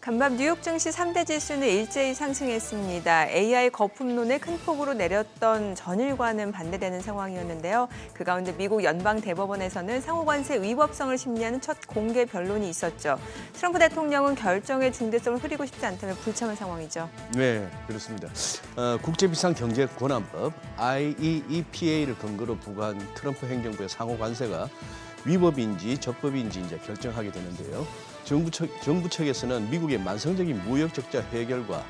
간밤 뉴욕 증시 3대 지수는 일제히 상승했습니다. AI 거품론에 큰 폭으로 내렸던 전일과는 반대되는 상황이었는데요. 그 가운데 미국 연방대법원에서는 상호관세 위법성을 심리하는 첫 공개 변론이 있었죠. 트럼프 대통령은 결정의 중대성을 흐리고 싶지 않다며 불참한 상황이죠. 네, 그렇습니다. 국제비상경제권한법 IEEPA를 근거로 부과한 트럼프 행정부의 상호관세가 위법인지 적법인지 이제 결정하게 되는데요. 정부 측에서는 미국의 만성적인 무역 적자 해결과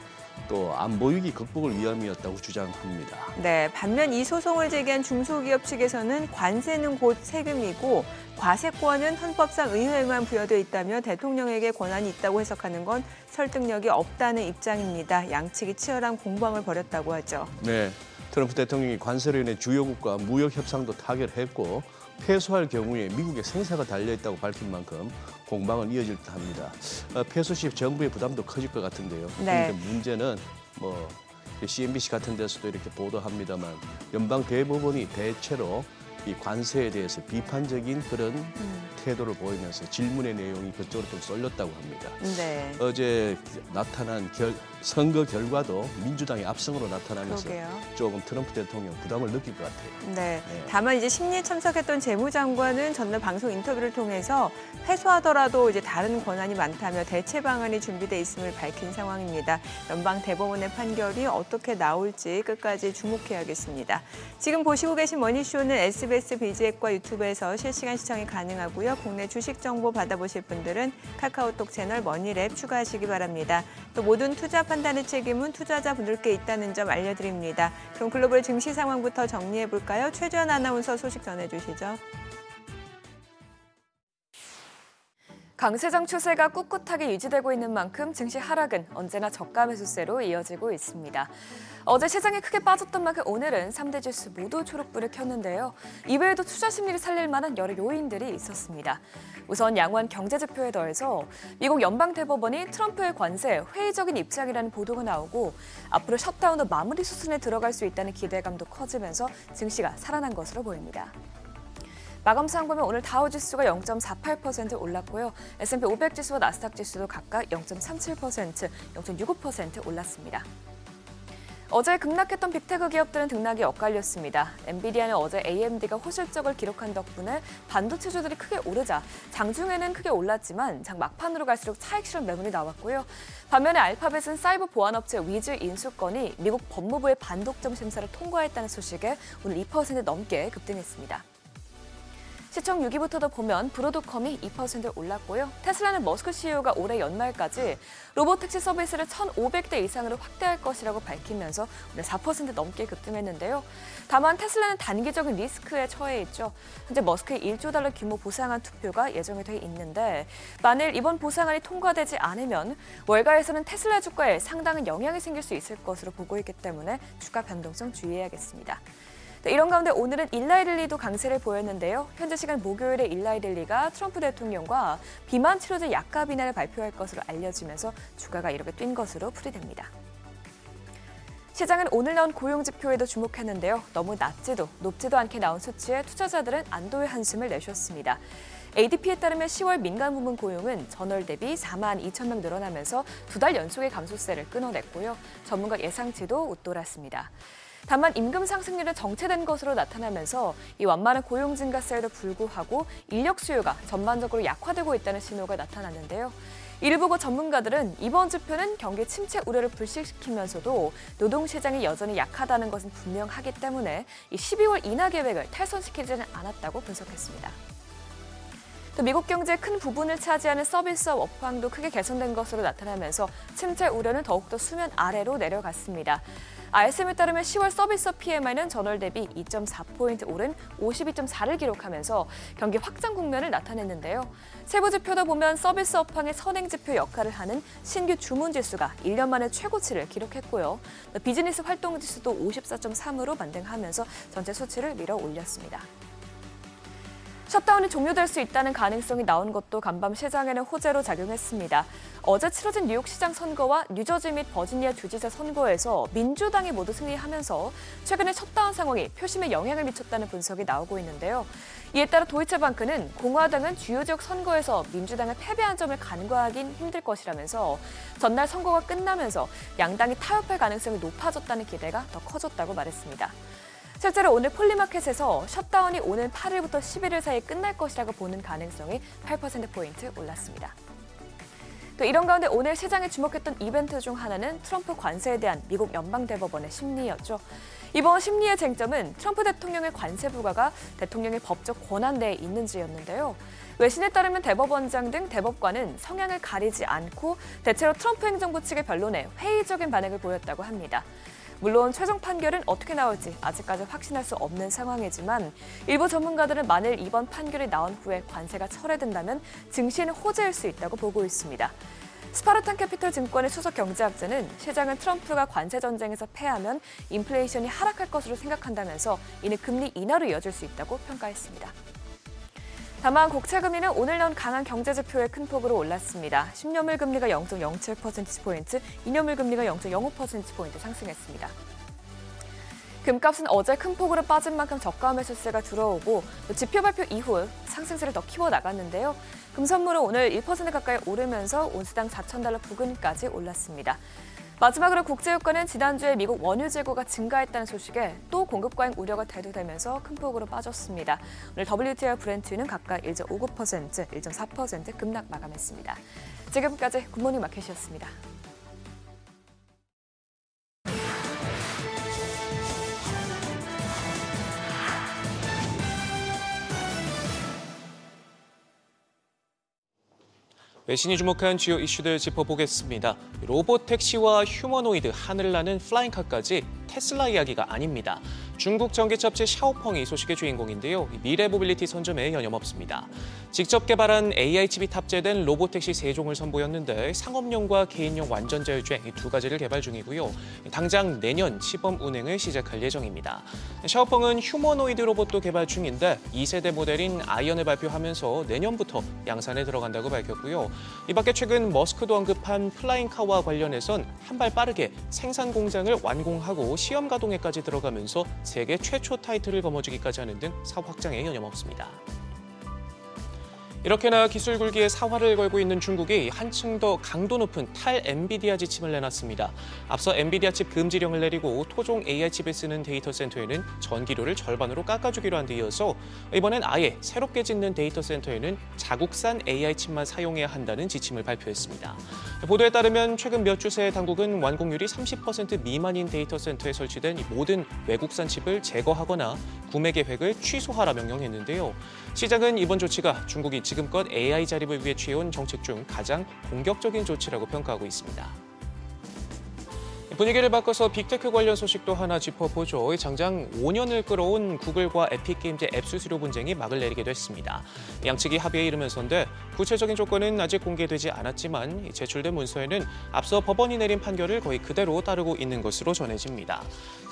또 안보 위기 극복을 위함이었다고 주장합니다. 네, 반면 이 소송을 제기한 중소기업 측에서는 관세는 곧 세금이고 과세권은 헌법상 의회에만 부여돼 있다며 대통령에게 권한이 있다고 해석하는 건 설득력이 없다는 입장입니다. 양측이 치열한 공방을 벌였다고 하죠. 네, 트럼프 대통령이 관세로 인해 주요국과 무역 협상도 타결했고 패소할 경우에 미국의 생사가 달려있다고 밝힌 만큼 공방은 이어질 듯합니다. 패소 시 정부의 부담도 커질 것 같은데요. 네. 그런데 문제는 CNBC 같은 데서도 이렇게 보도합니다만 연방 대법원이 대체로 이 관세에 대해서 비판적인 그런 태도를 보이면서 질문의 내용이 그쪽으로 좀 쏠렸다고 합니다. 네. 어제 나타난 선거 결과도 민주당의 압승으로 나타나면서 그러게요. 조금 트럼프 대통령 부담을 느낄 것 같아요. 네. 다만 이제 심리에 참석했던 재무장관은 전날 방송 인터뷰를 통해서 패소하더라도 이제 다른 권한이 많다며 대체 방안이 준비돼 있음을 밝힌 상황입니다. 연방 대법원의 판결이 어떻게 나올지 끝까지 주목해야겠습니다. 지금 보시고 계신 머니쇼는 SBS 비즈앱과 유튜브에서 실시간 시청이 가능하고요. 국내 주식 정보 받아보실 분들은 카카오톡 채널 머니랩 추가하시기 바랍니다. 또 모든 투자 판단의 책임은 투자자분들께 있다는 점 알려드립니다. 그럼 글로벌 증시 상황부터 정리해볼까요? 최주연 아나운서 소식 전해주시죠. 강세장 추세가 꿋꿋하게 유지되고 있는 만큼 증시 하락은 언제나 저가 매수세로 이어지고 있습니다. 어제 시장이 크게 빠졌던 만큼 오늘은 3대 지수 모두 초록불을 켰는데요. 이외에도 투자 심리를 살릴 만한 여러 요인들이 있었습니다. 우선 양호한 경제 지표에 더해서 미국 연방대법원이 트럼프의 관세에 회의적인 입장이라는 보도가 나오고 앞으로 셧다운도 마무리 수순에 들어갈 수 있다는 기대감도 커지면서 증시가 살아난 것으로 보입니다. 마감상 보면 오늘 다우지수가 0.48% 올랐고요. S&P 500 지수와 나스닥 지수도 각각 0.37%, 0.65% 올랐습니다. 어제 급락했던 빅테크 기업들은 등락이 엇갈렸습니다. 엔비디아는 어제 AMD가 호실적을 기록한 덕분에 반도체주들이 크게 오르자 장중에는 크게 올랐지만 장 막판으로 갈수록 차익 실현 매물이 나왔고요. 반면에 알파벳은 사이버 보안업체 위즈 인수건이 미국 법무부의 반독점 심사를 통과했다는 소식에 오늘 2% 넘게 급등했습니다. 시청 6위부터도 보면 브로드컴이 2% 올랐고요. 테슬라는 머스크 CEO가 올해 연말까지 로보택시 서비스를 1,500대 이상으로 확대할 것이라고 밝히면서 오늘 4% 넘게 급등했는데요. 다만 테슬라는 단기적인 리스크에 처해 있죠. 현재 머스크의 1조 달러 규모 보상안 투표가 예정이 돼 있는데 만일 이번 보상안이 통과되지 않으면 월가에서는 테슬라 주가에 상당한 영향이 생길 수 있을 것으로 보고 있기 때문에 주가 변동성 주의해야겠습니다. 이런 가운데 오늘은 일라이릴리도 강세를 보였는데요. 현재 시간 목요일에 일라이릴리가 트럼프 대통령과 비만 치료제 약값 인하를 발표할 것으로 알려지면서 주가가 이렇게 뛴 것으로 풀이됩니다. 시장은 오늘 나온 고용지표에도 주목했는데요. 너무 낮지도 높지도 않게 나온 수치에 투자자들은 안도의 한숨을 내쉬었습니다. ADP에 따르면 10월 민간 부문 고용은 전월 대비 4만 2천 명 늘어나면서 2달 연속의 감소세를 끊어냈고요. 전문가 예상치도 웃돌았습니다. 다만 임금 상승률은 정체된 것으로 나타나면서 이 완만한 고용 증가세에도 불구하고 인력 수요가 전반적으로 약화되고 있다는 신호가 나타났는데요. 이를 보고 전문가들은 이번 지표는 경기 침체 우려를 불식시키면서도 노동시장이 여전히 약하다는 것은 분명하기 때문에 이 12월 인하 계획을 탈선시키지는 않았다고 분석했습니다. 또 미국 경제의 큰 부분을 차지하는 서비스업 업황도 크게 개선된 것으로 나타나면서 침체 우려는 더욱더 수면 아래로 내려갔습니다. ISM에 따르면 10월 서비스업 PMI는 전월 대비 2.4포인트 오른 52.4를 기록하면서 경기 확장 국면을 나타냈는데요. 세부 지표도 보면 서비스 업황의 선행지표 역할을 하는 신규 주문 지수가 1년 만에 최고치를 기록했고요. 비즈니스 활동 지수도 54.3으로 반등하면서 전체 수치를 밀어 올렸습니다. 셧다운이 종료될 수 있다는 가능성이 나온 것도 간밤 시장에는 호재로 작용했습니다. 어제 치러진 뉴욕 시장 선거와 뉴저지 및 버지니아 주지사 선거에서 민주당이 모두 승리하면서 최근에 셧다운 상황이 표심에 영향을 미쳤다는 분석이 나오고 있는데요. 이에 따라 도이체방크는 공화당은 주요 지역 선거에서 민주당을 패배한 점을 간과하긴 힘들 것이라면서 전날 선거가 끝나면서 양당이 타협할 가능성이 높아졌다는 기대가 더 커졌다고 말했습니다. 실제로 오늘 폴리마켓에서 셧다운이 오는 8일부터 11일 사이에 끝날 것이라고 보는 가능성이 8%포인트 올랐습니다. 또 이런 가운데 오늘 시장에 주목했던 이벤트 중 하나는 트럼프 관세에 대한 미국 연방대법원의 심리였죠. 이번 심리의 쟁점은 트럼프 대통령의 관세 부과가 대통령의 법적 권한대에 있는지였는데요. 외신에 따르면 대법원장 등 대법관은 성향을 가리지 않고 대체로 트럼프 행정부 측의 변론에 회의적인 반응을 보였다고 합니다. 물론 최종 판결은 어떻게 나올지 아직까지 확신할 수 없는 상황이지만 일부 전문가들은 만일 이번 판결이 나온 후에 관세가 철회된다면 증시에는 호재일 수 있다고 보고 있습니다. 스파르탄 캐피털 증권의 수석 경제학자는 시장은 트럼프가 관세 전쟁에서 패하면 인플레이션이 하락할 것으로 생각한다면서 이는 금리 인하로 이어질 수 있다고 평가했습니다. 다만 국채금리는 오늘 나온 강한 경제지표에 큰 폭으로 올랐습니다. 10년물 금리가 0.07%포인트, 2년물 금리가 0.05%포인트 상승했습니다. 금값은 어제 큰 폭으로 빠진 만큼 저가 매수세가 들어오고 지표 발표 이후 상승세를 더 키워나갔는데요. 금선물은 오늘 1% 가까이 오르면서 온스당 4,000달러 부근까지 올랐습니다. 마지막으로 국제유가는 지난주에 미국 원유 재고가 증가했다는 소식에 또 공급 과잉 우려가 대두되면서 큰 폭으로 빠졌습니다. 오늘 WTI와 브렌트유는 각각 1.59%, 1.4% 급락 마감했습니다. 지금까지 굿모닝 마켓이었습니다. 외신이 주목한 주요 이슈들 짚어보겠습니다. 로봇 택시와 휴머노이드, 하늘나는 플라잉카까지 테슬라 이야기가 아닙니다. 중국 전기차 업체 샤오펑이 소식의 주인공인데요. 미래 모빌리티 선점에 여념없습니다. 직접 개발한 AI 칩이 탑재된 로봇 택시 3종을 선보였는데 상업용과 개인용 완전 자율주행 이 2가지를 개발 중이고요. 당장 내년 시범 운행을 시작할 예정입니다. 샤오펑은 휴머노이드 로봇도 개발 중인데 2세대 모델인 아이언을 발표하면서 내년부터 양산에 들어간다고 밝혔고요. 이 밖에 최근 머스크도 언급한 플라잉카와 관련해선 한 발 빠르게 생산 공장을 완공하고 시험 가동에까지 들어가면서 세계 최초 타이틀을 거머쥐기까지 하는 등 사업 확장에 여념없습니다. 이렇게나 기술 굴기에 사활을 걸고 있는 중국이 한층 더 강도 높은 탈엔비디아 지침을 내놨습니다. 앞서 엔비디아 칩 금지령을 내리고 토종 AI 칩을 쓰는 데이터 센터에는 전기료를 절반으로 깎아주기로 한 데 이어서 이번엔 아예 새롭게 짓는 데이터 센터에는 자국산 AI 칩만 사용해야 한다는 지침을 발표했습니다. 보도에 따르면 최근 몇 주 새 당국은 완공률이 30% 미만인 데이터 센터에 설치된 모든 외국산 칩을 제거하거나 구매 계획을 취소하라 명령했는데요. 시장은 이번 조치가 중국이 지금껏 AI 자립을 위해 취해온 정책 중 가장 공격적인 조치라고 평가하고 있습니다. 분위기를 바꿔서 빅테크 관련 소식도 하나 짚어보죠. 장장 5년을 끌어온 구글과 에픽게임즈의 앱 수수료 분쟁이 막을 내리게 됐습니다. 양측이 합의에 이르면서인데 구체적인 조건은 아직 공개되지 않았지만 제출된 문서에는 앞서 법원이 내린 판결을 거의 그대로 따르고 있는 것으로 전해집니다.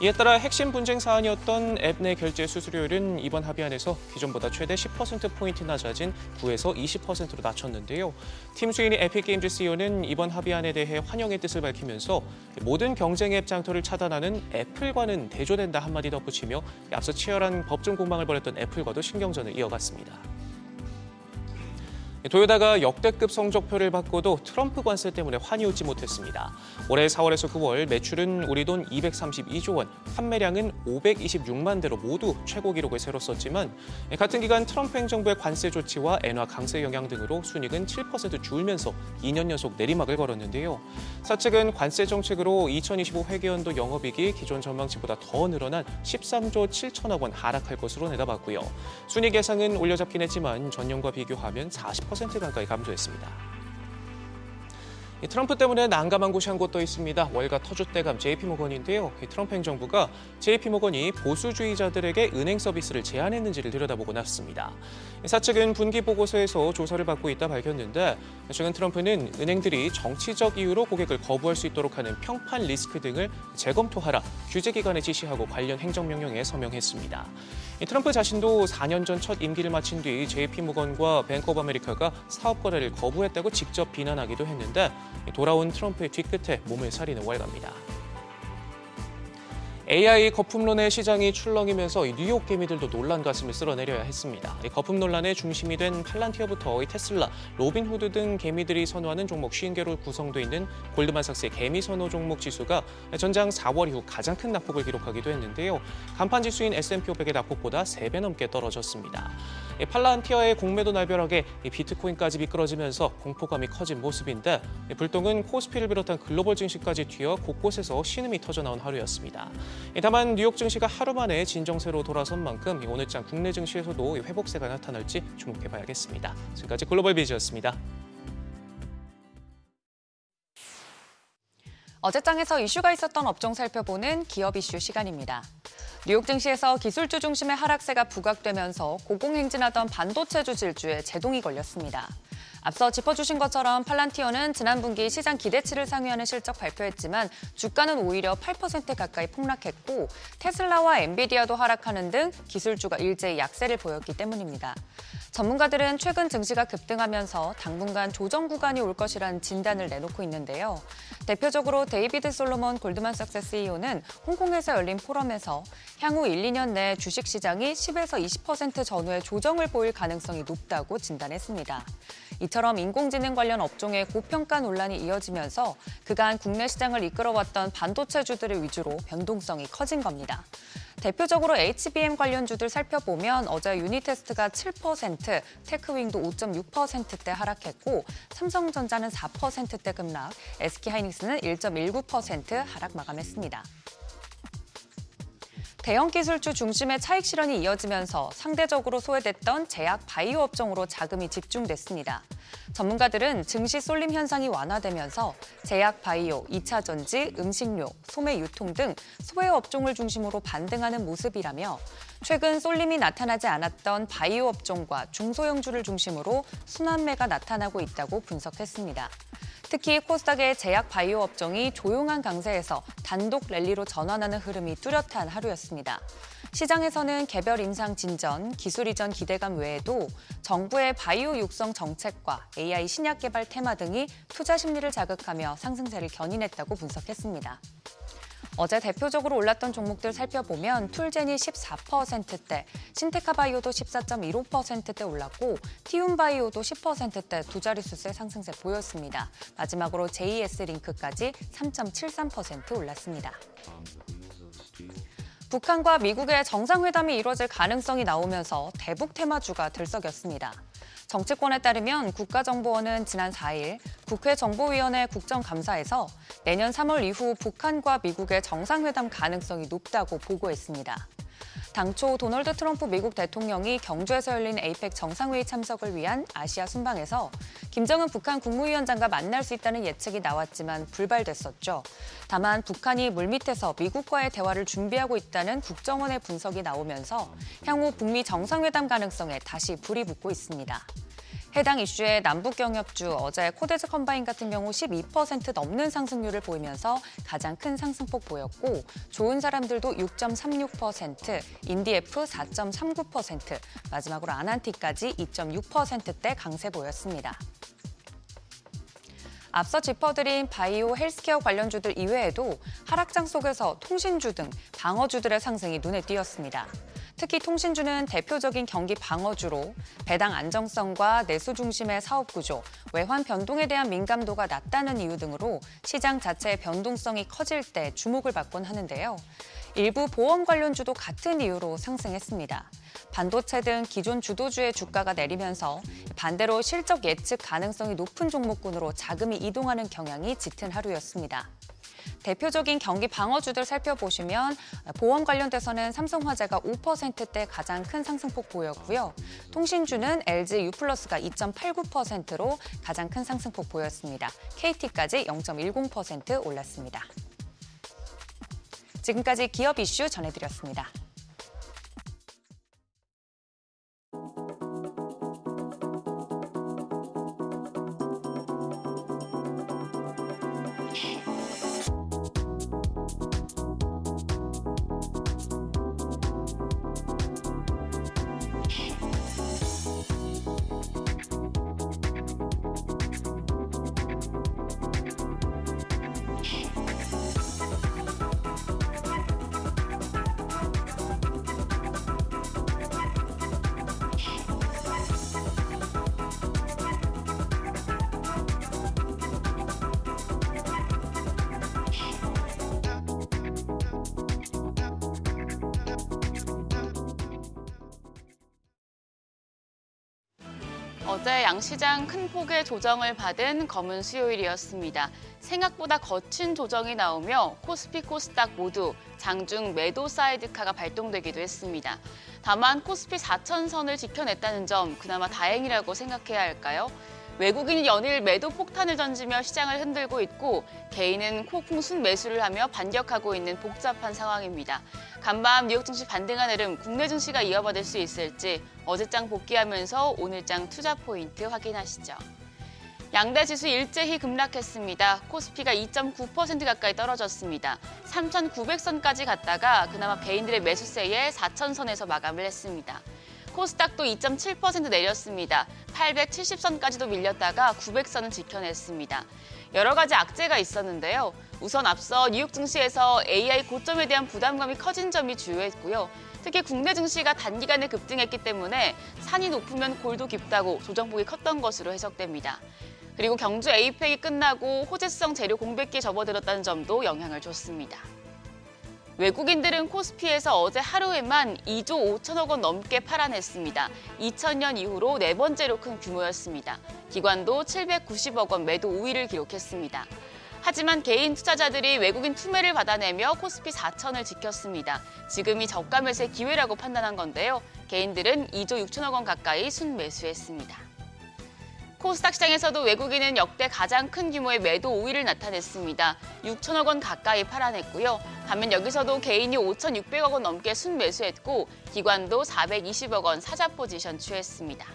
이에 따라 핵심 분쟁 사안이었던 앱 내 결제 수수료율은 이번 합의안에서 기존보다 최대 10%포인트 낮아진 9에서 20%로 낮췄는데요. 팀 수인이 에픽게임즈 CEO는 이번 합의안에 대해 환영의 뜻을 밝히면서 모든 경쟁 앱 장터를 차단하는 애플과는 대조된다 한마디 덧붙이며 앞서 치열한 법정 공방을 벌였던 애플과도 신경전을 이어갔습니다. 도요타가 역대급 성적표를 받고도 트럼프 관세 때문에 환히 웃지 못했습니다. 올해 4월에서 9월 매출은 우리 돈 232조 원, 판매량은 526만 대로 모두 최고 기록을 새로 썼지만 같은 기간 트럼프 행정부의 관세 조치와 엔화 강세 영향 등으로 순이익은 7% 줄면서 2년 연속 내리막을 걸었는데요. 사측은 관세 정책으로 2025 회계연도 영업이익이 기존 전망치보다 더 늘어난 13조 7천억 원 하락할 것으로 내다봤고요. 순이익 예상은 올려잡긴 했지만 전년과 비교하면 40% 가까이 감소했습니다. 트럼프 때문에 난감한 곳이 한 곳 더 있습니다. 월가 터줏대감 JP모건인데요. 트럼프 행정부가 JP모건이 보수주의자들에게 은행 서비스를 제한했는지를 들여다보고 나섰습니다. 사측은 분기 보고서에서 조사를 받고 있다 밝혔는데 최근 트럼프는 은행들이 정치적 이유로 고객을 거부할 수 있도록 하는 평판 리스크 등을 재검토하라 규제기관에 지시하고 관련 행정명령에 서명했습니다. 트럼프 자신도 4년 전 첫 임기를 마친 뒤 JP모건과 뱅크 오브 아메리카가 사업 거래를 거부했다고 직접 비난하기도 했는데 돌아온 트럼프의 뒤끝에 몸을 사리는 월가입니다. AI 거품론의 시장이 출렁이면서 뉴욕 개미들도 놀란 가슴을 쓸어내려야 했습니다. 거품 논란의 중심이 된 팔란티어부터 테슬라, 로빈후드 등 개미들이 선호하는 종목 50개로 구성돼 있는 골드만삭스의 개미 선호 종목 지수가 전장 4월 이후 가장 큰 낙폭을 기록하기도 했는데요. 간판 지수인 S&P 500의 낙폭보다 3배 넘게 떨어졌습니다. 팔란티어의 공매도 날벼락에 비트코인까지 미끄러지면서 공포감이 커진 모습인데 불똥은 코스피를 비롯한 글로벌 증시까지 튀어 곳곳에서 신음이 터져나온 하루였습니다. 다만 뉴욕 증시가 하루 만에 진정세로 돌아선 만큼 오늘장 국내 증시에서도 회복세가 나타날지 주목해봐야겠습니다. 지금까지 글로벌 비즈였습니다. 어제장에서 이슈가 있었던 업종 살펴보는 기업 이슈 시간입니다. 뉴욕 증시에서 기술주 중심의 하락세가 부각되면서 고공행진하던 반도체주 질주에 제동이 걸렸습니다. 앞서 짚어주신 것처럼 팔란티어는 지난 분기 시장 기대치를 상회하는 실적 발표했지만 주가는 오히려 8% 가까이 폭락했고 테슬라와 엔비디아도 하락하는 등 기술주가 일제히 약세를 보였기 때문입니다. 전문가들은 최근 증시가 급등하면서 당분간 조정 구간이 올 것이라는 진단을 내놓고 있는데요. 대표적으로 데이비드 솔로몬 골드만삭스 CEO는 홍콩에서 열린 포럼에서 향후 1, 2년 내 주식시장이 10에서 20% 전후의 조정을 보일 가능성이 높다고 진단했습니다. 이처럼 인공지능 관련 업종의 고평가 논란이 이어지면서 그간 국내 시장을 이끌어왔던 반도체주들을 위주로 변동성이 커진 겁니다. 대표적으로 HBM 관련주들 살펴보면 어제 유니테스트가 7%, 테크윙도 5.6%대 하락했고 삼성전자는 4%대 급락, SK하이닉스는 1.19% 하락 마감했습니다. 대형 기술주 중심의 차익 실현이 이어지면서 상대적으로 소외됐던 제약 바이오 업종으로 자금이 집중됐습니다. 전문가들은 증시 쏠림 현상이 완화되면서 제약 바이오, 2차 전지, 음식료, 소매 유통 등 소외 업종을 중심으로 반등하는 모습이라며 최근 쏠림이 나타나지 않았던 바이오 업종과 중소형주를 중심으로 순환매가 나타나고 있다고 분석했습니다. 특히 코스닥의 제약 바이오 업종이 조용한 강세에서 단독 랠리로 전환하는 흐름이 뚜렷한 하루였습니다. 시장에서는 개별 임상 진전, 기술 이전 기대감 외에도 정부의 바이오 육성 정책과 AI 신약 개발 테마 등이 투자 심리를 자극하며 상승세를 견인했다고 분석했습니다. 어제 대표적으로 올랐던 종목들 살펴보면 툴젠이 14%대, 신테카바이오도 14.15%대 올랐고 티움바이오도 10%대 두 자릿수의 상승세 보였습니다. 마지막으로 JS링크까지 3.73% 올랐습니다. 북한과 미국의 정상회담이 이루어질 가능성이 나오면서 대북 테마주가 들썩였습니다. 정치권에 따르면 국가정보원은 지난 4일 국회 정보위원회 국정감사에서 내년 3월 이후 북한과 미국의 정상회담 가능성이 높다고 보고했습니다. 당초 도널드 트럼프 미국 대통령이 경주에서 열린 에이펙 정상회의 참석을 위한 아시아 순방에서 김정은 북한 국무위원장과 만날 수 있다는 예측이 나왔지만 불발됐었죠. 다만 북한이 물밑에서 미국과의 대화를 준비하고 있다는 국정원의 분석이 나오면서 향후 북미 정상회담 가능성에 다시 불이 붙고 있습니다. 해당 이슈의 남북경협주 어제 코데즈 컴바인 같은 경우 12% 넘는 상승률을 보이면서 가장 큰 상승폭 보였고 좋은 사람들도 6.36%, 인디에프 4.39%, 마지막으로 아난티까지 2.6%대 강세 보였습니다. 앞서 짚어드린 바이오 헬스케어 관련주들 이외에도 하락장 속에서 통신주 등 방어주들의 상승이 눈에 띄었습니다. 특히 통신주는 대표적인 경기 방어주로 배당 안정성과 내수 중심의 사업 구조, 외환 변동에 대한 민감도가 낮다는 이유 등으로 시장 자체의 변동성이 커질 때 주목을 받곤 하는데요. 일부 보험 관련주도 같은 이유로 상승했습니다. 반도체 등 기존 주도주의 주가가 내리면서 반대로 실적 예측 가능성이 높은 종목군으로 자금이 이동하는 경향이 짙은 하루였습니다. 대표적인 경기 방어주들 살펴보시면 보험 관련돼서는 삼성화재가 5%대 가장 큰 상승폭 보였고요. 통신주는 LG U+가 2.89%로 가장 큰 상승폭 보였습니다. KT까지 0.10% 올랐습니다. 지금까지 기업 이슈 전해드렸습니다. 어제 양시장 큰 폭의 조정을 받은 검은 수요일이었습니다. 생각보다 거친 조정이 나오며 코스피, 코스닥 모두 장중 매도 사이드카가 발동되기도 했습니다. 다만 코스피 4,000선을 지켜냈다는 점 그나마 다행이라고 생각해야 할까요? 외국인이 연일 매도 폭탄을 던지며 시장을 흔들고 있고 개인은 폭풍 순매수를 하며 반격하고 있는 복잡한 상황입니다. 간밤 뉴욕 증시 반등한 흐름 국내 증시가 이어받을 수 있을지 어제장 복귀하면서 오늘장 투자 포인트 확인하시죠. 양대 지수 일제히 급락했습니다. 코스피가 2.9% 가까이 떨어졌습니다. 3,900선까지 갔다가 그나마 개인들의 매수세에 4,000선에서 마감을 했습니다. 코스닥도 2.7% 내렸습니다. 870선까지도 밀렸다가 900선은 지켜냈습니다. 여러 가지 악재가 있었는데요. 우선 앞서 뉴욕 증시에서 AI 고점에 대한 부담감이 커진 점이 주요했고요. 특히 국내 증시가 단기간에 급등했기 때문에 산이 높으면 골도 깊다고 조정폭이 컸던 것으로 해석됩니다. 그리고 경주 APEC이 끝나고 호재성 재료 공백기에 접어들었다는 점도 영향을 줬습니다. 외국인들은 코스피에서 어제 하루에만 2조 5천억 원 넘게 팔아냈습니다. 2000년 이후로 네 번째로 큰 규모였습니다. 기관도 790억 원 매도 우위를 기록했습니다. 하지만 개인 투자자들이 외국인 투매를 받아내며 코스피 4천을 지켰습니다. 지금이 저가 매수의 기회라고 판단한 건데요. 개인들은 2조 6천억 원 가까이 순매수했습니다. 코스닥 시장에서도 외국인은 역대 가장 큰 규모의 매도 우위를 나타냈습니다. 6천억 원 가까이 팔아냈고요. 반면 여기서도 개인이 5,600억 원 넘게 순매수했고 기관도 420억 원 사자 포지션 취했습니다.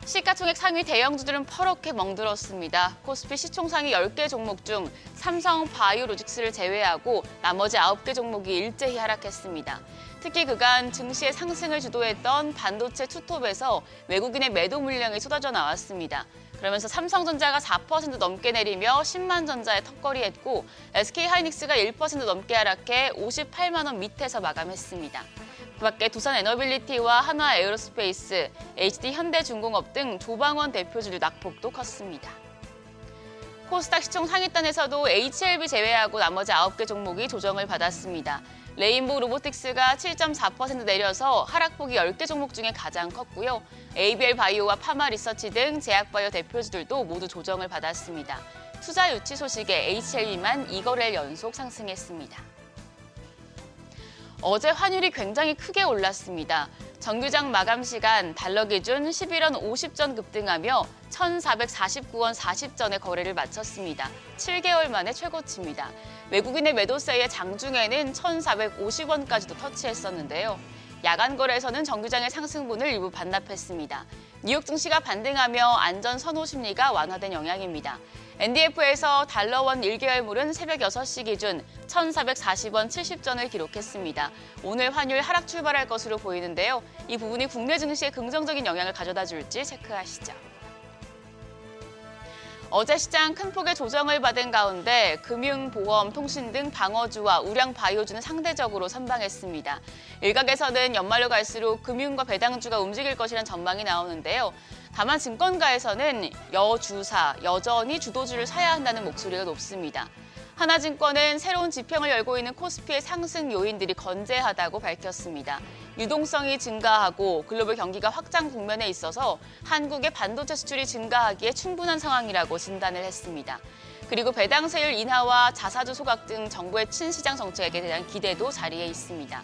시가총액 상위 대형주들은 퍼렇게 멍들었습니다. 코스피 시총상위 10개 종목 중 삼성 바이오로직스를 제외하고 나머지 9개 종목이 일제히 하락했습니다. 특히 그간 증시의 상승을 주도했던 반도체 투톱에서 외국인의 매도 물량이 쏟아져 나왔습니다. 그러면서 삼성전자가 4% 넘게 내리며 10만전자에 턱걸이했고 SK하이닉스가 1% 넘게 하락해 58만 원 밑에서 마감했습니다. 그밖에 두산에너빌리티와 한화에어로스페이스, HD현대중공업 등 조방원 대표주들 낙폭도 컸습니다. 코스닥 시총 상위단에서도 HLB 제외하고 나머지 9개 종목이 조정을 받았습니다. 레인보우 로보틱스가 7.4% 내려서 하락폭이 10개 종목 중에 가장 컸고요. ABL 바이오와 파마 리서치 등 제약바이오 대표주들도 모두 조정을 받았습니다. 투자 유치 소식에 HLB만 2거래일 연속 상승했습니다. 어제 환율이 굉장히 크게 올랐습니다. 정규장 마감 시간 달러 기준 11원 50전 급등하며 1,449원 40전에 거래를 마쳤습니다. 7개월 만에 최고치입니다. 외국인의 매도세에 장중에는 1,450원까지도 터치했었는데요. 야간 거래에서는 정규장의 상승분을 일부 반납했습니다. 뉴욕 증시가 반등하며 안전 선호 심리가 완화된 영향입니다. NDF에서 달러원 1개월물은 새벽 6시 기준 1,440원 70전을 기록했습니다. 오늘 환율 하락 출발할 것으로 보이는데요. 이 부분이 국내 증시에 긍정적인 영향을 가져다 줄지 체크하시죠. 어제 시장 큰 폭의 조정을 받은 가운데 금융, 보험, 통신 등 방어주와 우량 바이오주는 상대적으로 선방했습니다. 일각에서는 연말로 갈수록 금융과 배당주가 움직일 것이라는 전망이 나오는데요. 다만 증권가에서는 여주사, 여전히 주도주를 사야 한다는 목소리가 높습니다. 하나증권은 새로운 지평을 열고 있는 코스피의 상승 요인들이 건재하다고 밝혔습니다. 유동성이 증가하고 글로벌 경기가 확장 국면에 있어서 한국의 반도체 수출이 증가하기에 충분한 상황이라고 진단을 했습니다. 그리고 배당세율 인하와 자사주 소각 등 정부의 친시장 정책에 대한 기대도 자리에 있습니다.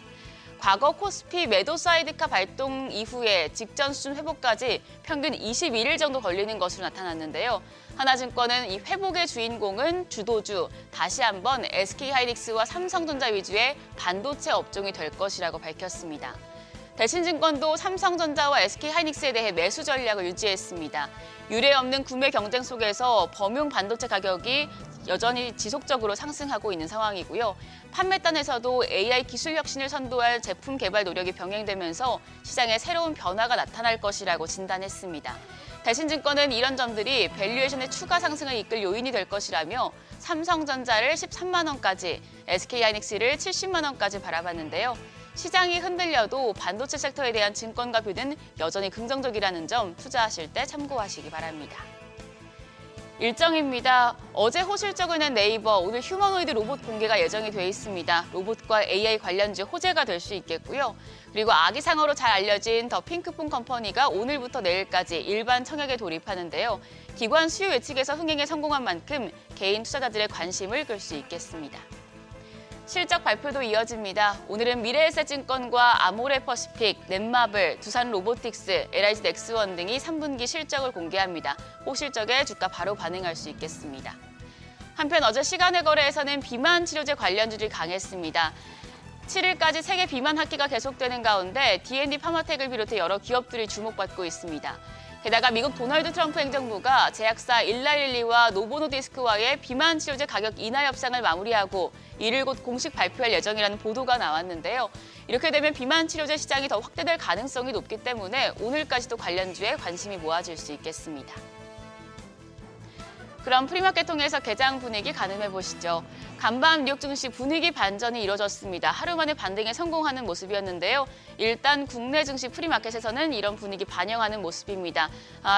과거 코스피 매도 사이드카 발동 이후에 직전 수준 회복까지 평균 21일 정도 걸리는 것으로 나타났는데요. 하나증권은 이 회복의 주인공은 주도주, 다시 한번 SK하이닉스와 삼성전자 위주의 반도체 업종이 될 것이라고 밝혔습니다. 대신증권도 삼성전자와 SK하이닉스에 대해 매수 전략을 유지했습니다. 유례 없는 구매 경쟁 속에서 범용 반도체 가격이 여전히 지속적으로 상승하고 있는 상황이고요. 판매단에서도 AI 기술 혁신을 선도할 제품 개발 노력이 병행되면서 시장에 새로운 변화가 나타날 것이라고 진단했습니다. 대신증권은 이런 점들이 밸류에이션의 추가 상승을 이끌 요인이 될 것이라며 삼성전자를 13만 원까지, SK하이닉스를 70만 원까지 바라봤는데요. 시장이 흔들려도 반도체 섹터에 대한 증권가 뷰는 여전히 긍정적이라는 점 투자하실 때 참고하시기 바랍니다. 일정입니다. 어제 호실적을 낸 네이버, 오늘 휴머노이드 로봇 공개가 예정이 돼 있습니다. 로봇과 AI 관련주 호재가 될 수 있겠고요. 그리고 아기상어로 잘 알려진 더 핑크퐁 컴퍼니가 오늘부터 내일까지 일반 청약에 돌입하는데요. 기관 수요 예측에서 흥행에 성공한 만큼 개인 투자자들의 관심을 끌 수 있겠습니다. 실적 발표도 이어집니다. 오늘은 미래에셋증권과 아모레퍼시픽, 넷마블, 두산로보틱스, LIG 넥스원 등이 3분기 실적을 공개합니다. 호실적에 주가 바로 반응할 수 있겠습니다. 한편 어제 시간외 거래에서는 비만 치료제 관련주들이 강했습니다. 7일까지 세계 비만 학기가 계속되는 가운데 D&D 파마텍을 비롯해 여러 기업들이 주목받고 있습니다. 게다가 미국 도널드 트럼프 행정부가 제약사 일라릴리와 노보노디스크와의 비만 치료제 가격 인하 협상을 마무리하고 이를 곧 공식 발표할 예정이라는 보도가 나왔는데요. 이렇게 되면 비만 치료제 시장이 더 확대될 가능성이 높기 때문에 오늘까지도 관련주에 관심이 모아질 수 있겠습니다. 그럼 프리마켓 통해서 개장 분위기 가늠해보시죠. 간밤 뉴욕 증시 분위기 반전이 이뤄졌습니다. 하루 만에 반등에 성공하는 모습이었는데요. 일단 국내 증시 프리마켓에서는 이런 분위기 반영하는 모습입니다.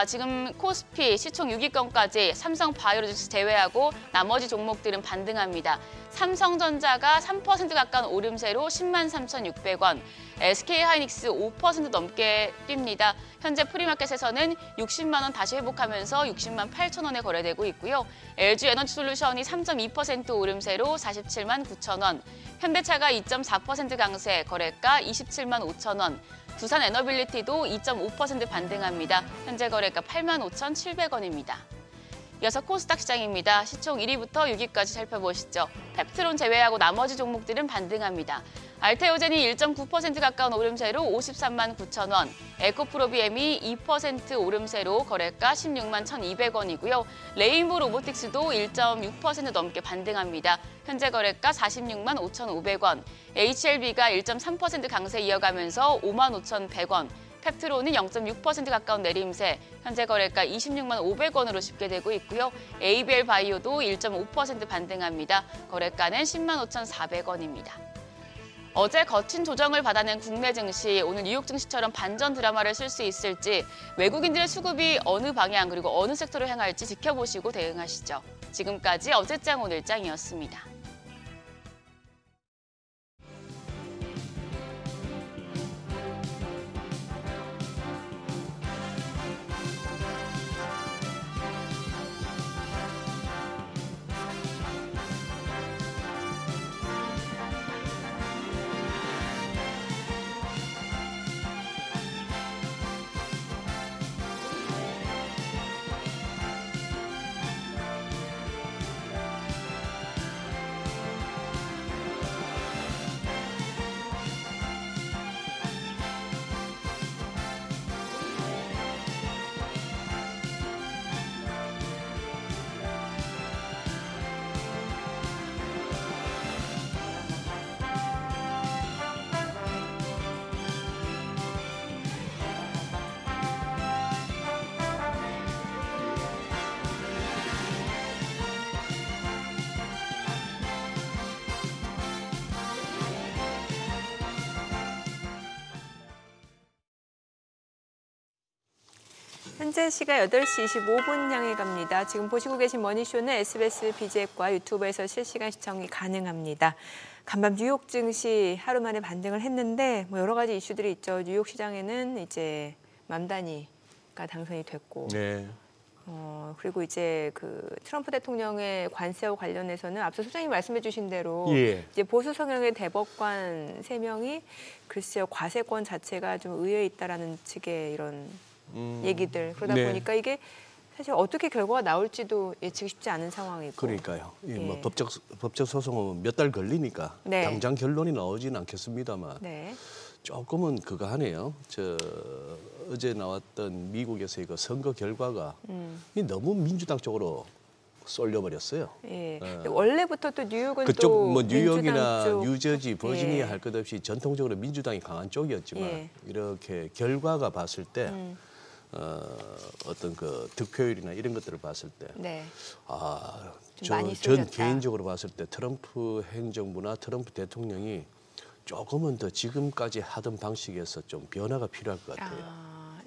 지금 코스피 시총 6위권까지 삼성바이오로직스 제외하고 나머지 종목들은 반등합니다. 삼성전자가 3% 가까운 오름세로 10만 3,600원, SK하이닉스 5% 넘게 뜁니다. 현재 프리마켓에서는 60만 원 다시 회복하면서 60만 8천 원에 거래되고 있고요. LG에너지솔루션이 3.2% 오름세로 47만 9천 원, 현대차가 2.4% 강세, 거래가 27만 5천 원, 두산에너빌리티도 2.5% 반등합니다. 현재 거래가 8만 5,700원입니다. 이어서 코스닥 시장입니다. 시총 1위부터 6위까지 살펴보시죠. 펩트론 제외하고 나머지 종목들은 반등합니다. 알테오젠이 1.9% 가까운 오름세로 53만 9천 원, 에코프로비엠이 2% 오름세로 거래가 16만 1,200원이고요. 레인보 로보틱스도 1.6% 넘게 반등합니다. 현재 거래가 46만 5,500원, HLB가 1.3% 강세 이어가면서 5만 5,100원, 펩트론은 0.6% 가까운 내림세, 현재 거래가 26만 500원으로 집계되고 있고요. ABL 바이오도 1.5% 반등합니다. 거래가는 10만 5,400원입니다. 어제 거친 조정을 받아낸 국내 증시, 오늘 뉴욕 증시처럼 반전 드라마를 쓸 수 있을지, 외국인들의 수급이 어느 방향 그리고 어느 섹터로 향할지 지켜보시고 대응하시죠. 지금까지 어제장 오늘장이었습니다. 현재 시각 8시 25분 향해 갑니다. 지금 보시고 계신 머니쇼는 SBS BG앱과 유튜브에서 실시간 시청이 가능합니다. 간밤 뉴욕 증시 하루 만에 반등을 했는데 여러 가지 이슈들이 있죠. 뉴욕 시장에는 이제 맘다니가 당선이 됐고 네. 그리고 이제 그 트럼프 대통령의 관세와 관련해서는 앞서 소장님 말씀해주신 대로 예. 이제 보수 성향의 대법관 3명이 글쎄요 과세권 자체가 좀 의외에 있다라는 측의 이런 얘기들 그러다 네. 보니까 이게 사실 어떻게 결과가 나올지도 예측이 쉽지 않은 상황이고. 그러니까요. 예, 뭐 예. 법적 소송은 몇 달 걸리니까 네. 당장 결론이 나오지는 않겠습니다만 네. 조금은 그거 하네요. 어제 나왔던 미국에서의 그 선거 결과가 이 너무 민주당 쪽으로 쏠려버렸어요. 예. 예. 원래부터 또 뉴욕은 그쪽 또 뭐 민주당 뉴욕이나 쪽. 뉴저지, 버지니아 예. 할 것 없이 전통적으로 민주당이 강한 쪽이었지만 예. 이렇게 결과가 봤을 때 어떤 그 득표율이나 이런 것들을 봤을 때 네. 전 많이 쏠렸다. 개인적으로 봤을 때 트럼프 행정부나 트럼프 대통령이 조금은 더 지금까지 하던 방식에서 좀 변화가 필요할 것 같아요.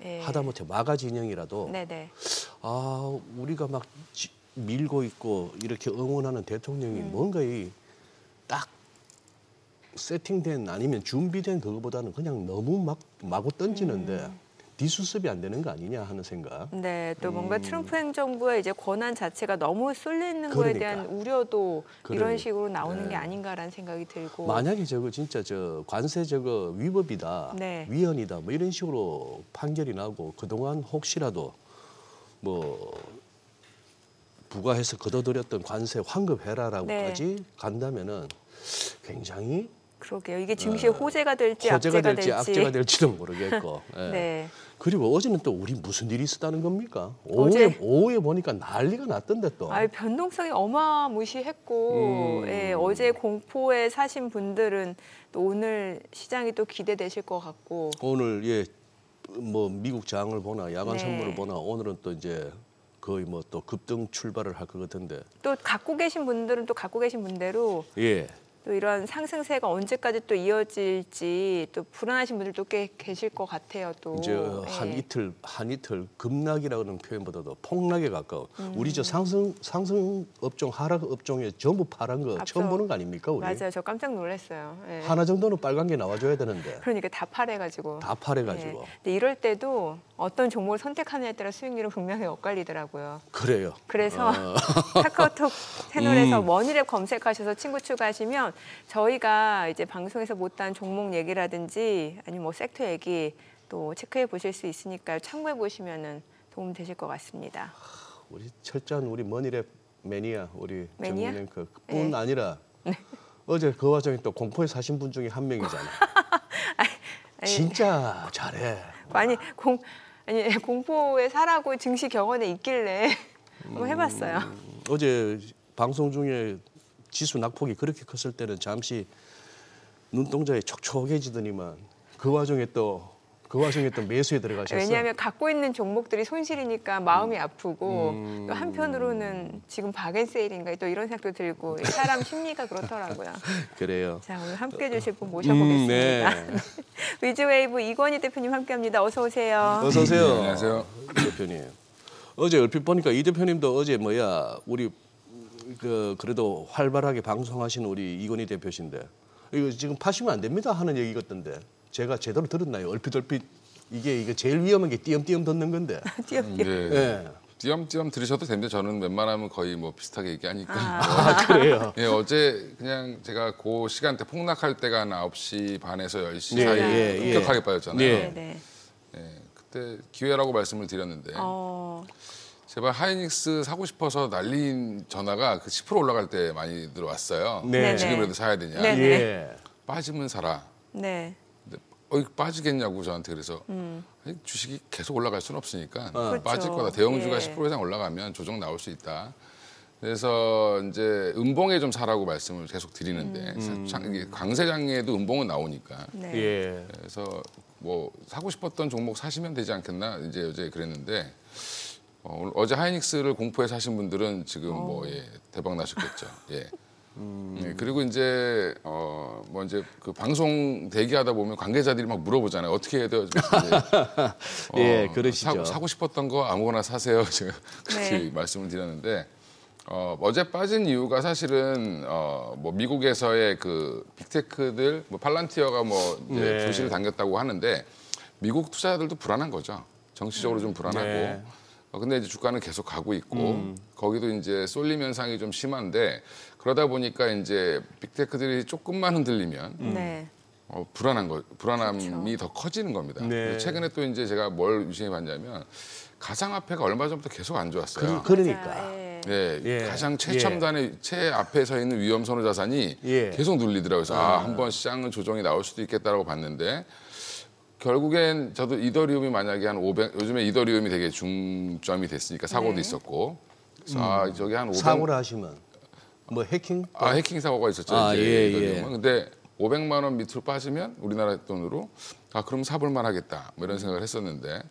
예. 하다못해 마가 진영이라도 네네. 우리가 막 밀고 있고 이렇게 응원하는 대통령이 뭔가 딱 세팅된 아니면 준비된 그거보다는 그냥 너무 막 마구 던지는데 뒤수습이 안 되는 거 아니냐 하는 생각. 네, 또 뭔가 트럼프 행정부의 이제 권한 자체가 너무 쏠리는 거에 그러니까. 대한 우려도 이런 그러니까. 식으로 나오는 네. 게 아닌가라는 생각이 들고. 만약에 진짜 관세 위법이다, 네. 위헌이다 뭐 이런 식으로 판결이 나고 그동안 혹시라도 뭐 부과해서 걷어들였던 관세 환급해라라고까지 간다면은 굉장히 그러게요. 이게 증시의 호재가 될지 호재가 악재가 될지 악재가 될지도 모르겠고. 예. 네. 그리고 어제는 또 우리 무슨 일이 있었다는 겁니까? 어제- 오후에 보니까 난리가 났던데 또. 변동성이 어마무시했고 예, 어제 공포에 사신 분들은 또 오늘 시장이 또 기대되실 것 같고. 오늘 뭐 미국 장을 보나 야간 네. 선물을 보나 오늘은 또 이제 거의 뭐 또 급등 출발을 할 것 같은데. 또 갖고 계신 분들은 또 갖고 계신 분대로 예. 또 이런 상승세가 언제까지 또 이어질지 또 불안하신 분들도 꽤 계실 것 같아요. 또 이제 예. 한 이틀 급락이라는 표현보다도 폭락에 가까운. 우리 저 상승 업종 하락 업종에 전부 파란 거 처음 앞서- 보는 거 아닙니까 우리? 맞아요. 저 깜짝 놀랐어요. 예. 하나 정도는 빨간 게 나와줘야 되는데 그러니까 다 파래가지고. 다 파래가지고. 예. 근데 이럴 때도 어떤 종목을 선택하느냐에 따라 수익률은 분명히 엇갈리더라고요. 그래요. 그래서 카카오톡 채널에서 머니랩 검색하셔서 친구 추가하시면 저희가 이제 방송에서 못한 종목 얘기라든지 아니면 뭐 섹터 얘기 또 체크해 보실 수 있으니까요. 참고해 보시면은 도움 되실 것 같습니다. 우리 철저한 우리 머니랩 매니아 우리 매니아? 정민 앵커뿐 네. 아니라 어제 그 와중에 또 공포에 사신 분 중에 한 명이잖아. 아니, 진짜 잘해. 아니 공포에 사라고 증시 경원에 있길래 한번 해봤어요. 어제 방송 중에 지수 낙폭이 그렇게 컸을 때는 잠시 눈동자에 촉촉해지더니만 그 와중에 또 매수에 들어가셨어. 왜냐하면 갖고 있는 종목들이 손실이니까 마음이 아프고 또 한편으로는 지금 박앤세일인가 또 이런 생각도 들고 사람 심리가 그렇더라고요. 그래요. 자 오늘 함께해 주실 분 모셔보겠습니다. 네. 위즈웨이브 이건희 대표님 함께합니다. 어서 오세요. 어서 오세요. 네, 안녕하세요. 이 대표님. 어제 얼핏 보니까 이 대표님도 어제 우리 그래도 활발하게 방송하시는 우리 이건희 대표신데 이거 지금 파시면 안 됩니다 하는 얘기 같던데 제가 제대로 들었나요? 얼핏 이게 제일 위험한 게 띄엄띄엄 듣는 건데. 띄엄띄엄. 예. 띄엄띄엄 들으셔도 되는데 저는 웬만하면 거의 뭐 비슷하게 얘기하니까. 그래요. 예, 어제 그냥 제가 그 시간대 폭락할 때가 한 9시 반에서 10시 예, 사이에 예, 예. 급격하게 빠졌잖아요. 예. 네. 예, 그때 기회라고 말씀을 드렸는데 제발 하이닉스 사고 싶어서 날린 전화가 그 10% 올라갈 때 많이 들어왔어요. 네. 지금이라도 사야 되냐. 네. 예. 빠지면 사라. 네. 빠지겠냐고 저한테 그래서 아니, 주식이 계속 올라갈 수는 없으니까 그렇죠. 빠질 거다. 대형주가 예. 10% 이상 올라가면 조정 나올 수 있다. 그래서 이제 음봉에 좀 사라고 말씀을 계속 드리는데 이게 강세장에도 음봉은 나오니까 네. 예. 그래서 뭐 사고 싶었던 종목 사시면 되지 않겠나 이제 어제 그랬는데 어제 하이닉스를 공포에 사신 분들은 지금 대박 나셨겠죠. 예. 네, 그리고 이제 이제 그 방송 대기하다 보면 관계자들이 막 물어보잖아요. 어떻게 해야 돼요? 예, 그러시죠. 사고 싶었던 거 아무거나 사세요. 제가 그렇게 네. 말씀을 드렸는데 어제 빠진 이유가 사실은 뭐 미국에서의 그 빅테크들 뭐 팔란티어가 이제 네. 조시를 당겼다고 하는데 미국 투자자들도 불안한 거죠. 정치적으로 좀 불안하고 네. 근데 이제 주가는 계속 가고 있고 거기도 이제 쏠림 현상이 좀 심한데 그러다 보니까 이제 빅테크들이 조금만 흔들리면 네. 불안함이 더 커지는 겁니다. 네. 최근에 또 이제 제가 뭘 유심히 봤냐면 가상화폐가 얼마 전부터 계속 안 좋았어요. 그러니까. 예. 예, 예. 가장 최첨단의 최앞에 서 있는 위험 선호 자산이 예. 계속 눌리더라고요. 그래서 한번 시장은 조정이 나올 수도 있겠다라고 봤는데 결국엔 저도 이더리움이 만약에 한 500, 요즘에 이더리움이 되게 중점이 됐으니까 사고도 네. 있었고 그래서 저기 한 500, 사고를 하시면 뭐 해킹? 해킹 사고가 있었죠. 아, 이제 예, 이더리움은. 근데 500만 원 밑으로 빠지면 우리나라 돈으로 그럼 사볼 만하겠다 뭐 이런 생각을 했었는데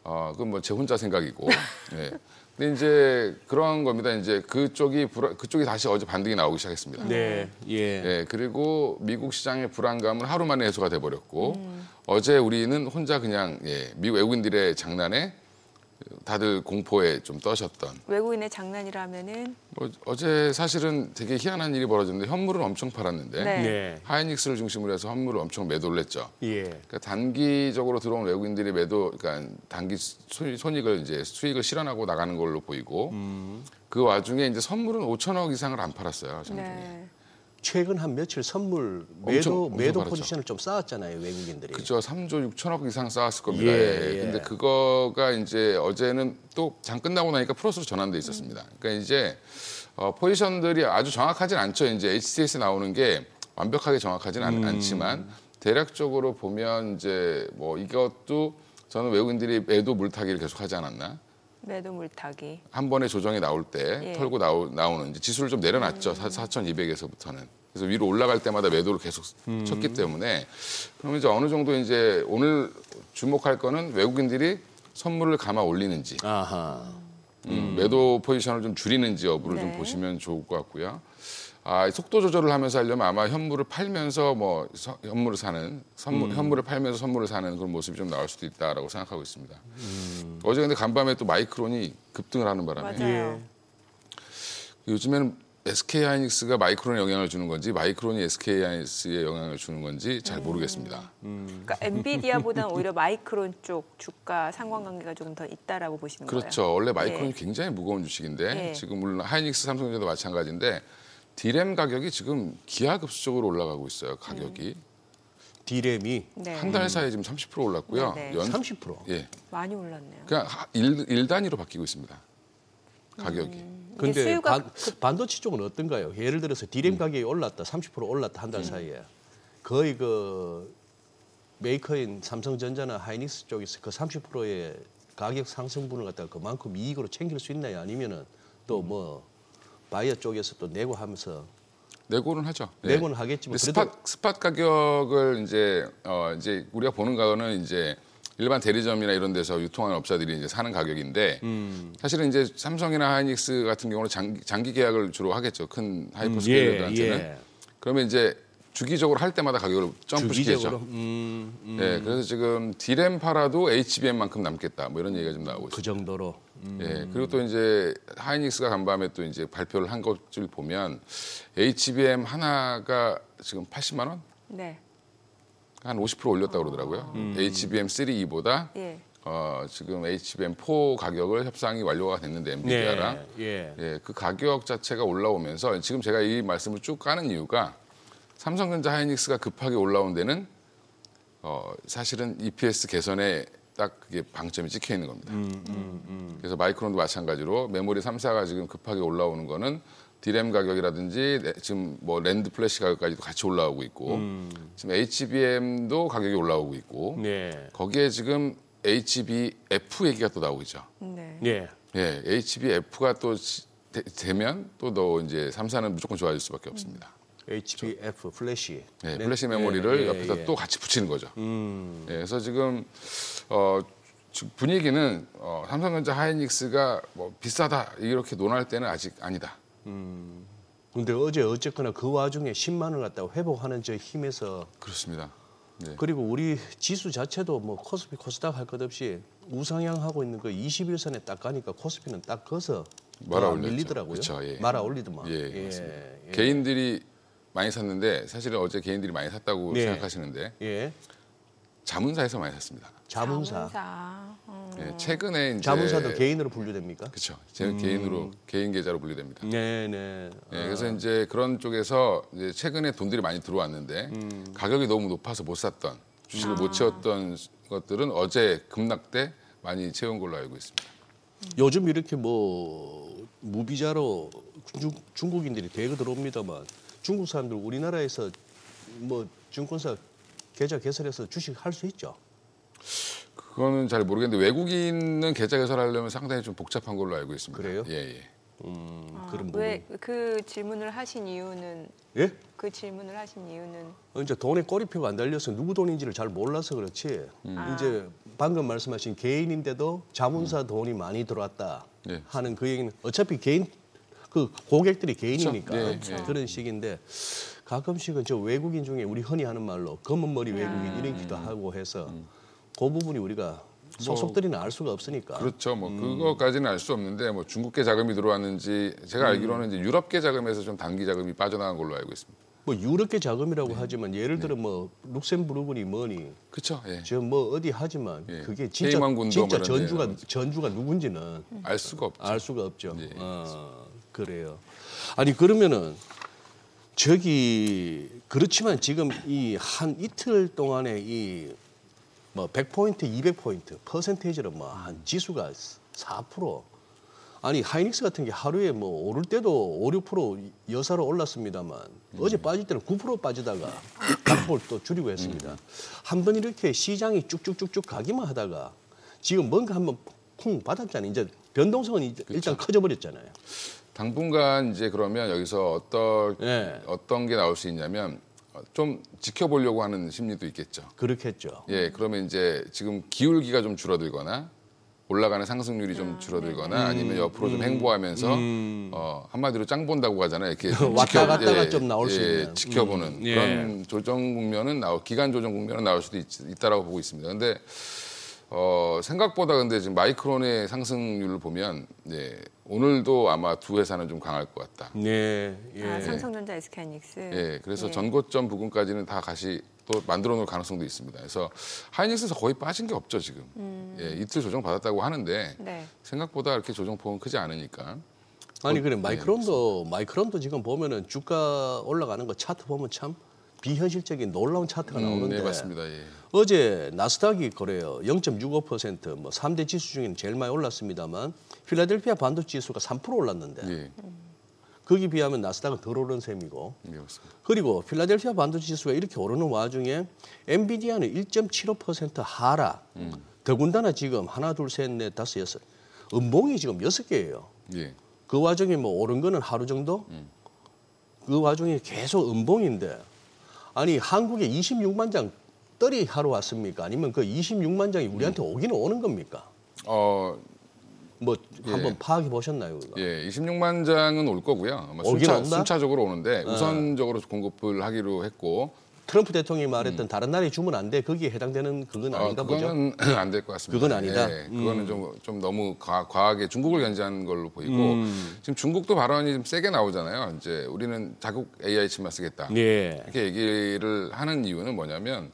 그건 뭐 제 혼자 생각이고. 예. 근데 이제 그런 겁니다. 이제 그쪽이 다시 어제 반등이 나오기 시작했습니다. 네. 예. 예, 그리고 미국 시장의 불안감은 하루 만에 해소가 돼버렸고 어제 우리는 혼자 그냥 미국 외국인들의 장난에 다들 공포에 좀 떠셨던. 외국인의 장난이라면은 뭐 어제 사실은 되게 희한한 일이 벌어졌는데 현물은 엄청 팔았는데 네. 네. 하이닉스를 중심으로 해서 현물을 엄청 매도를 했죠. 예. 그러니까 단기적으로 들어온 외국인들이 그러니까 단기 손익을 이제 수익을 실현하고 나가는 걸로 보이고 그 와중에 이제 선물은 5천억 이상을 안 팔았어요. 장중에. 네. 최근 한 며칠 선물 엄청 매도 팔았죠. 포지션을 좀 쌓았잖아요, 외국인들이. 그죠. 3조 6천억 이상 쌓았을 겁니다. 예, 예. 근데 그거가 이제 어제는 또 장 끝나고 나니까 플러스로 전환돼 있었습니다. 그러니까 이제 포지션들이 아주 정확하진 않죠. 이제 HCS에 나오는 게 완벽하게 정확하진 않지만 대략적으로 보면 이제 뭐 이것도 저는 외국인들이 매도 물타기를 계속하지 않았나. 매도 물타기. 한 번에 조정이 나올 때 예. 털고 나오는 이제 지수를 좀 내려놨죠. 4,200에서부터는. 그래서 위로 올라갈 때마다 매도를 계속 쳤기 때문에 그러면 이제 어느 정도 이제 오늘 주목할 거는 외국인들이 선물을 감아 올리는지 아하. 매도 포지션을 좀 줄이는지 여부를 좀 네. 보시면 좋을 것 같고요. 속도 조절을 하면서 하려면 아마 현물을 팔면서 뭐 현물을 사는 현물을 팔면서 선물을 사는 그런 모습이 좀 나올 수도 있다라고 생각하고 있습니다. 어제 근데 간밤에 또 마이크론이 급등을 하는 바람에 맞아요. 요즘에는 SK 하이닉스가 마이크론에 영향을 주는 건지 마이크론이 SK 하이닉스에 영향을 주는 건지 잘 모르겠습니다. 그러니까 엔비디아보다는 오히려 마이크론 쪽 주가 상관관계가 좀 더 있다라고 보시는 거예요. 그렇죠. 원래 마이크론이 예. 굉장히 무거운 주식인데 예. 지금 물론 하이닉스, 삼성전자도 마찬가지인데 디램 가격이 지금 기하급수적으로 올라가고 있어요. 가격이 디램이 네. 한 달 사이에 지금 30% 올랐고요. 네, 네. 30%. 예, 많이 올랐네요. 그냥 일 단위로 바뀌고 있습니다. 가격이. 이게 근데 수요가 반도체 쪽은 어떤가요? 예를 들어서 디램 가격이 올랐다, 30% 올랐다 한 달 사이에 거의 그 메이커인 삼성전자나 하이닉스 쪽에서 그 30%의 가격 상승분을 갖다가 그만큼 이익으로 챙길 수 있나요? 아니면은 또 뭐 바이어 쪽에서 또 내고 하면서 내고는 하죠. 예. 내고는 하겠지만 근데 그래도 스팟 가격을 이제 우리가 보는 거는 이제 일반 대리점이나 이런 데서 유통하는 업자들이 이제 사는 가격인데 사실은 이제 삼성이나 하이닉스 같은 경우는 장기 계약을 주로 하겠죠. 큰 하이퍼스케일러들한테는. 예. 그러면 이제 주기적으로 할 때마다 가격을 점프시키죠. 주기적으로 예, 그래서 지금 디램 팔아도 HBM만큼 남겠다. 뭐 이런 얘기가 좀 나오고 있습니다. 그 정도로 예, 그리고 또 이제 하이닉스가 간밤에 또 이제 발표를 한 것을 보면 HBM 하나가 지금 80만 원? 네. 한 50% 올렸다고 그러더라고요. HBM3E보다 예. 지금 HBM4 가격을 협상이 완료가 됐는데 엔비디아랑 예. 예, 그 가격 자체가 올라오면서 지금 제가 이 말씀을 쭉 까는 이유가 삼성전자 하이닉스가 급하게 올라온 데는 사실은 EPS 개선에 딱 그게 방점이 찍혀 있는 겁니다. 그래서 마이크론도 마찬가지로 메모리 3사가 지금 급하게 올라오는 거는 디램 가격이라든지 지금 뭐 랜드 플래시 가격까지도 같이 올라오고 있고 지금 HBM도 가격이 올라오고 있고 네. 거기에 지금 HBF 얘기가 또 나오고 있죠. 네. 예. 예, HBF가 또 되면 또 더 이제 3사는 무조건 좋아질 수밖에 없습니다. HBF 플래시. 네, 플래시 메모리를 예, 옆에다 예. 또 같이 붙이는 거죠. 예, 그래서 지금 분위기는 삼성전자 하이닉스가 뭐 비싸다 이렇게 논할 때는 아직 아니다. 근데 어제 어쨌거나 그 와중에 10만 원 갖다가 회복하는 저 힘에서 그렇습니다. 네. 그리고 우리 지수 자체도 뭐 코스피 코스닥 할 것 없이 우상향하고 있는 그 21선에 딱 가니까 코스피는 딱 거서 말아 올렸죠. 밀리더라고요. 그쵸, 예. 말아 올리더만. 예, 맞습니다. 개인들이 많이 샀는데 사실은 어제 개인들이 많이 샀다고 예. 생각하시는데 예. 자문사에서 많이 샀습니다. 자문사. 예, 최근에 이제 자문사도 개인으로 분류됩니까? 그렇죠. 제 개인 계좌로 분류됩니다. 네네. 예, 그래서 이제 그런 쪽에서 이제 최근에 돈들이 많이 들어왔는데 가격이 너무 높아서 못 샀던 주식을 못 채웠던 것들은 어제 급락돼 많이 채운 걸로 알고 있습니다. 요즘 이렇게 뭐 무비자로 중국인들이 대거 들어옵니다만 중국 사람들 우리나라에서 뭐 증권사 계좌 개설해서 주식 할 수 있죠? 그거는 잘 모르겠는데 외국인은 계좌 개설하려면 상당히 좀 복잡한 걸로 알고 있습니다. 그래요? 예, 예. 그런 부분. 왜 그 질문을 하신 이유는 예? 그 질문을 하신 이유는 이제 돈에 꼬리표가 안 달려서 누구 돈인지를 잘 몰라서 그렇지. 이제 방금 말씀하신 개인인데도 자문사 돈이 많이 들어왔다 예. 하는 그 얘기는 어차피 개인 그 고객들이 개인이니까 그렇죠. 예, 그런 식인데 가끔씩은 저 외국인 중에 우리 흔히 하는 말로 검은 머리 외국인 이렇기도 하고 해서 그 부분이 우리가 속속들이는 알 수가 없으니까. 그렇죠. 뭐 그거까지는 알 수 없는데 뭐 중국계 자금이 들어왔는지 제가 알기로는 이제 유럽계 자금에서 좀 단기 자금이 빠져나간 걸로 알고 있습니다. 뭐 유럽계 자금이라고 하지만 예를 들어 뭐 룩셈부르크니 뭐니 그렇죠. 예. 저 뭐 어디 하지만 예. 그게 진짜 케이만군도 진짜 뭐 이런 데는 전주가 누군지는 알 수가 없죠. 알 수가 없죠. 예. 그래요. 아니 그러면은 저기 그렇지만 지금 이 한 이틀 동안에 이 뭐 100포인트, 200포인트 퍼센테이지로 뭐 한 지수가 4%. 아니 하이닉스 같은 게 하루에 뭐 오를 때도 5, 6% 여사로 올랐습니다만 어제 빠질 때는 9% 빠지다가 낙폭을 또 줄이고 했습니다. 한번 이렇게 시장이 쭉쭉쭉쭉 가기만 하다가 지금 뭔가 한번 쿵 받았잖아요. 이제 변동성은 일단 커져버렸잖아요. 당분간 이제 그러면 여기서 어떤 게 나올 수 있냐면 좀 지켜보려고 하는 심리도 있겠죠. 그렇겠죠. 예, 그러면 이제 지금 기울기가 좀 줄어들거나 올라가는 상승률이 좀 줄어들거나 아니면 옆으로 좀 횡보하면서 한마디로 짱 본다고 하잖아요. 이렇게 왔다 갔다가 좀 나올 수 있는 지켜보는 그런 조정 국면은 기간 조정 국면은 나올 수도 있다라고 보고 있습니다. 근데 생각보다 근데 지금 마이크론의 상승률을 보면 오늘도 아마 두 회사는 좀 강할 것 같다. 네. 예. 삼성전자, SK하이닉스. 예, 그래서 전고점 부근까지는 다 다시 또 만들어 놓을 가능성도 있습니다. 그래서 하이닉스에서 거의 빠진 게 없죠 지금. 예, 이틀 조정 받았다고 하는데 네. 생각보다 이렇게 조정폭은 크지 않으니까. 아니 그래 마이크론도 지금 보면은 주가 올라가는 거 차트 보면 참 비현실적인 놀라운 차트가 나오는데. 네, 맞습니다. 예. 어제 나스닥이 그래요. 0.65% 뭐 3대 지수 중에는 제일 많이 올랐습니다만 필라델피아 반도체 지수가 3% 올랐는데 예. 거기 비하면 나스닥은 덜 오른 셈이고 예, 맞습니다. 그리고 필라델피아 반도체 지수가 이렇게 오르는 와중에 엔비디아는 1.75% 하락. 더군다나 지금 하나, 둘, 셋, 넷, 다섯, 여섯 음봉이 지금 6개예요. 예. 그 와중에 뭐 오른 거는 하루 정도? 그 와중에 계속 음봉인데 아니 한국에 26만 장 떨이 하러 왔습니까? 아니면 그 26만 장이 우리한테 오기는 오는 겁니까? 뭐 한번 파악해 보셨나요? 그거? 예, 26만 장은 올 거고요. 아마 오긴 온다? 순차적으로 오는데 우선적으로 공급을 하기로 했고 트럼프 대통령이 말했던 다른 나라에 주면 안 돼. 거기에 해당되는 그건 아닌가 보죠? 그거는 안 될 것 같습니다. 그건 아니다? 예, 그거는 좀 너무 과하게 중국을 견제하는 걸로 보이고 지금 중국도 발언이 좀 세게 나오잖아요. 이제 우리는 자국 AI 칩만 쓰겠다. 예. 이렇게 얘기를 하는 이유는 뭐냐면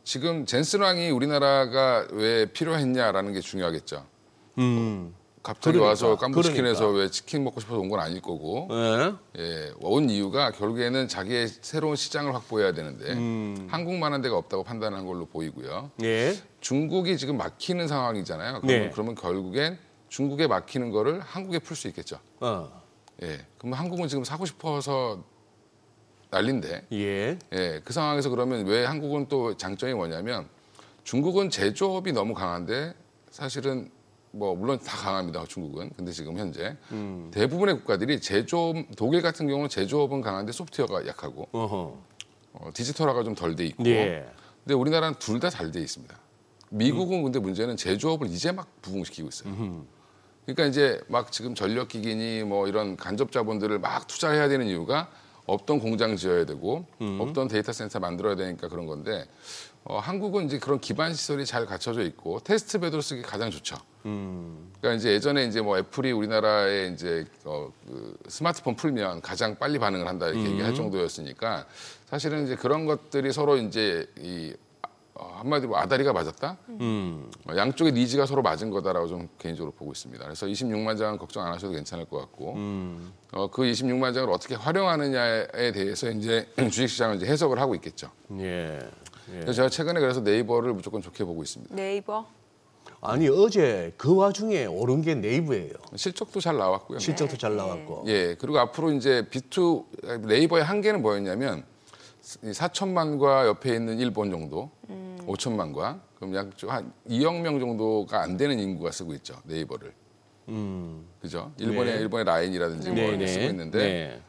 지금 젠슨왕이 우리나라가 왜 필요했냐라는 게 중요하겠죠. 갑자기 그러니까, 와서 깜부치킨에서 그러니까. 왜 치킨 먹고 싶어서 온 건 아닐 거고 예. 예, 온 이유가 결국에는 자기의 새로운 시장을 확보해야 되는데 한국만한 데가 없다고 판단한 걸로 보이고요. 예. 중국이 지금 막히는 상황이잖아요. 네. 그러면 결국엔 중국에 막히는 거를 한국에 풀 수 있겠죠. 예, 그러면 한국은 지금 사고 싶어서 난린데 예. 예, 그 상황에서 그러면 왜 한국은 또 장점이 뭐냐면 중국은 제조업이 너무 강한데 사실은 뭐 물론 다 강합니다. 중국은. 근데 지금 현재 대부분의 국가들이 제조업 독일 같은 경우는 제조업은 강한데 소프트웨어가 약하고 디지털화가 좀 덜 돼 있고 예. 근데 우리나라는 둘 다 잘 돼 있습니다. 미국은 근데 문제는 제조업을 이제 막 부흥시키고 있어요. 그러니까 이제 막 지금 전력기기니 뭐 이런 간접 자본들을 막 투자해야 되는 이유가 없던 공장 지어야 되고 없던 데이터 센터 만들어야 되니까 그런 건데 한국은 이제 그런 기반 시설이 잘 갖춰져 있고 테스트 베드로 쓰기 가장 좋죠. 그러니까 이제 예전에 이제 뭐 애플이 우리나라에 이제 그 스마트폰 풀면 가장 빨리 반응을 한다 이렇게 얘기할 정도였으니까 사실은 이제 그런 것들이 서로 이제 이 한마디로 아다리가 맞았다. 양쪽의 니즈가 서로 맞은 거다라고 좀 개인적으로 보고 있습니다. 그래서 26만 장은 걱정 안 하셔도 괜찮을 것 같고 그 26만 장을 어떻게 활용하느냐에 대해서 이제 주식시장은 이제 해석을 하고 있겠죠. 예. 그래서 제가 최근에 그래서 네이버를 무조건 좋게 보고 있습니다. 네이버? 아니 어제 그 와중에 오른 게 네이버예요. 실적도 잘 나왔고요. 실적도 잘 나왔고. 예, 그리고 앞으로 이제 B2 네이버의 한계는 뭐였냐면 4천만과 옆에 있는 일본 정도, 5천만과 그럼 약 한 2억 명 정도가 안 되는 인구가 쓰고 있죠 네이버를. 그죠? 일본의 라인이라든지 뭐 이렇게 쓰고 있는데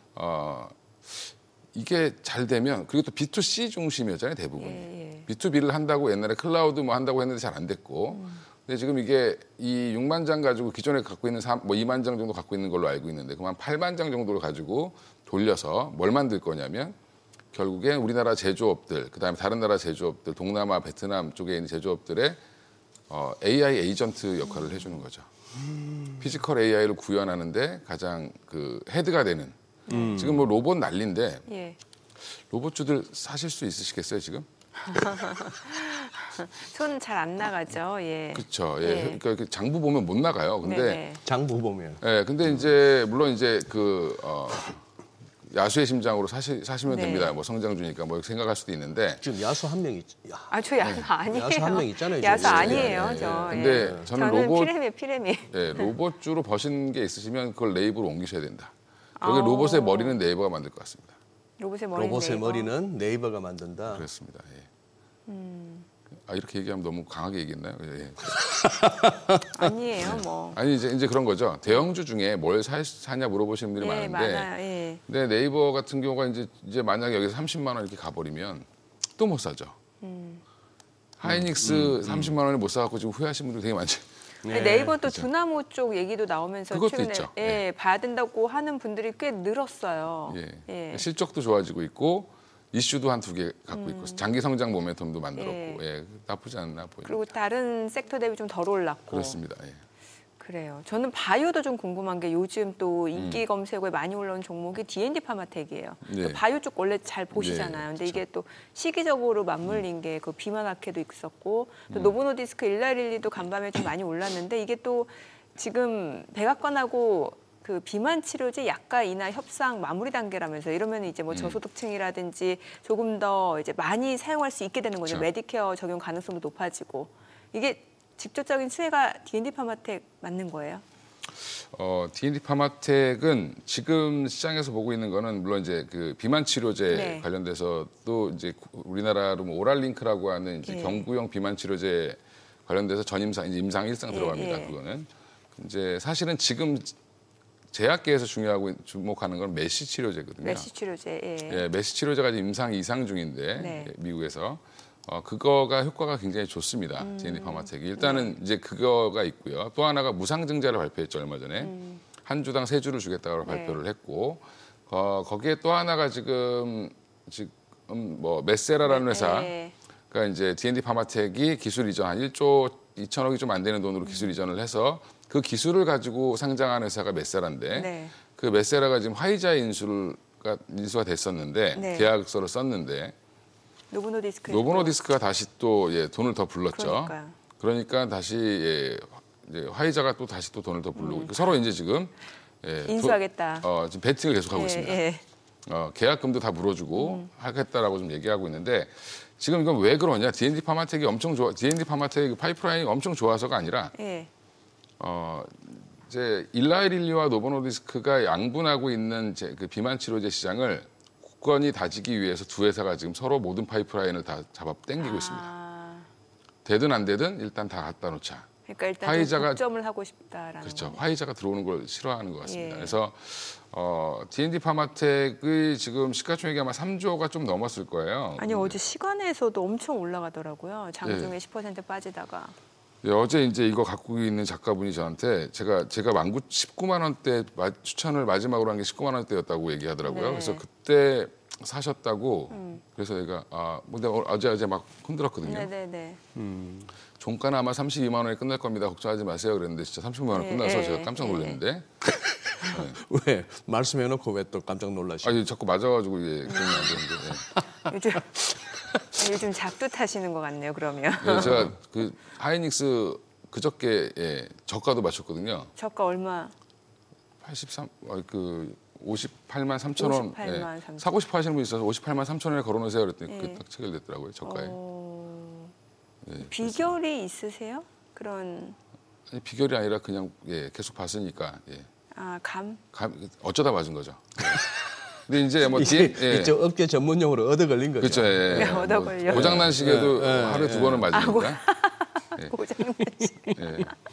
이게 잘 되면 그리고 또 B2C 중심이었잖아요 대부분. B2B를 한다고 옛날에 클라우드 뭐 한다고 했는데 잘 안 됐고. 근데 지금 이게 이 6만 장 가지고 기존에 갖고 있는 2만 장 정도 갖고 있는 걸로 알고 있는데 그만 8만 장 정도를 가지고 돌려서 뭘 만들 거냐면 결국엔 우리나라 제조업들, 그다음에 다른 나라 제조업들, 동남아, 베트남 쪽에 있는 제조업들의 AI 에이전트 역할을 해주는 거죠. 피지컬 AI를 구현하는데 가장 그 헤드가 되는. 지금 뭐 로봇 난리인데 로봇주들 사실 수 있으시겠어요 지금? 손 잘 안 나가죠. 예. 그렇죠. 예. 그러니까 장부 보면 못 나가요. 근데 네네. 장부 보면. 예. 근데 이제 물론 이제 그 야수의 심장으로 사시면 네. 됩니다. 뭐 성장주니까 뭐 생각할 수도 있는데. 지금 야수 한 명 있. 아, 저 야수 아니에요. 야수 한 명 있잖아요, 야수 저기. 아니에요, 예, 예. 저. 근데 예. 저는 로봇 피레미. 예, 로봇주로 버신 게 있으시면 그걸 네이버로 옮기셔야 된다. 여기 로봇의 머리는 네이버가 만들 것 같습니다. 로봇의 머리는 네이버가 만든다. 그렇습니다. 예. 아 이렇게 얘기하면 너무 강하게 얘기했나요? 예. 아니에요, 뭐. 아니 이제 그런 거죠. 대형주 중에 뭘 사냐 물어보시는 분들이 예, 많은데, 많아요. 예. 근데 네이버 같은 경우가 이제 만약에 여기서 30만 원 이렇게 가버리면 또 못 사죠. 하이닉스 30만 원을 못 사갖고 지금 후회하시는 분들 되게 많죠. 아니, 네이버 또 두나무 쪽 얘기도 나오면서 그것도 최근에 있죠. 봐야 된다고 하는 분들이 꽤 늘었어요. 예. 실적도 좋아지고 있고 이슈도 한 2개 갖고 있고 장기 성장 모멘텀도 만들었고 예. 나쁘지 않나 보입니다. 그리고 다른 섹터 대비 좀 덜 올랐고. 그렇습니다. 예. 그래요. 저는 바이오도 좀 궁금한 게 요즘 또 인기 검색어에 많이 올라온 종목이 D&D 파마텍이에요. 네. 바이오 쪽 원래 잘 보시잖아요. 네, 근데 이게 또 시기적으로 맞물린 게 그 비만학회도 있었고 또 노보노디스크 일라릴리도 간밤에 좀 많이 올랐는데 이게 또 지금 백악관하고 그 비만 치료제 약가 인하 협상 마무리 단계라면서 이러면 이제 뭐 저소득층이라든지 조금 더 이제 많이 사용할 수 있게 되는 거죠. 그렇죠. 메디케어 적용 가능성도 높아지고 이게 직접적인 수혜가 D&D 파마텍 맞는 거예요? D&D 파마텍은 지금 시장에서 보고 있는 거는 물론 이제 그 비만 치료제 네. 관련돼서 또 이제 우리나라로 뭐 오랄링크라고 하는 이제 경구용 비만 치료제 관련돼서 전임상 이제 임상 1상 들어갑니다. 그거는 이제 사실은 지금 제약계에서 주목하는 건 메시 치료제거든요. 메시 치료제. 예, 메시 치료제가 이제 임상 2상 중인데 네. 미국에서 그거가 효과가 굉장히 좋습니다. D&D 파마텍이 일단은 이제 그거가 있고요. 또 하나가 무상증자를 발표했죠 얼마 전에 한 주당 3주를 주겠다고 발표를 했고 거기에 또 하나가 지금 뭐 메세라라는 회사. 그러니까 이제 D&D 파마텍이 기술 이전 한 1조 2천억이 좀 안 되는 돈으로 기술 이전을 해서 그 기술을 가지고 상장한 회사가 메세라인데 그 메세라가 지금 화이자의 인수가 됐었는데 계약서를 썼는데 노보노디스크가 다시 또 돈을 더 불렀죠. 그러니까 다시 이제 화이자가 또 다시 또 돈을 더 부르고 서로 이제 지금 인수하겠다. 지금 배팅을 계속하고 있습니다. 계약금도 다 물어주고 하겠다라고 좀 얘기하고 있는데 지금 이건 왜 그러냐? D&D 파마텍이 엄청 좋아. D&D 파마텍 파이프라인이 엄청 좋아서가 아니라 이제 일라이릴리와 노보노디스크가 양분하고 있는 그 비만 치료제 시장을 굳건히 다지기 위해서 두 회사가 지금 서로 모든 파이프라인을 다 잡아 당기고 있습니다. 되든 안 되든 일단 다 갖다 놓자. 그러니까 일단 화이자가 독점을 하고 싶다라는 그렇죠. 거네요. 화이자가 들어오는 걸 싫어하는 것 같습니다. 그래서 D&D 파마텍의 지금 시가총액이 아마 3조가 좀 넘었을 거예요. 아니 어제 시간에서도 엄청 올라가더라고요. 장중에 10% 빠지다가. 어제 이제 이거 갖고 있는 작가분이 저한테 제가 19만 원대 추천을 마지막으로 한 게 19만 원대였다고 얘기하더라고요. 그래서 그때 사셨다고. 그래서 내가 근데 어제 막 흔들었거든요. 네네네. 종가는 아마 32만 원에 끝날 겁니다. 걱정하지 마세요. 그랬는데 진짜 30만 원에 끝나서 제가 깜짝 놀랐는데. 왜 말씀해놓고 왜 또 깜짝 놀라시죠? 아니 자꾸 맞아가지고 그러면 안 되는데. 요즘 요즘 작두 타시는 것 같네요. 그러면 네, 제가 그 하이닉스 그저께 저가도 맞췄거든요. 저가 얼마? 58만 3천 원. 58만 3천. 사고 싶어 하시는 분 있어서 58만 3천 원에 걸어놓으세요. 그랬더니 그게 딱 체결됐더라고요. 저가에. 비결이 있으세요? 그런 아니, 비결이 아니라 그냥 계속 봤으니까 어쩌다 맞은 거죠. 근데 이제 뭐 이쪽 업계 전문용어로 얻어 걸린 거죠. 그렇죠. 얻어 걸려. 고장난 시계도 하루에 2번은 맞으니까. 고장난시.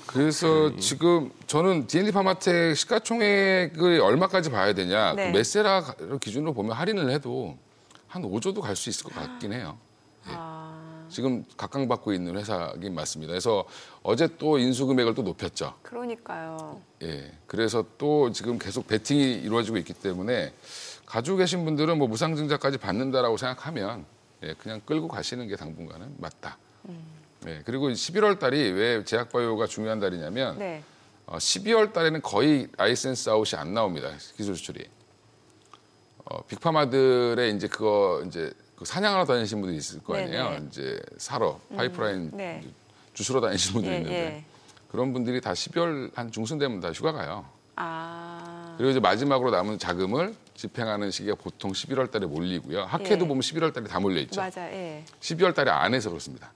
그래서 지금 저는 D&D 파마텍 시가총액을 얼마까지 봐야 되냐. 네. 그 메세라 기준으로 보면 할인을 해도 한 5조도 갈 수 있을 것 같긴 해요. 지금 각광받고 있는 회사긴 맞습니다. 그래서 어제 또 인수 금액을 또 높였죠. 그러니까요. 그래서 또 지금 계속 베팅이 이루어지고 있기 때문에 가지고 계신 분들은 뭐 무상증자까지 받는다라고 생각하면 그냥 끌고 가시는 게 당분간은 맞다. 그리고 11월 달이 왜 제약바이오가 중요한 달이냐면 12월 달에는 거의 라이센스 아웃이 안 나옵니다. 기술 수출이. 빅파마들의 이제 그거 이제 사냥하러 다니시는 분들이 있을 거 아니에요. 네네. 이제 사러 파이프라인 주스러 다니시는 분들이 있는데 그런 분들이 다 12월 한 중순 되면 다 휴가 가요. 그리고 이제 마지막으로 남은 자금을 집행하는 시기가 보통 11월 달에 몰리고요. 학회도 보면 11월 달에 다 몰려 있죠. 맞아. 12월 달에 안 해서 그렇습니다.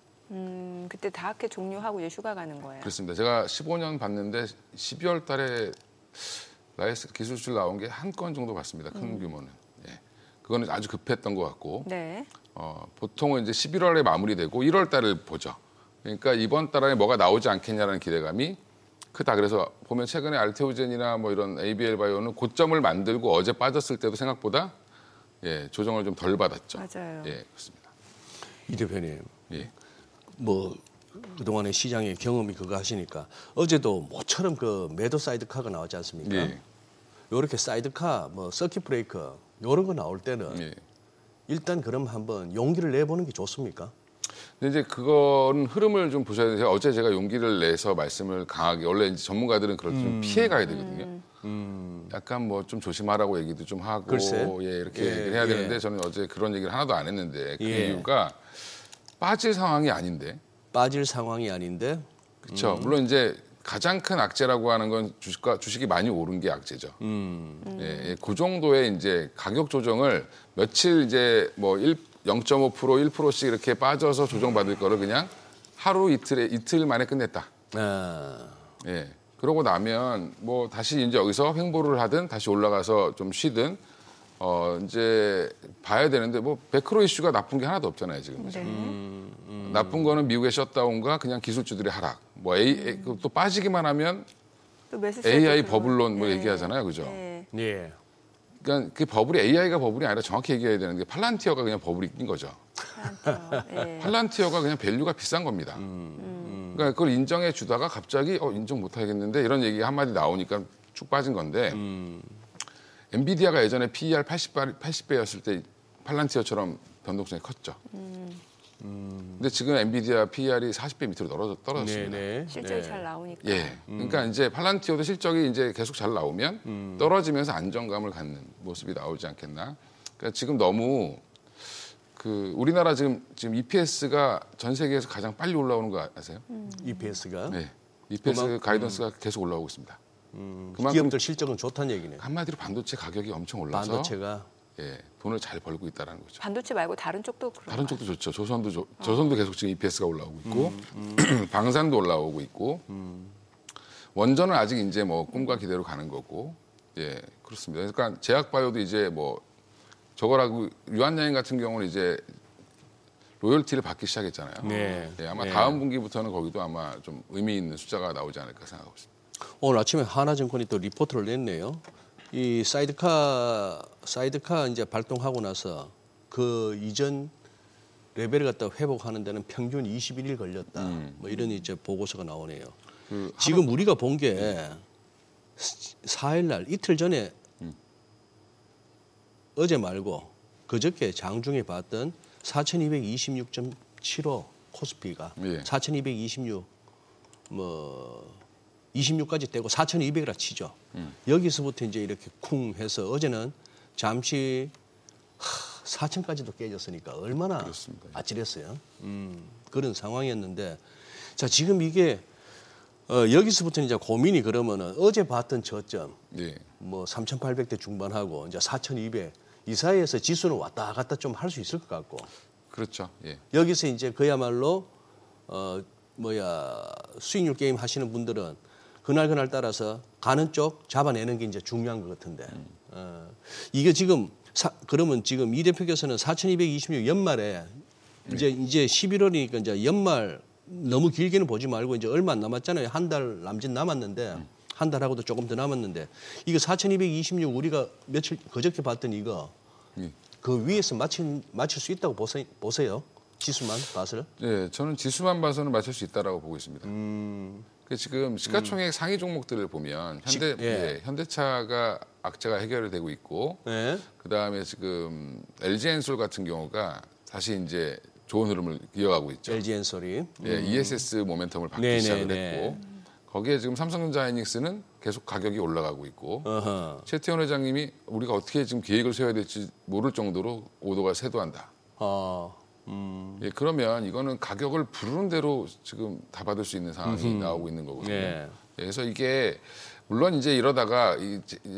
그때 다 학회 종료하고 이제 휴가 가는 거예요. 그렇습니다. 제가 15년 봤는데 12월 달에 라이스 기술 수출 나온 게 한 건 정도 봤습니다. 큰 규모는. 그거는 아주 급했던 것 같고 보통은 이제 11월에 마무리되고 1월 달을 보죠. 그러니까 이번 달에 뭐가 나오지 않겠냐라는 기대감이 크다. 그래서 보면 최근에 알테오젠이나 뭐 이런 ABL 바이오는 고점을 만들고 어제 빠졌을 때도 생각보다 조정을 좀 덜 받았죠. 맞아요. 그렇습니다. 이 대표님, 뭐 그동안의 시장의 경험이 그거 하시니까 어제도 모처럼 그 매도 사이드카가 나왔지 않습니까? 요렇게 사이드카, 뭐 서킷 브레이커 이런 거 나올 때는 일단 그럼 한번 용기를 내보는 게 좋습니까? 근데 이제 그거는 흐름을 좀 보셔야 돼요. 어제 제가 용기를 내서 말씀을 강하게 원래 이제 전문가들은 그럴 때 좀 피해 가야 되거든요. 약간 뭐 좀 조심하라고 얘기도 좀 하고 글쎄. 이렇게 얘기를 해야 되는데 저는 어제 그런 얘기를 하나도 안 했는데 그 이유가 빠질 상황이 아닌데. 빠질 상황이 아닌데. 그렇죠. 물론 이제 가장 큰 악재라고 하는 건 주식이 많이 오른 게 악재죠. 그 정도의 이제 가격 조정을 며칠 이제 뭐 0.5% 1%씩 이렇게 빠져서 조정받을 거를 그냥 하루 이틀 만에 끝냈다. 그러고 나면 뭐 다시 이제 여기서 횡보를 하든 다시 올라가서 좀 쉬든 이제 봐야 되는데 뭐 매크로 이슈가 나쁜 게 하나도 없잖아요 지금. 나쁜 거는 미국의 셧다운과 그냥 기술주들의 하락. 뭐 또 빠지기만 하면 또 AI 버블론 뭐 얘기하잖아요, 그죠? 그러니까 그 버블이 AI가 버블이 아니라 정확히 얘기해야 되는 게 팔란티어가 그냥 버블이 낀 거죠. 팔란티어가 그냥 밸류가 비싼 겁니다. 그러니까 그걸 인정해 주다가 갑자기 인정 못 하겠는데 이런 얘기 한마디 나오니까 쭉 빠진 건데 엔비디아가 예전에 PER 80배였을 때 팔란티어처럼 변동성이 컸죠. 근데 지금 엔비디아 PER이 40배 밑으로 떨어졌습니다. 실적이 잘 나오니까. 그러니까 이제 팔란티어도 실적이 이제 계속 잘 나오면 떨어지면서 안정감을 갖는 모습이 나오지 않겠나. 그러니까 지금 너무 우리나라 지금 EPS가 전 세계에서 가장 빨리 올라오는 거 아세요? EPS가? EPS 가이던스가 계속 올라오고 있습니다. 그만큼 기업들 실적은 좋다는 얘기네요. 한마디로 반도체 가격이 엄청 올라서 반도체가 돈을 잘 벌고 있다는 거죠. 반도체 말고 다른 쪽도 그런 다른 쪽도 좋죠. 조선도 계속 지금 EPS가 올라오고 있고 방산도 올라오고 있고 원전은 아직 이제 뭐 꿈과 기대로 가는 거고 그렇습니다. 그러니까 제약바이오도 이제 뭐 저거라고 유한양행 같은 경우는 이제 로열티를 받기 시작했잖아요. 아마 다음 분기부터는 거기도 아마 좀 의미 있는 숫자가 나오지 않을까 생각하고 있습니다. 오늘 아침에 하나증권이 또 리포트를 냈네요. 이 사이드카 이제 발동하고 나서 그 이전 레벨을 갖다 회복하는 데는 평균 21일 걸렸다. 뭐 이런 이제 보고서가 나오네요. 지금 우리가 본 게 4일 날 이틀 전에 어제 말고 그저께 장중에 봤던 4,226.75 코스피가 4,226 26까지 떼고 4,200이라 치죠. 여기서부터 이제 이렇게 쿵 해서 어제는 잠시 4천까지도 깨졌으니까 얼마나 그렇습니다. 아찔했어요. 그런 상황이었는데 자 지금 이게 여기서부터 이제 고민이 그러면은 어제 봤던 저점 예. 뭐 3,800대 중반하고 이제 4,200 이 사이에서 지수는 왔다 갔다 좀 할 수 있을 것 같고 그렇죠. 예. 여기서 이제 그야말로 수익률 게임 하시는 분들은 그날 따라서 가는 쪽 잡아내는 게 이제 중요한 것 같은데 이게 지금 그러면 지금 이 대표께서는 4,226 연말에 이제 11월이니까 이제 연말 너무 길게는 보지 말고 이제 얼마 안 남았잖아요. 한 달 남짓 남았는데 한 달하고도 조금 더 남았는데 이거 4,226 우리가 며칠 그저께 봤던 이거 그 위에서 맞출 수 있다고 보세요. 지수만 봐서. 네, 저는 지수만 봐서는 맞출 수 있다라고 보고 있습니다. 지금 시가총액 상위 종목들을 보면 현대차가 악재가 해결되고 있고, 네. 그다음에 지금 LG엔솔 같은 경우가 다시 이제 좋은 흐름을 이어가고 있죠. LG엔솔이. ESS 모멘텀을 받기 시작을 했고, 거기에 지금 삼성전자 하이닉스는 계속 가격이 올라가고 있고, 최태원 회장님이 우리가 어떻게 지금 계획을 세워야 될지 모를 정도로 오도가 쇄도한다. 예, 그러면 이거는 가격을 부르는 대로 지금 다 받을 수 있는 상황이 나오고 있는 거거든요. 예. 그래서 이게 물론 이제 이러다가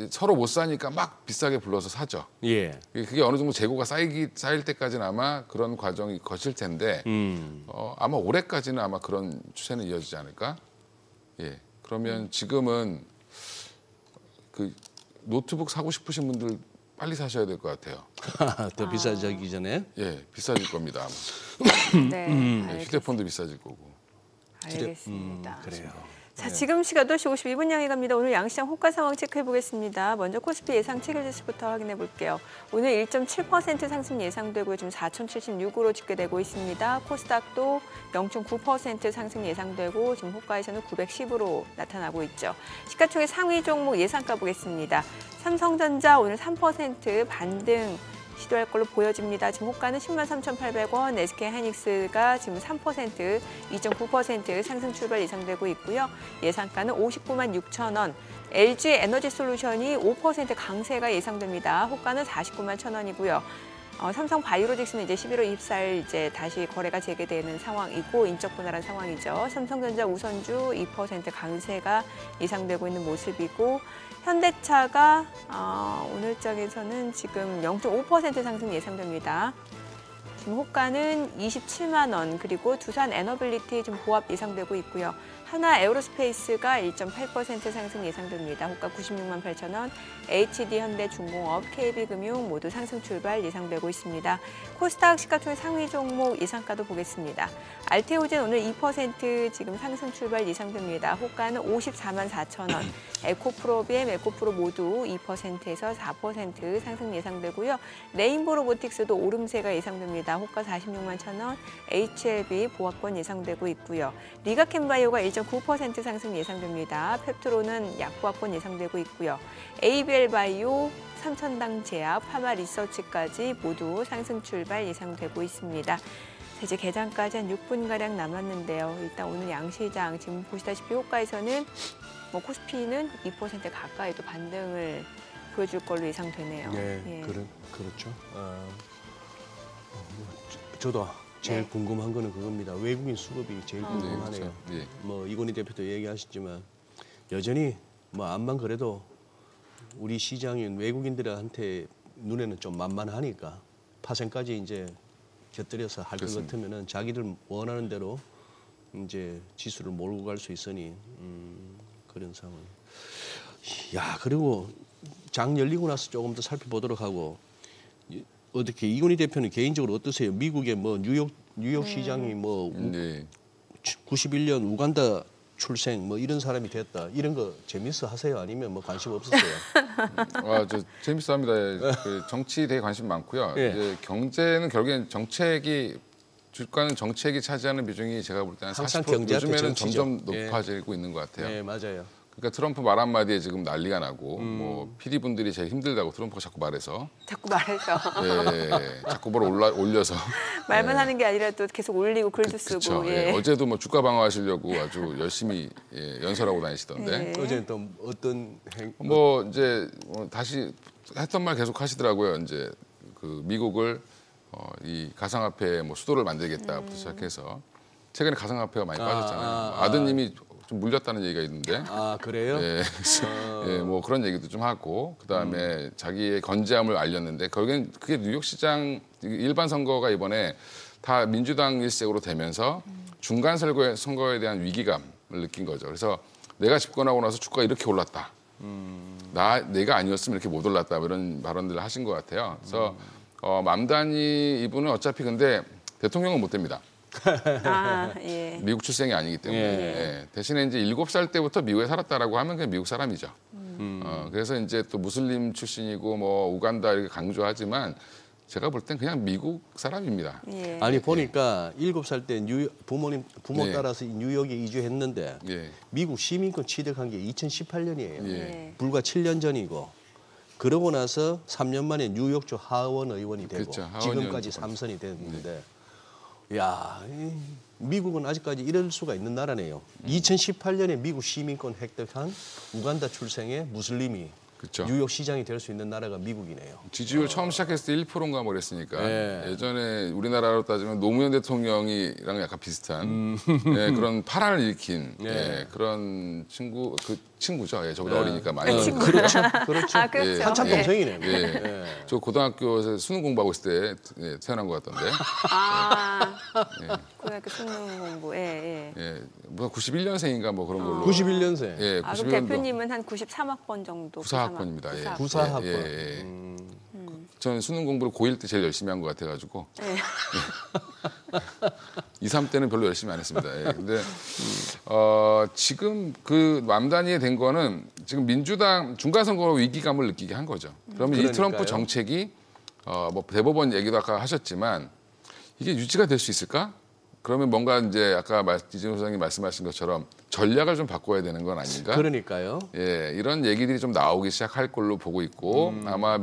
서로 못 사니까 막 비싸게 불러서 사죠. 예. 그게 어느 정도 재고가 쌓일 때까지는 아마 그런 과정이 거칠 텐데 아마 올해까지는 아마 그런 추세는 이어지지 않을까? 예. 그러면 지금은 그 노트북 사고 싶으신 분들 빨리 사셔야 될 것 같아요. 더 비싸지기 전에. 예, 비싸질 겁니다. 아마. 네, 휴대폰도 비싸질 거고. 알겠습니다. 그래요. 자, 지금 시각 8시 52분 향해 갑니다. 오늘 양시장 호가 상황 체크해 보겠습니다. 먼저 코스피 예상 체결지수부터 확인해 볼게요. 오늘 1.7% 상승 예상되고요. 지금 4,076으로 집계되고 있습니다. 코스닥도 0.9% 상승 예상되고 지금 호가에서는 910으로 나타나고 있죠. 시가총액 상위 종목 예상가 보겠습니다. 삼성전자 오늘 3% 반등 시도할 걸로 보여집니다. 지금 호가는 103,800원, SK 하이닉스가 지금 3%, 2.9% 상승 출발 예상되고 있고요. 예상가는 59만 6천 원. LG 에너지 솔루션이 5% 강세가 예상됩니다. 호가는 49만 1천 원이고요. 삼성 바이오로직스는 이제 11월 24일 이제 다시 거래가 재개되는 상황이고 인적 분할한 상황이죠. 삼성전자 우선주 2% 강세가 예상되고 있는 모습이고 현대차가 오늘장에서는 지금 0.5% 상승 예상됩니다. 지금 호가는 27만 원, 그리고 두산 에너빌리티 좀 보합 예상되고 있고요. 하나 에어로스페이스가 1.8% 상승 예상됩니다. 호가 96만 8천 원, HD 현대중공업, KB금융 모두 상승 출발 예상되고 있습니다. 코스닥 시가총액 상위 종목 예상가도 보겠습니다. 알테오젠 오늘 2% 지금 상승 출발 예상됩니다. 호가는 54만 4천 원, 에코프로비엠, 에코프로 모두 2%에서 4% 상승 예상되고요. 레인보 로보틱스도 오름세가 예상됩니다. 호가 46만 1천 원, HLB 보합권 예상되고 있고요. 리가캠바이오가 1.9% 상승 예상됩니다. 펩트로는 약보합권 예상되고 있고요. ABL바이오, 삼천당 제약, 파마리서치까지 모두 상승 출발 예상되고 있습니다. 이제 개장까지 한 6분가량 남았는데요. 일단 오늘 양시장 지금 보시다시피 호가에서는 코스피는 2% 가까이도 반등을 보여줄 걸로 예상되네요. 네, 그렇죠. 저도 제일 궁금한 거는 그겁니다. 외국인 수급이 제일 궁금하네요. 그렇죠. 예. 뭐 이건희 대표도 얘기하셨지만 여전히 뭐 암만 그래도 우리 시장인 외국인들한테 눈에는 좀 만만하니까 파생까지 이제 곁들여서 할 것 같으면은 자기들 원하는 대로 이제 지수를 몰고 갈 수 있으니 그런 상황. 야, 그리고 장 열리고 나서 조금 더 살펴보도록 하고 어떻게 이건희 대표는 개인적으로 어떠세요? 미국의 뭐 뉴욕 시장이 뭐 91년 우간다 출생 뭐 이런 사람이 됐다. 이런 거 재밌어 하세요? 아니면 뭐 관심 없으세요? 저 재밌어합니다. 그 정치 되게 관심 많고요. 예. 이제 경제는 결국엔 주가는 정책이 차지하는 비중이 제가 볼 때는 항상 40% 경제한테 요즘에는 정치죠. 점점 예. 높아지고 있는 것 같아요. 네, 맞아요. 그러니까 트럼프 말 한마디에 지금 난리가 나고 뭐 PD 분들이 제일 힘들다고 트럼프가 자꾸 말해서 자꾸 말해서 자꾸 뭘 올려서 말만 하는 게 아니라 또 계속 올리고 글도 쓰고. 그쵸. 어제도 뭐 주가 방어하시려고 아주 열심히 연설하고 다니시던데 어제는 또 어떤 뭐 이제 다시 했던 말 계속 하시더라고요. 이제 그 미국을 이 가상화폐 뭐 수도를 만들겠다부터 시작해서 최근에 가상화폐가 많이 빠졌잖아요. 아드님이 좀 물렸다는 얘기가 있는데. 아, 그래요? 예, 그래서 뭐 그런 얘기도 좀 하고 그다음에 자기의 건재함을 알렸는데 결국엔 그게 뉴욕시장 일반 선거가 이번에 다 민주당 일색으로 되면서 중간 선거에 대한 위기감을 느낀 거죠. 그래서 내가 집권하고 나서 주가가 이렇게 올랐다. 내가 아니었으면 이렇게 못 올랐다. 뭐 이런 발언들을 하신 것 같아요. 그래서 맘다니 이분은 어차피 근데 대통령은 못 됩니다. 예. 미국 출생이 아니기 때문에. 예. 대신에 이제 7살 때부터 미국에 살았다라고 하면 그냥 미국 사람이죠. 그래서 이제 또 무슬림 출신이고 뭐 우간다 이렇게 강조하지만 제가 볼 땐 그냥 미국 사람입니다. 예. 아니 보니까 7살 때 부모 예. 따라서 뉴욕에 이주했는데 예. 미국 시민권 취득한 게 2018년이에요. 예. 불과 7년 전이고 그러고 나서 3년 만에 뉴욕주 하원 의원이 되고 그렇죠. 하원 지금까지 의원도 3선이 됐는데 야, 미국은 아직까지 이럴 수가 있는 나라네요. 2018년에 미국 시민권 획득한 우간다 출생의 무슬림이 그렇죠. 뉴욕 시장이 될 수 있는 나라가 미국이네요. 지지율 처음 시작했을 때 1%인가 뭐 그랬으니까 예. 예전에 우리나라로 따지면 노무현 대통령이랑 약간 비슷한 예, 그런 파란을 일으킨 예, 그런 친구죠. 예, 저보다 어리니까 많이. 그렇죠. 그렇죠. 아, 그렇죠. 한참 예. 동생이네요. 예. 예. 저 고등학교에서 수능 공부하고 있을 때 태어난 것 같던데. 고등학교 수능 공부. 예, 예. 예, 뭐 91년생인가 뭐 그런 걸로. 91년생. 예, 아, 91년도. 그럼 대표님은 한 93학번 정도. 94학번입니다. 예. 94학번. 예, 예. 저는 수능 공부를 고1 때 제일 열심히 한 것 같아가지고. 네. 2, 3 때는 별로 열심히 안 했습니다. 예. 근데 지금 그 맘다니에 된 거는 지금 민주당 중간선거 위기감을 느끼게 한 거죠. 그러면 이 트럼프 그러니까요. 정책이 뭐 대법원 얘기도 아까 하셨지만 이게 유지가 될 수 있을까? 그러면 뭔가 이제 아까 이진호 소장님 말씀하신 것처럼 전략을 좀 바꿔야 되는 건 아닌가? 그러니까요. 예, 이런 얘기들이 좀 나오기 시작할 걸로 보고 있고 아마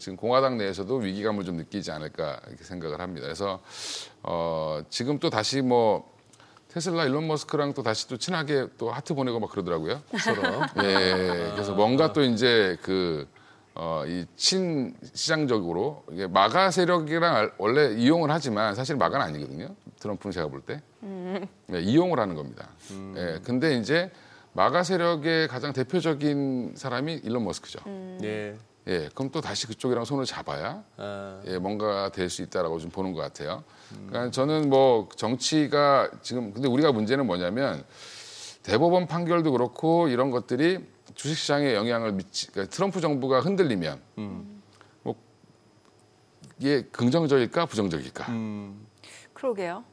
지금 공화당 내에서도 위기감을 좀 느끼지 않을까 이렇게 생각을 합니다. 그래서 지금 또 다시 뭐 테슬라 일론 머스크랑 또 다시 또 친하게 또 하트 보내고 막 그러더라고요. 서로. 예, 그래서 뭔가 또 이제 이 친시장적으로 이게 마가 세력이랑 원래 이용을 하지만 사실 마가는 아니거든요. 트럼프는 제가 볼 때 예, 이용을 하는 겁니다. 예, 근데 이제 마가 세력의 가장 대표적인 사람이 일론 머스크죠. 예. 예, 그럼 또 다시 그쪽이랑 손을 잡아야 예, 뭔가 될 수 있다라고 좀 보는 것 같아요. 그러니까 저는 뭐 정치가 지금 근데 우리가 문제는 뭐냐면 대법원 판결도 그렇고 이런 것들이 주식시장에 영향을 그러니까 트럼프 정부가 흔들리면 뭐 이게 긍정적일까 부정적일까? 그러게요.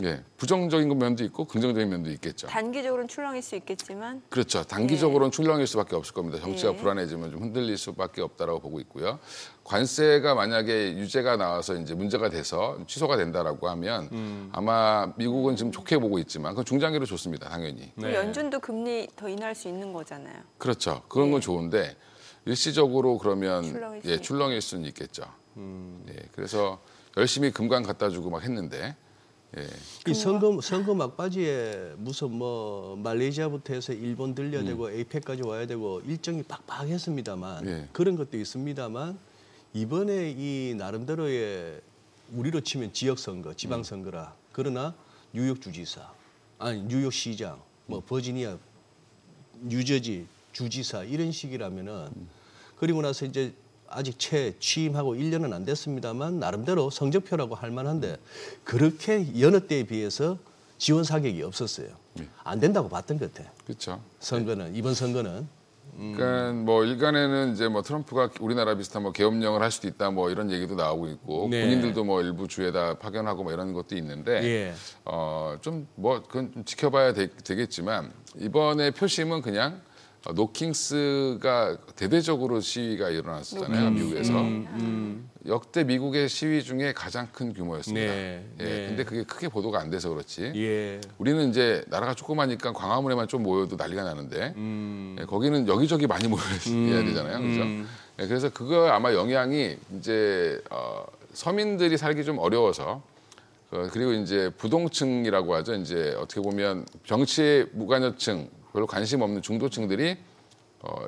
예, 부정적인 면도 있고 긍정적인 면도 있겠죠. 단기적으로는 출렁일 수 있겠지만 그렇죠. 단기적으로는 출렁일 수밖에 없을 겁니다. 정치가 예. 불안해지면 좀 흔들릴 수밖에 없다라고 보고 있고요. 관세가 만약에 유죄가 나와서 이제 문제가 돼서 취소가 된다라고 하면 아마 미국은 지금 좋게 보고 있지만 그건 중장기로 좋습니다. 당연히. 그럼 연준도 금리 더 인하할 수 있는 거잖아요. 그렇죠. 그런 건 좋은데 일시적으로 그러면 출렁일 수 예, 출렁일 수는 있겠죠. 예, 그래서 열심히 금관 갖다 주고 막 했는데 예. 이 선거 막바지에 무슨 뭐 말레이시아부터 해서 일본 들려대고 에이펙까지 와야 되고 일정이 빡빡했습니다만 예. 그런 것도 있습니다만 이번에 이 나름대로의 우리로 치면 지역 선거, 지방 선거라 그러나 뉴욕 주지사, 아니 뉴욕 시장, 뭐 버지니아, 뉴저지 주지사 이런 식이라면은 그리고 나서 이제 아직 취임하고 1년은 안 됐습니다만 나름대로 성적표라고 할 만한데 그렇게 여느 때에 비해서 지원 사격이 없었어요. 안 된다고 봤던 것 같아. 그렇죠. 선거는 이번 선거는 그러니까 뭐 일간에는 이제 뭐 트럼프가 우리나라 비슷한 뭐 계엄령을 할 수도 있다 뭐 이런 얘기도 나오고 있고 네. 군인들도 뭐 일부 주에다 파견하고 뭐 이런 것도 있는데 예. 좀 뭐 그건 좀 지켜봐야 되겠지만 이번에 표심은 그냥 노킹스가 대대적으로 시위가 일어났었잖아요 미국에서 역대 미국의 시위 중에 가장 큰 규모였습니다. 네, 예, 네. 근데 그게 크게 보도가 안 돼서 그렇지. 예. 우리는 이제 나라가 조그마니까 광화문에만 좀 모여도 난리가 나는데 예, 거기는 여기저기 많이 모여야 되잖아요, 그렇죠? 예, 그래서 그거 아마 영향이 이제 서민들이 살기 좀 어려워서 그리고 이제 부동층이라고 하죠. 이제 어떻게 보면 정치에 무관여층 별로 관심 없는 중도층들이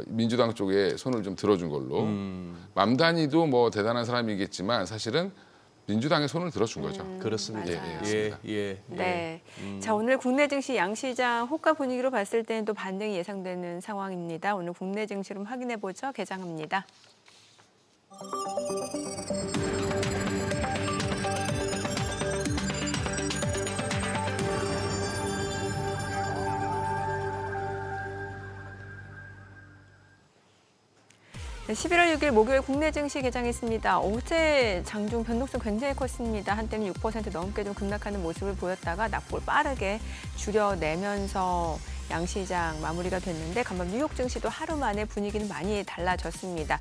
민주당 쪽에 손을 좀 들어준 걸로. 맘다니도 뭐 대단한 사람이겠지만 사실은 민주당에 손을 들어준 거죠. 그렇습니다. 맞아요. 예. 네. 자, 오늘 국내 증시 양시장 호가 분위기로 봤을 때는 또 반등이 예상되는 상황입니다. 오늘 국내 증시로 확인해 보죠. 개장합니다. 네, 11월 6일 목요일 국내 증시 개장했습니다. 어제 장중 변동성 굉장히 컸습니다. 한때는 6% 넘게 좀 급락하는 모습을 보였다가 낙폭을 빠르게 줄여내면서 양시장 마무리가 됐는데 간밤 뉴욕 증시도 하루 만에 분위기는 많이 달라졌습니다.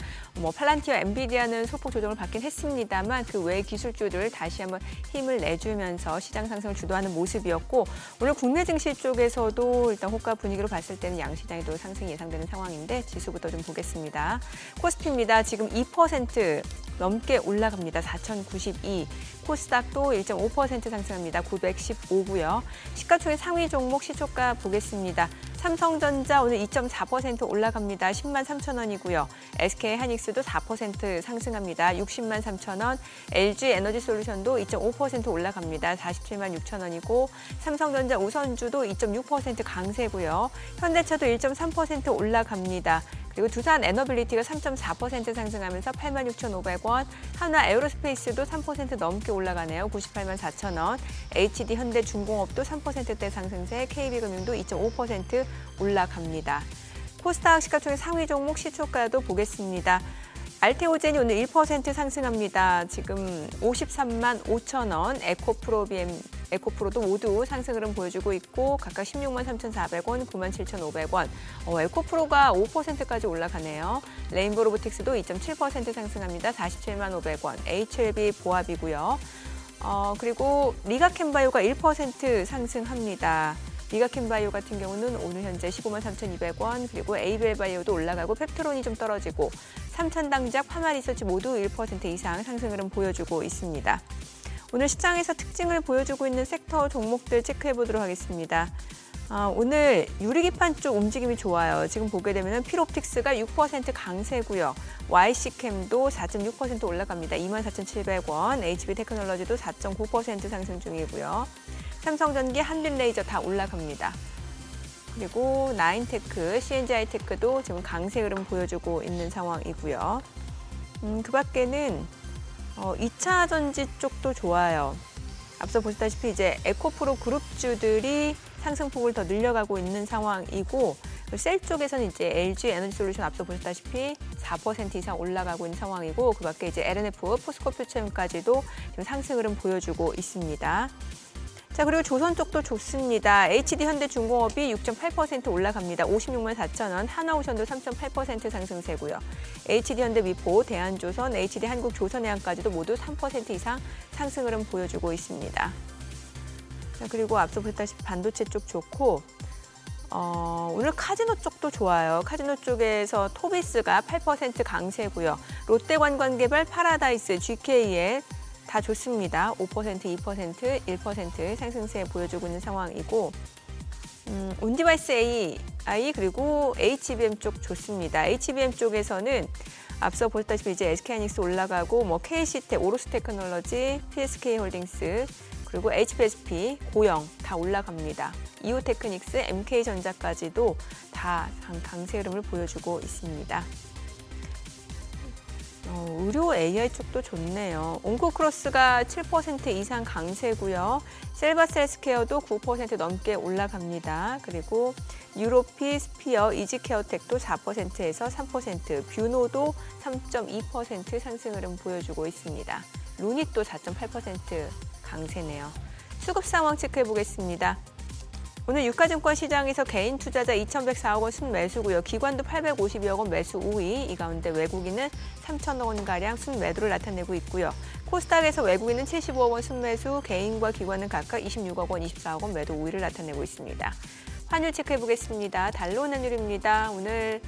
팔란티와 엔비디아는 소폭 조정을 받긴 했습니다만 그 외의 기술주들 다시 한번 힘을 내주면서 시장 상승을 주도하는 모습이었고 오늘 국내 증시 쪽에서도 일단 호가 분위기로 봤을 때는 양시장에도 상승이 예상되는 상황인데 지수부터 좀 보겠습니다. 코스피입니다. 지금 2% 넘게 올라갑니다. 4,092. 코스닥도 1.5% 상승합니다. 915고요. 시가총액 상위 종목 시초가 보겠습니다. 삼성전자 오늘 2.4% 올라갑니다. 10만 3천 원이고요. SK하이닉스도 4% 상승합니다. 60만 3천 원. LG에너지솔루션도 2.5% 올라갑니다. 47만 6천 원이고 삼성전자 우선주도 2.6% 강세고요. 현대차도 1.3% 올라갑니다. 그리고 두산 에너빌리티가 3.4% 상승하면서 8만 6,500원, 한화 에어로스페이스도 3% 넘게 올라가네요. 98만 4천 원, HD 현대중공업도 3%대 상승세, KB금융도 2.5% 올라갑니다. 코스닥 시가총액 상위 종목 시초가도 보겠습니다. 알테오젠이 오늘 1% 상승합니다. 지금 53만 5천 원, 에코프로도 모두 상승 흐름 보여주고 있고 각각 16만 3,400원, 9만 7,500원. 에코프로가 5%까지 올라가네요. 레인보 로보틱스도 2.7% 상승합니다. 47만 500원. HLB 보합이고요. 그리고 리가캠바이오가 1% 상승합니다. 리가캠바이오 같은 경우는 오늘 현재 15만 3,200원, 그리고 에이벨바이오도 올라가고 펩트론이 좀 떨어지고 삼천당작, 파마리서치 모두 1% 이상 상승 흐름 보여주고 있습니다. 오늘 시장에서 특징을 보여주고 있는 섹터 종목들 체크해 보도록 하겠습니다. 오늘 유리기판 쪽 움직임이 좋아요. 지금 보게 되면 필옵틱스가 6% 강세고요. YC캠도 4.6% 올라갑니다. 24,700원. HB테크놀로지도 4.9% 상승 중이고요. 삼성전기, 한빛레이저 다 올라갑니다. 그리고 나인테크, CNG하이테크도 지금 강세 흐름 보여주고 있는 상황이고요. 그 밖에는 2차 전지 쪽도 좋아요. 앞서 보셨다시피 이제 에코프로 그룹주들이 상승폭을 더 늘려가고 있는 상황이고 셀 쪽에서는 이제 LG 에너지솔루션 앞서 보셨다시피 4% 이상 올라가고 있는 상황이고 그 밖에 이제 LNF, 포스코퓨처엠까지도 지금 상승 흐름 보여주고 있습니다. 자, 그리고 조선 쪽도 좋습니다. HD 현대중공업이 6.8% 올라갑니다. 56만 4천 원, 하나오션도 3.8% 상승세고요. HD 현대미포, 대한조선, HD 한국조선해양까지도 모두 3% 이상 상승 흐름 보여주고 있습니다. 자, 그리고 앞서 보셨다시피 반도체 쪽 좋고 오늘 카지노 쪽도 좋아요. 카지노 쪽에서 토비스가 8% 강세고요. 롯데관광개발, 파라다이스, GKL 다 좋습니다. 5%, 2%, 1% 상승세 보여주고 있는 상황이고 온디바이스 AI 그리고 HBM 쪽 좋습니다. HBM 쪽에서는 앞서 보셨다시피 이제 SK하이닉스 올라가고 KC텍, 오로스테크놀로지, PSK홀딩스 그리고 HPSP, 고영 다 올라갑니다. 이오테크닉스, MK전자까지도 다 강세 흐름을 보여주고 있습니다. 의료 AI 쪽도 좋네요. 온코크로스가 7% 이상 강세고요. 셀바셀스케어도 9% 넘게 올라갑니다. 그리고 유로피, 스피어, 이지케어텍도 4%에서 3%, 뷰노도 3.2% 상승 흐름 보여주고 있습니다. 루닛도 4.8% 강세네요. 수급 상황 체크해 보겠습니다. 오늘 유가증권 시장에서 개인 투자자 2,104억 원 순매수고요. 기관도 852억 원 매수 우위. 이 가운데 외국인은 3천억 원가량 순매도를 나타내고 있고요. 코스닥에서 외국인은 75억 원 순매수, 개인과 기관은 각각 26억 원, 24억 원 매도 우위를 나타내고 있습니다. 환율 체크해 보겠습니다. 달러 원 환율입니다. 오늘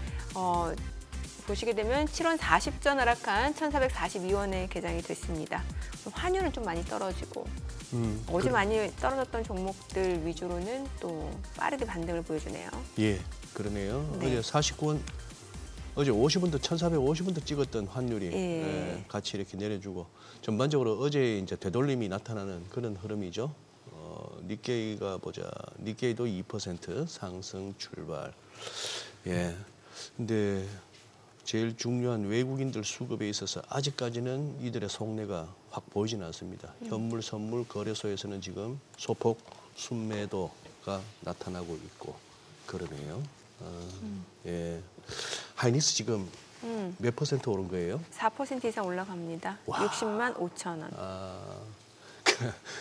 보시게 되면 7원 40전 하락한 1,442원에 개장이 됐습니다. 환율은 좀 많이 떨어지고 어제 많이 떨어졌던 종목들 위주로는 또 빠르게 반등을 보여주네요. 예, 그러네요. 네. 어제 49원 어제 50원도 1,450원도 찍었던 환율이 예. 같이 이렇게 내려주고 전반적으로 어제 이제 되돌림이 나타나는 그런 흐름이죠. 니케이가 보자. 니케이도 2% 상승 출발. 예. 근데 제일 중요한 외국인들 수급에 있어서 아직까지는 이들의 속내가 확 보이지는 않습니다. 현물, 선물 거래소에서는 지금 소폭 순매도가 나타나고 있고 그러네요. 예. 하이닉스 지금 몇 퍼센트 오른 거예요? 4% 이상 올라갑니다. 60만 5천 원.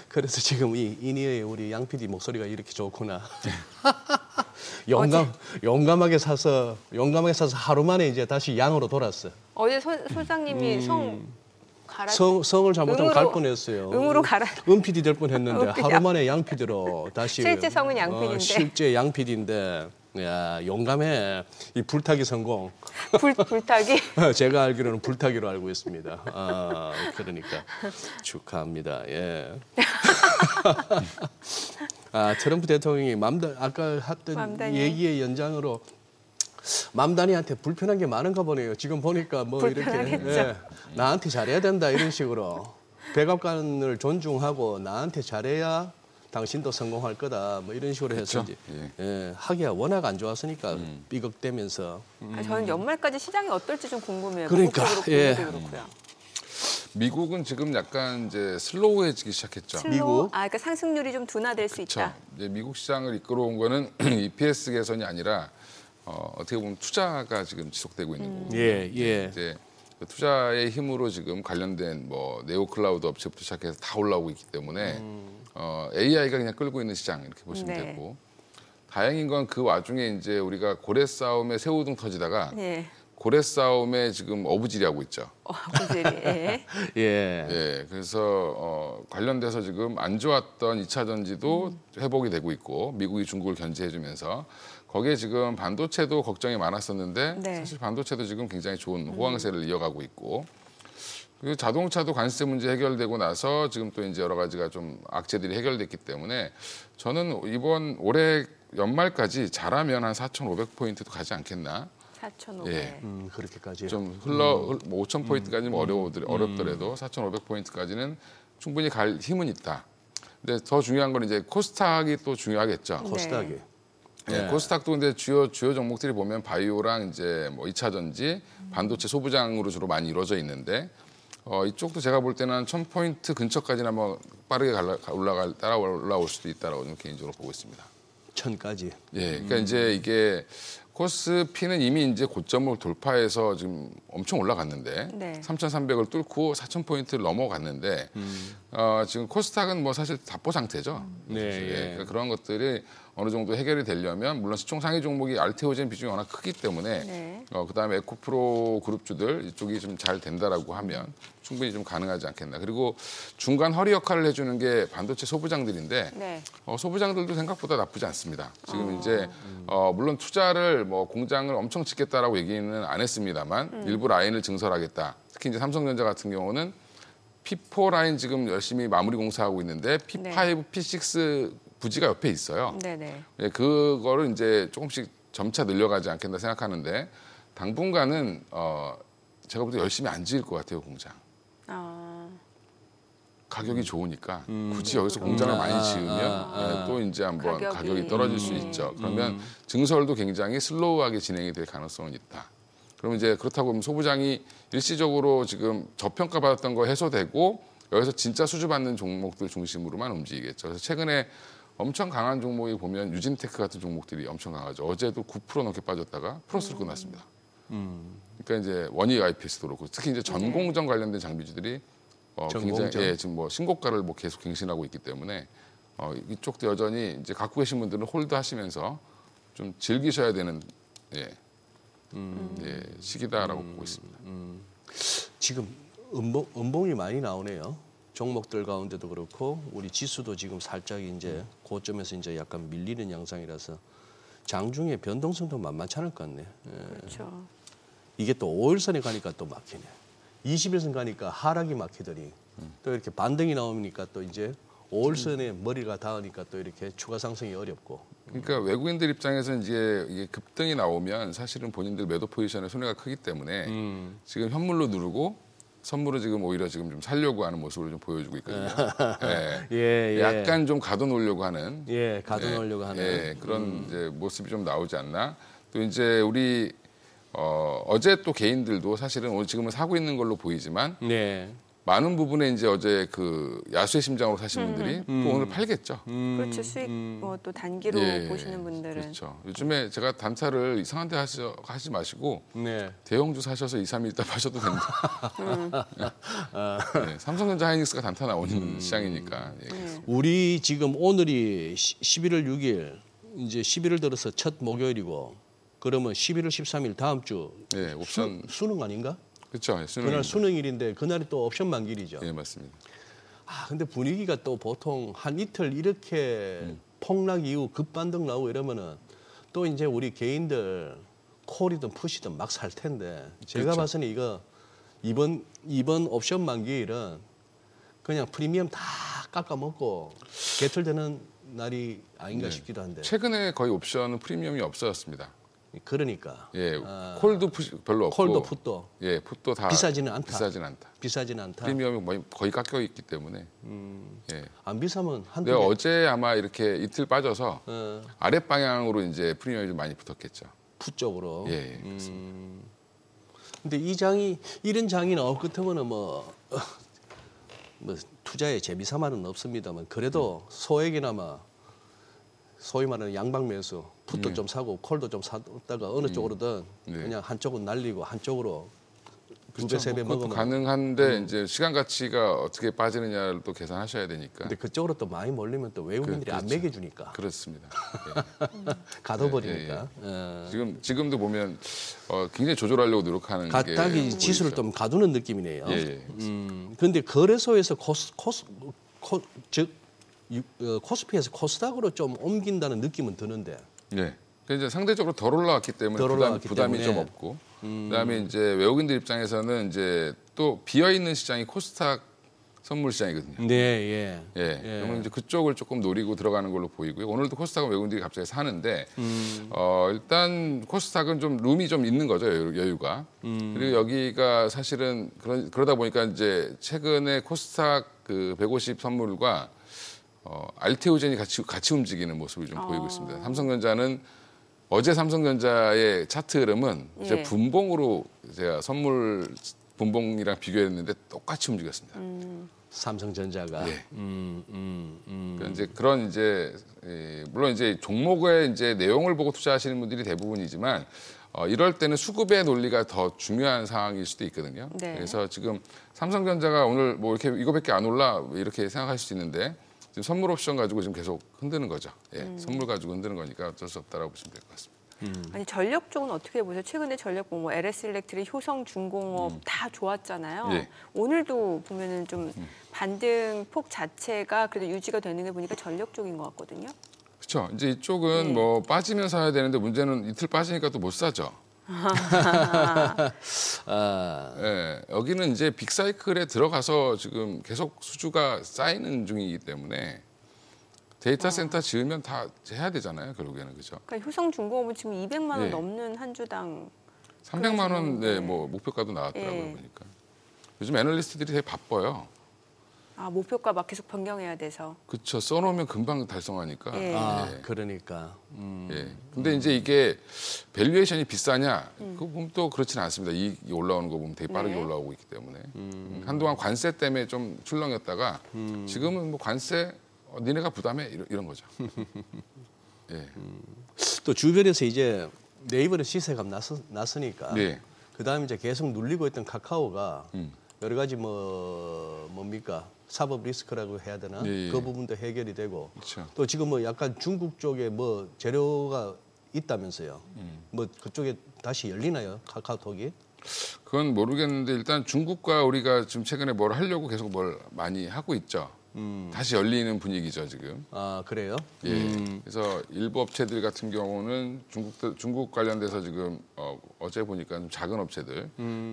그래서 지금 이 이니의 우리 양 PD 목소리가 이렇게 좋구나. 용감하게 사서 하루 만에 이제 다시 양으로 돌았어. 어제 소장님이 성을 잘못하면 갈 응으로- 뻔했어요. 응으로 가라. 은 PD 될 뻔했는데 PD. 하루 만에 양 PD로 다시. 실제 성은 양 PD인데. 실제 양 PD인데, 야 용감해. 이 불타기 성공. 불타기. 제가 알기로는 불타기로 알고 있습니다. 그러니까 축하합니다. 예. 트럼프 대통령이 아까 했던 맘다니. 얘기의 연장으로 맘다니한테 불편한 게 많은가 보네요. 지금 보니까 뭐 이렇게 불편하겠죠. 나한테 잘해야 된다 이런 식으로 백악관을 존중하고 나한테 잘해야 당신도 성공할 거다 뭐 이런 식으로 해서 그렇죠. 이제 하기가 워낙 안 좋았으니까 삐걱대면서 저는 연말까지 시장이 어떨지 좀 궁금해요. 그러니까, 그것도 예. 그렇고 그렇고요. 미국은 지금 약간 이제 슬로우해지기 시작했죠. 미국? 그러니까 상승률이 좀 둔화될 수 그렇죠. 있다. 이제 미국 시장을 이끌어온 거는 EPS 개선이 아니라 어떻게 보면 투자가 지금 지속되고 있는 거고. 예. 이제 그 투자의 힘으로 지금 관련된 뭐 네오 클라우드 업체부터 시작해서 다 올라오고 있기 때문에 AI가 그냥 끌고 있는 시장 이렇게 보시면 네. 되고. 다행인 건 그 와중에 이제 우리가 고래 싸움에 새우등 터지다가 예. 고래 싸움에 지금 어부질이하고 있죠. 고질이. 예. 예. 예, 그래서 관련돼서 지금 안 좋았던 2차 전지도 회복이 되고 있고 미국이 중국을 견제해주면서 거기에 지금 반도체도 걱정이 많았었는데 네. 사실 반도체도 지금 굉장히 좋은 호황세를 이어가고 있고 그리고 자동차도 관세 문제 해결되고 나서 지금 또 이제 여러 가지가 좀 악재들이 해결됐기 때문에 저는 이번 올해 연말까지 잘하면 한 4,500포인트도 가지 않겠나. 4,500. 예. 그렇게까지. 좀 뭐 5,000포인트까지는 어렵더라도 4,500포인트까지는 충분히 갈 힘은 있다. 근데 더 중요한 건 이제 코스닥이 또 중요하겠죠. 코스닥이. 예, 네. 코스닥도 근데 주요 종목들이 보면 바이오랑 이제 뭐 2차 전지, 반도체 소부장으로 주로 많이 이루어져 있는데 이쪽도 제가 볼 때는 한 1,000포인트 근처까지는 한번 빠르게 따라 올라올 수도 있다라고 저는 개인적으로 보고 있습니다. 1,000까지. 예, 그러니까 이제 이게 코스피는 이미 이제 고점을 돌파해서 지금 엄청 올라갔는데 네. 3,300을 뚫고 4,000포인트를 넘어갔는데 지금 코스닥은 뭐 사실 답보 상태죠. 네, 예, 예. 그러니까 그런 것들이 어느 정도 해결이 되려면 물론 시총 상위 종목이 알테오젠 비중이 워낙 크기 때문에 네. 그다음에 에코프로 그룹주들 이쪽이 좀 잘 된다라고 하면 충분히 좀 가능하지 않겠나. 그리고 중간 허리 역할을 해주는 게 반도체 소부장들인데 네. 소부장들도 생각보다 나쁘지 않습니다. 지금 이제 물론 투자를 뭐 공장을 엄청 짓겠다라고 얘기는 안 했습니다만 일부 라인을 증설하겠다. 특히 이제 삼성전자 같은 경우는 P4 라인 지금 열심히 마무리 공사하고 있는데 P5, 네. P6 부지가 옆에 있어요. 네네. 예, 그거를 이제 조금씩 점차 늘려가지 않겠나 생각하는데 당분간은 제가 볼 때 열심히 안 지을 것 같아요 공장. 가격이 좋으니까 굳이 여기서 공장을 많이 지으면 또 이제 한번 가격이 떨어질 수 있죠. 그러면 증설도 굉장히 슬로우하게 진행이 될 가능성은 있다. 그러면 이제 그렇다고 하면 소부장이 일시적으로 지금 저평가 받았던 거 해소되고 여기서 진짜 수주받는 종목들 중심으로만 움직이겠죠. 그래서 최근에 엄청 강한 종목이 보면 유진테크 같은 종목들이 엄청 강하죠. 어제도 9% 넘게 빠졌다가 플러스로 끝났습니다. 그러니까 이제 원익 IPS도 그렇고 특히 이제 전공정 관련된 장비주들이 굉장히 지금 뭐 신고가를 뭐 계속 갱신하고 있기 때문에 이쪽도 여전히 이제 갖고 계신 분들은 홀드하시면서 좀 즐기셔야 되는 시기다라고 보고 있습니다. 지금 음봉이 많이 나오네요. 종목들 가운데도 그렇고 우리 지수도 지금 살짝 이제 고점에서 이제 약간 밀리는 양상이라서 장중에 변동성도 만만치 않을 것 같네. 그렇죠. 이게 또 5일선에 가니까 또 막히네. 20일선 가니까 하락이 막히더니 또 이렇게 반등이 나오니까 또 이제 5월선에 머리가 닿으니까 또 이렇게 추가 상승이 어렵고. 그러니까 외국인들 입장에서는 이게 급등이 나오면 사실은 본인들 매도 포지션에 손해가 크기 때문에 지금 현물로 누르고 선물을 지금 오히려 지금 좀 살려고 하는 모습을 좀 보여주고 있거든요. 예. 예, 예. 약간 좀 가둬놓으려고 하는. 예, 가둬놓으려고 하는. 예, 그런 이제 모습이 좀 나오지 않나. 또 이제 우리 어제 또 개인들도 사실은 오늘 지금은 사고 있는 걸로 보이지만 네. 많은 부분에 이제 어제 그 야수의 심장으로 사신 분들이 또 오늘 팔겠죠. 그렇죠. 수익 뭐 또 단기로 예, 보시는 분들은. 그렇죠. 요즘에 제가 단타를 이상한 데 하지 마시고 네. 대형주 사셔서 2, 3일 있다 파셔도 됩니다. 네, 삼성전자 하이닉스가 단타 나오는 시장이니까. 예. 우리 지금 오늘이 11월 6일, 이제 11월 들어서 첫 목요일이고, 그러면 11월 13일 다음 주 네, 옵션 수능 아닌가? 그렇죠. 그날 수능일인데 그날이 또 옵션 만기일이죠. 예, 맞습니다. 아, 근데 분위기가 또 보통 한 이틀 이렇게 폭락 이후 급반등 나오고 이러면은 또 이제 우리 개인들 콜이든 푸시든 막 살 텐데 제가 그렇죠. 봐서는 이거 이번 옵션 만기일은 그냥 프리미엄 다 깎아먹고 개털되는 날이 아닌가 싶기도 한데. 최근에 거의 옵션은 프리미엄이 없어졌습니다. 그러니까. 예, 콜도 푸시 별로 없고 콜도 풋도 예, 풋도 다 비싸지는 않다. 비싸지는 않다. 않다. 프리미엄이 거의 깎여 있기 때문에. 예. 안 비싸면 한두 내가 개. 어제 아마 이렇게 이틀 빠져서 어, 아랫 방향으로 이제 프리미엄이 좀 많이 붙었겠죠. 풋 쪽으로. 예, 예, 그렇습니다. 근데 이런 장이 나올 것 같으면은 뭐 투자에 재미삼아는 없습니다만 그래도 소액이나마 소위 말하는 양방 매수, 풋도 좀 사고 콜도 좀 사다가 어느 쪽으로든 네. 그냥 한쪽은 날리고 한쪽으로 두 배, 그렇죠. 세 배 그것도 먹으면. 가능한데 이제 시간 가치가 어떻게 빠지느냐를 또 계산하셔야 되니까. 근데 그쪽으로 또 많이 몰리면 또 외국인들이 안 그렇죠. 매겨주니까 그렇습니다. 가둬버리니까. 지금도 보면 굉장히 조절하려고 노력하는 게 가딱이 보이죠. 지수를 좀 가두는 느낌이네요. 예, 예. 근데 거래소에서 코스피에서 코스닥으로 좀 옮긴다는 느낌은 드는데. 네. 그러니까 이제 상대적으로 덜 올라왔기 때문에 덜 올라왔기 부담이 때문에. 좀 없고, 그다음에 이제 외국인들 입장에서는 이제 또 비어 있는 시장이 코스닥 선물 시장이거든요. 네, 예. 예. 그러면 이제 그쪽을 조금 노리고 들어가는 걸로 보이고요. 오늘도 코스닥은 외국인들이 갑자기 사는데 일단 코스닥은 좀 룸이 좀 있는 거죠, 여유가. 그리고 여기가 사실은 그러다 보니까 이제 최근에 코스닥 그 150 선물과 알테오젠이 같이 움직이는 모습을 좀 보이고 있습니다. 삼성전자는 어제 삼성전자의 차트 흐름은 이제 예. 분봉으로 제가 선물 분봉이랑 비교했는데 똑같이 움직였습니다. 삼성전자가. 예. 그러니까 이제 그런 이제 물론 이제 종목의 이제 내용을 보고 투자하시는 분들이 대부분이지만 이럴 때는 수급의 논리가 더 중요한 상황일 수도 있거든요. 네. 그래서 지금 삼성전자가 오늘 뭐 이렇게 이거밖에 안 올라 이렇게 생각하실 수 있는데 지금 선물 옵션 가지고 지금 계속 흔드는 거죠. 예, 선물 가지고 흔드는 거니까 어쩔 수 없다라고 보시면 될 것 같습니다. 아니 전력 쪽은 어떻게 보세요? 최근에 전력 뭐 LS 일렉트릭, 효성중공업 다 좋았잖아요. 예. 오늘도 보면은 좀 반등 폭 자체가 그래도 유지가 되는 게 보니까 전력 쪽인 것 같거든요. 그렇죠. 이제 이쪽은 네. 뭐 빠지면 사야 되는데 문제는 이틀 빠지니까 또 못 사죠. 예, 여기는 이제 빅사이클에 들어가서 지금 계속 수주가 쌓이는 중이기 때문에 데이터 센터 지으면 다 해야 되잖아요, 결국에는. 그죠? 그러니까 효성중공업은 지금 200만 원 예. 넘는 한 주당 300만 원 네. 네, 뭐 목표가도 나왔더라고요, 예. 보니까. 요즘 애널리스트들이 되게 바빠요. 목표가 막 계속 변경해야 돼서. 그렇죠. 써놓으면 금방 달성하니까. 예. 아, 예. 그러니까. 예. 근데 이제 이게 밸류에이션이 비싸냐? 그거 보면 또 그렇지는 않습니다. 이익이 올라오는 거 보면 되게 빠르게 네. 올라오고 있기 때문에. 한동안 관세 때문에 좀 출렁였다가 지금은 뭐 관세 니네가 부담해 이런 거죠. 예. 또 주변에서 이제 네이버는 시세가 났으니까. 네. 그다음에 이제 계속 눌리고 있던 카카오가 여러 가지 뭡니까? 사법 리스크라고 해야 되나? 예, 예. 그 부분도 해결이 되고. 그렇죠. 또 지금 뭐 약간 중국 쪽에 뭐 재료가 있다면서요. 뭐 그쪽에 다시 열리나요? 카카오톡이? 그건 모르겠는데 일단 중국과 우리가 지금 최근에 뭘 하려고 계속 뭘 많이 하고 있죠. 다시 열리는 분위기죠 지금. 아, 그래요? 예. 그래서 일부 업체들 같은 경우는 중국 관련돼서 지금 어제 보니까 좀 작은 업체들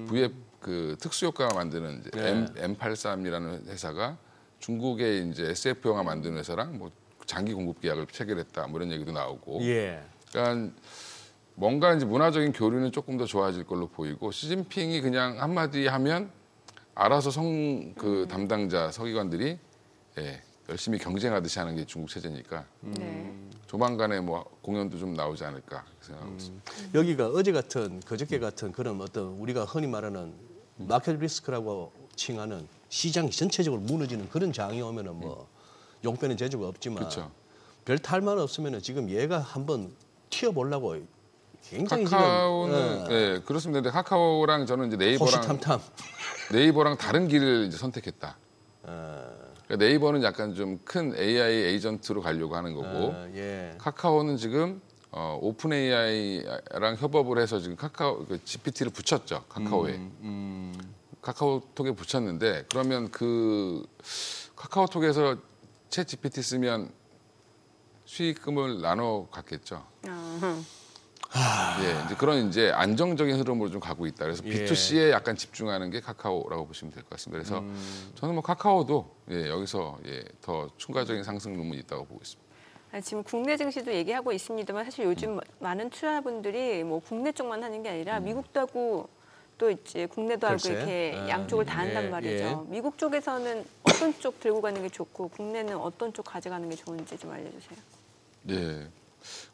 V앱 그 특수 효과 만드는 이제 네. M83이라는 회사가 중국의 이제 SF 영화 만드는 회사랑 뭐 장기 공급 계약을 체결했다 뭐 이런 얘기도 나오고. 예. 그러니까 뭔가 이제 문화적인 교류는 조금 더 좋아질 걸로 보이고 시진핑이 그냥 한마디 하면 알아서 그 담당자 서기관들이 예, 열심히 경쟁하듯이 하는 게 중국 체제니까 네. 조만간에 뭐 공연도 좀 나오지 않을까 생각하고 있습니다. 여기가 어제 같은 그저께 같은 그런 어떤 우리가 흔히 말하는 마켓 리스크라고 칭하는 시장이 전체적으로 무너지는 그런 장이 오면은 뭐 용빼는 재주가 없지만 그렇죠. 별 탈만 없으면은 지금 얘가 한번 튀어보려고 굉장히 카카오는 지금 예, 그렇습니다. 근데 카카오랑 저는 이제 네이버랑 다른 길을 이제 선택했다. 그러니까 네이버는 약간 좀 큰 AI 에이전트로 가려고 하는 거고 예. 카카오는 지금 오픈 AI랑 협업을 해서 지금 카카오 GPT를 붙였죠. 카카오에. 카카오톡에 붙였는데 그러면 그 카카오톡에서 챗 GPT 쓰면 수익금을 나눠 갖겠죠. 예, 이제 그런 이제 안정적인 흐름으로 좀 가고 있다. 그래서 예. B2C에 약간 집중하는 게 카카오라고 보시면 될 것 같습니다. 그래서 저는 뭐 카카오도 예, 여기서 예, 더 추가적인 상승 룸은 있다고 보고 있습니다. 지금 국내 증시도 얘기하고 있습니다만 사실 요즘 많은 투자분들이 뭐 국내 쪽만 하는 게 아니라 미국도 하고 또 이제 국내도 하고 글쎄. 이렇게 양쪽을 다 한단 예, 말이죠. 미국 쪽에서는 어떤 쪽 들고 가는 게 좋고 국내는 어떤 쪽 가져가는 게 좋은지 좀 알려주세요. 예.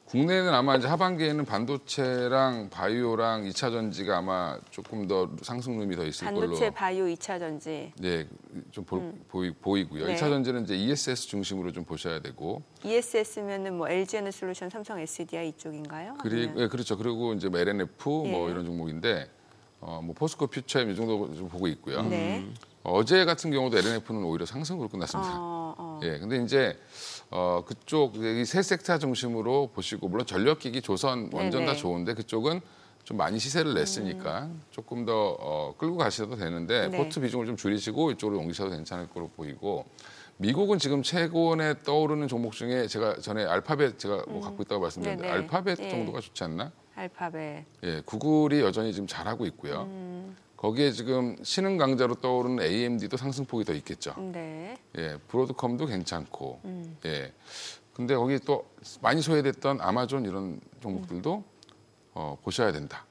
국내는 아마 이제 하반기에는 반도체랑 바이오랑 2차 전지가 아마 조금 더 상승률이 더 있을 걸로. 반도체, 바이오, 2차 전지. 네, 좀 보이고요. 네. 2차 전지는 이제 ESS 중심으로 좀 보셔야 되고. ESS면은 뭐 LG 에너솔루션, 삼성 SDI 이쪽인가요? 그리고 예, 그렇죠. 그리고 이제 뭐 LNF 뭐 예. 이런 종목인데 뭐 포스코 퓨처엠 이 정도 좀 보고 있고요. 네. 어제 같은 경우도 LNF는 오히려 상승으로 끝났습니다. 예, 근데 이제 그쪽 이 세 섹터 중심으로 보시고 물론 전력기기, 조선, 원전 다 네네. 좋은데 그쪽은 좀 많이 시세를 냈으니까 조금 더 끌고 가셔도 되는데 네. 포트 비중을 좀 줄이시고 이쪽으로 옮기셔도 괜찮을 거로 보이고 미국은 지금 최고에 떠오르는 종목 중에 제가 전에 알파벳 제가 뭐 갖고 있다고 말씀드렸는데 네네. 알파벳 예. 정도가 좋지 않나? 알파벳. 예, 구글이 여전히 지금 잘하고 있고요. 거기에 지금 신흥 강자로 떠오르는 AMD도 상승폭이 더 있겠죠. 네. 예, 브로드컴도 괜찮고, 예. 근데 거기 또 많이 소외됐던 아마존 이런 종목들도 보셔야 된다.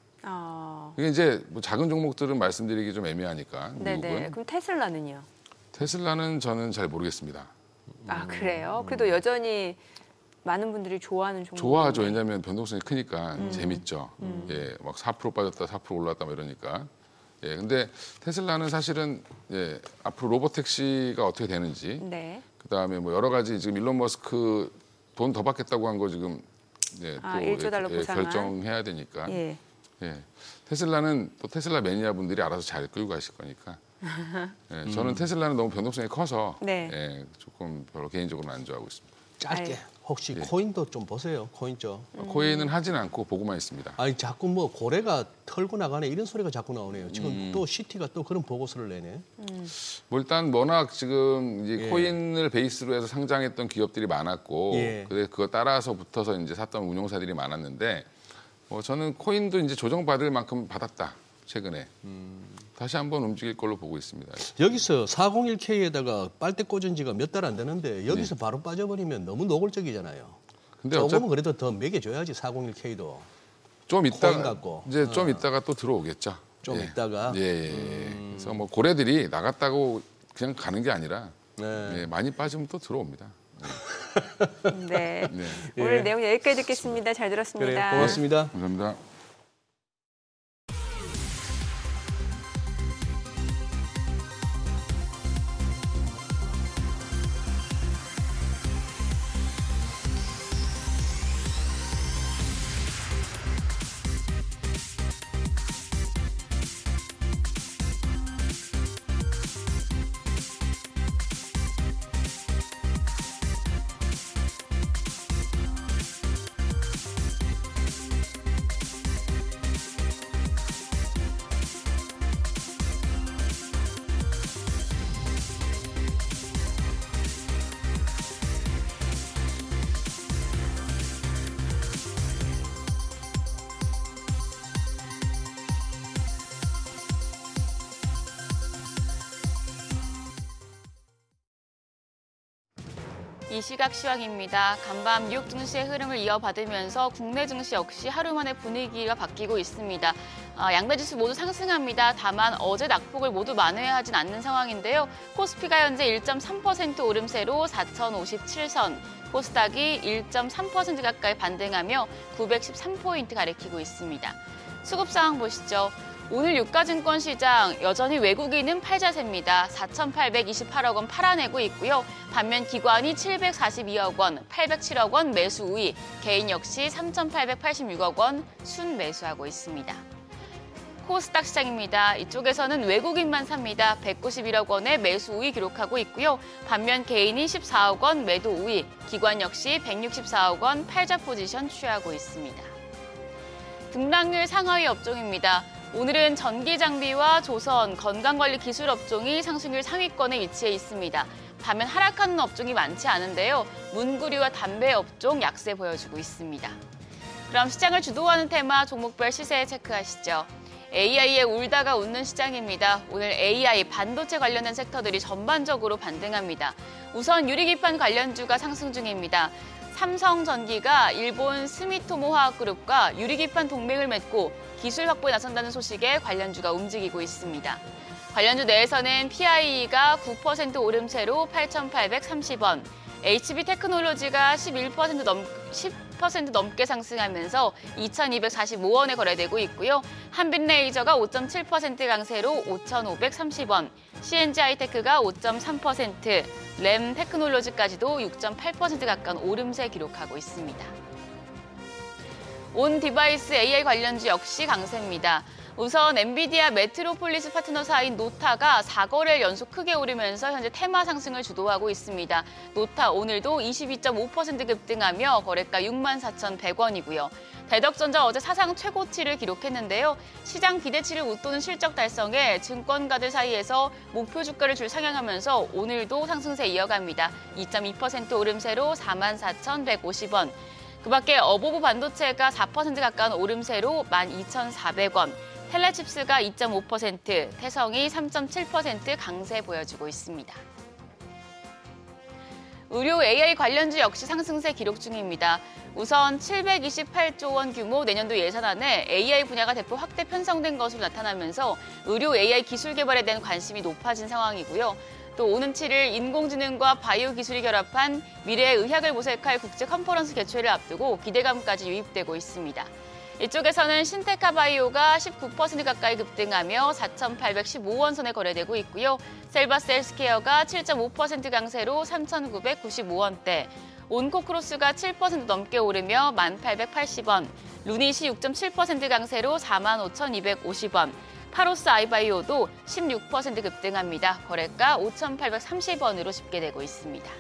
이게 이제 뭐 작은 종목들은 말씀드리기 좀 애매하니까 미국은. 네네. 그럼 테슬라는요? 테슬라는 저는 잘 모르겠습니다. 아 그래요? 그래도 여전히 많은 분들이 좋아하는 종목. 좋아하죠. 왜냐하면 변동성이 크니까 재밌죠. 예, 막 4% 빠졌다, 4% 올랐다 뭐 이러니까. 예, 근데 테슬라는 사실은 예, 앞으로 로보택시가 어떻게 되는지, 네. 그다음에 뭐 여러 가지 지금 일론 머스크 돈 더 받겠다고 한 거 지금 예, 또 1조 달러 보상안. 결정해야 되니까. 예. 예, 테슬라는 또 테슬라 매니아 분들이 알아서 잘 끌고 가실 거니까. 예, 저는 테슬라는 너무 변동성이 커서 네. 예, 조금 별로 개인적으로는 안 좋아하고 있습니다. 짧게 혹시 코인도 좀 보세요. 코인 쪽. 코인은 하진 않고 보고만 있습니다. 아니 자꾸 뭐 고래가 털고 나가네 이런 소리가 자꾸 나오네요. 지금 또 시티가 또 그런 보고서를 내네. 뭐 일단 워낙 지금 이제 예. 코인을 베이스로 해서 상장했던 기업들이 많았고, 예. 그거 따라서 붙어서 이제 샀던 운용사들이 많았는데, 저는 코인도 이제 조정받을 만큼 받았다 최근에. 다시 한번 움직일 걸로 보고 있습니다. 여기서 401K에다가 빨대 꽂은 지가 몇 달 안 되는데 여기서 바로 빠져버리면 너무 노골적이잖아요. 근데 조금은 그래도 더 매겨줘야지 401K도. 좀 코인 있다가 갖고. 이제 좀 있다가 또 들어오겠죠. 좀 있다가. 예. 그래서 뭐 고래들이 나갔다고 그냥 가는 게 아니라 네. 예, 많이 빠지면 또 들어옵니다. 네. 네. 오늘 내용 여기까지 듣겠습니다. 잘 들었습니다. 그래요. 고맙습니다. 감사합니다. 이 시각 시황입니다. 간밤 뉴욕 증시의 흐름을 이어받으면서 국내 증시 역시 하루 만에 분위기가 바뀌고 있습니다. 양대 지수 모두 상승합니다. 다만 어제 낙폭을 모두 만회하진 않는 상황인데요. 코스피가 현재 1.3% 오름세로 4,057선, 코스닥이 1.3% 가까이 반등하며 913포인트 가리키고 있습니다. 수급 상황 보시죠. 오늘 유가증권 시장 여전히 외국인은 팔자세입니다. 4,828억 원 팔아내고 있고요. 반면 기관이 742억 원, 807억 원 매수 우위, 개인 역시 3,886억 원 순매수하고 있습니다. 코스닥 시장입니다. 이쪽에서는 외국인만 삽니다. 191억 원의 매수 우위 기록하고 있고요. 반면 개인이 14억 원 매도 우위, 기관 역시 164억 원 팔자 포지션 취하고 있습니다. 등락률 상하위 업종입니다. 오늘은 전기장비와 조선, 건강관리 기술 업종이 상승률 상위권에 위치해 있습니다. 반면 하락하는 업종이 많지 않은데요. 문구류와 담배 업종 약세 보여주고 있습니다. 그럼 시장을 주도하는 테마 종목별 시세 체크하시죠. AI에 울다가 웃는 시장입니다. 오늘 AI 반도체 관련된 섹터들이 전반적으로 반등합니다. 우선 유리기판 관련주가 상승 중입니다. 삼성전기가 일본 스미토모 화학그룹과 유리기판 동맹을 맺고 기술 확보에 나선다는 소식에 관련주가 움직이고 있습니다. 관련주 내에서는 PIE가 9% 오름세로 8,830원, HB테크놀로지가 10% 넘게 상승하면서 2,245원에 거래되고 있고요. 한빛레이저가 5.7% 강세로 5,530원, CNG하이테크가 5.3%, 램테크놀로지까지도 6.8% 가까운 오름세 기록하고 있습니다. 온 디바이스 AI 관련주 역시 강세입니다. 우선 엔비디아 메트로폴리스 파트너사인 노타가 4거래일 연속 크게 오르면서 현재 테마 상승을 주도하고 있습니다. 노타 오늘도 22.5% 급등하며 거래가 64,100원이고요. 대덕전자 어제 사상 최고치를 기록했는데요. 시장 기대치를 웃도는 실적 달성에 증권가들 사이에서 목표 주가를 줄 상향하면서 오늘도 상승세 이어갑니다. 2.2% 오름세로 44,150원. 그밖에 어보브 반도체가 4% 가까운 오름세로 12,400원. 텔레칩스가 2.5%, 태성이 3.7% 강세 보여주고 있습니다. 의료 AI 관련주 역시 상승세 기록 중입니다. 우선 728조 원 규모 내년도 예산안에 AI 분야가 대폭 확대 편성된 것으로 나타나면서 의료 AI 기술 개발에 대한 관심이 높아진 상황이고요. 또 오는 7일 인공지능과 바이오 기술이 결합한 미래의 의학을 모색할 국제 컨퍼런스 개최를 앞두고 기대감까지 유입되고 있습니다. 이쪽에서는 신테카 바이오가 19% 가까이 급등하며 4,815원 선에 거래되고 있고요. 셀바스 헬스케어가 7.5% 강세로 3,995원대, 온코크로스가 7% 넘게 오르며 1,880원, 루닛이 6.7% 강세로 45,250원, 파로스 아이바이오도 16% 급등합니다. 거래가 5,830원으로 집계되고 있습니다.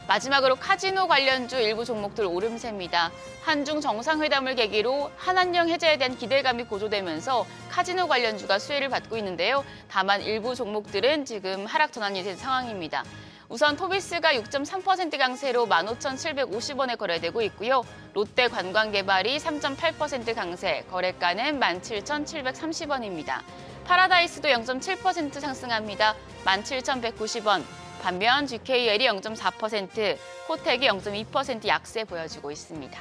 마지막으로 카지노 관련주 일부 종목들 오름세입니다. 한중 정상회담을 계기로 한한령 해제에 대한 기대감이 고조되면서 카지노 관련주가 수혜를 받고 있는데요. 다만 일부 종목들은 지금 하락 전환이 된 상황입니다. 우선 토비스가 6.3% 강세로 15,750원에 거래되고 있고요. 롯데 관광개발이 3.8% 강세, 거래가는 17,730원입니다. 파라다이스도 0.7% 상승합니다. 17,190원. 반면 GKL이 0.4%, 코텍이 0.2% 약세 보여주고 있습니다.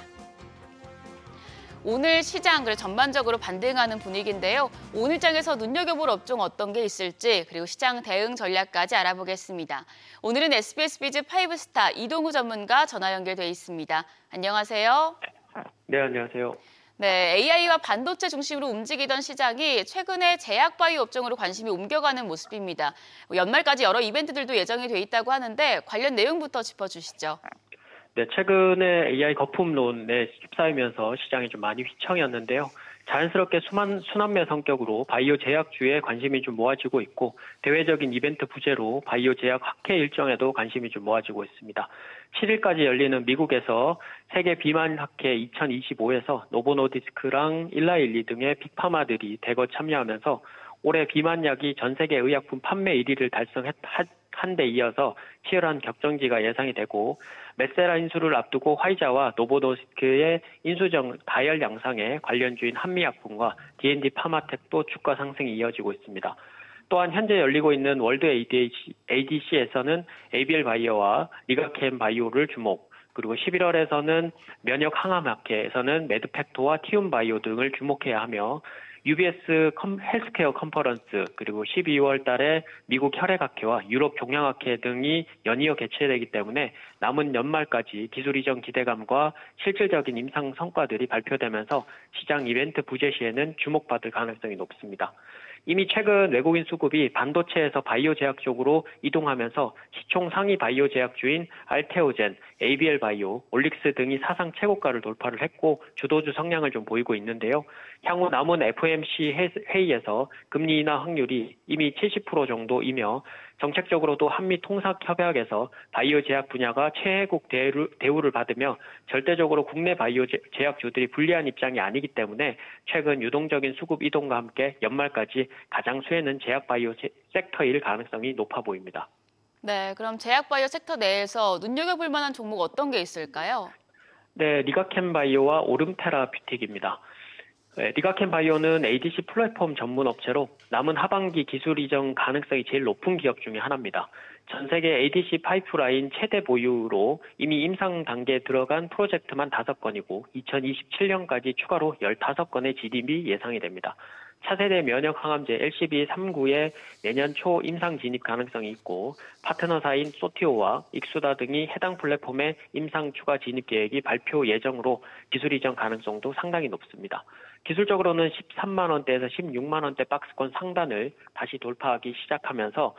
오늘 시장 전반적으로 반등하는 분위기인데요. 오늘장에서 눈여겨볼 업종 어떤 게 있을지 그리고 시장 대응 전략까지 알아보겠습니다. 오늘은 SBS 비즈 5스타 이동우 전문가 전화 연결돼 있습니다. 안녕하세요. 네, 안녕하세요. 네, AI와 반도체 중심으로 움직이던 시장이 최근에 제약 바이오 업종으로 관심이 옮겨가는 모습입니다. 연말까지 여러 이벤트들도 예정이 돼 있다고 하는데 관련 내용부터 짚어주시죠. 네, 최근에 AI 거품론에 휩싸이면서 시장이 좀 많이 휘청였는데요. 자연스럽게 순환매 성격으로 바이오 제약주에 관심이 좀 모아지고 있고 대외적인 이벤트 부재로 바이오 제약 학회 일정에도 관심이 좀 모아지고 있습니다. 7일까지 열리는 미국에서 세계 비만 학회 2025에서 노보노디스크랑 일라일리 등의 빅파마들이 대거 참여하면서 올해 비만약이 전 세계 의약품 판매 1위를 달성한 데 이어서 치열한 격정지가 예상이 되고 메세라 인수를 앞두고 화이자와 노보노디스크의 인수정 다열 양상에 관련주인 한미약품과 D&D 파마텍도 주가 상승이 이어지고 있습니다. 또한 현재 열리고 있는 월드 ADC에서는 ABL 바이오와 리가캠 바이오를 주목, 그리고 11월에서는 면역 항암학회에서는 매드팩토와 티움 바이오 등을 주목해야 하며 UBS 헬스케어 컨퍼런스, 그리고 12월 달에 미국 혈액학회와 유럽 종양학회 등이 연이어 개최되기 때문에 남은 연말까지 기술 이전 기대감과 실질적인 임상 성과들이 발표되면서 시장 이벤트 부재 시에는 주목받을 가능성이 높습니다. 이미 최근 외국인 수급이 반도체에서 바이오 제약 쪽으로 이동하면서 시총 상위 바이오 제약주인 알테오젠, ABL 바이오, 올릭스 등이 사상 최고가를 돌파를 했고 주도주 성량을 좀 보이고 있는데요. 향후 남은 FOMC 회의에서 금리 인하 확률이 이미 70% 정도이며 정책적으로도 한미 통상협약에서 바이오 제약 분야가 최혜국 대우를 받으며 절대적으로 국내 바이오 제약주들이 불리한 입장이 아니기 때문에 최근 유동적인 수급 이동과 함께 연말까지 가장 수혜는 제약 바이오 섹터일 가능성이 높아 보입니다. 네, 그럼 제약 바이오 섹터 내에서 눈여겨볼 만한 종목 어떤 게 있을까요? 네, 리가캠 바이오와 오름테라 뷰틱입니다. 리가캠 바이오는 ADC 플랫폼 전문 업체로 남은 하반기 기술 이전 가능성이 제일 높은 기업 중에 하나입니다. 전 세계 ADC 파이프라인 최대 보유로 이미 임상 단계에 들어간 프로젝트만 5건이고 2027년까지 추가로 15건의 GDP 예상이 됩니다. 차세대 면역 항암제 LCB39의 내년 초 임상 진입 가능성이 있고 파트너사인 소티오와 익수다 등이 해당 플랫폼의 임상 추가 진입 계획이 발표 예정으로 기술 이전 가능성도 상당히 높습니다. 기술적으로는 13만 원대에서 16만 원대 박스권 상단을 다시 돌파하기 시작하면서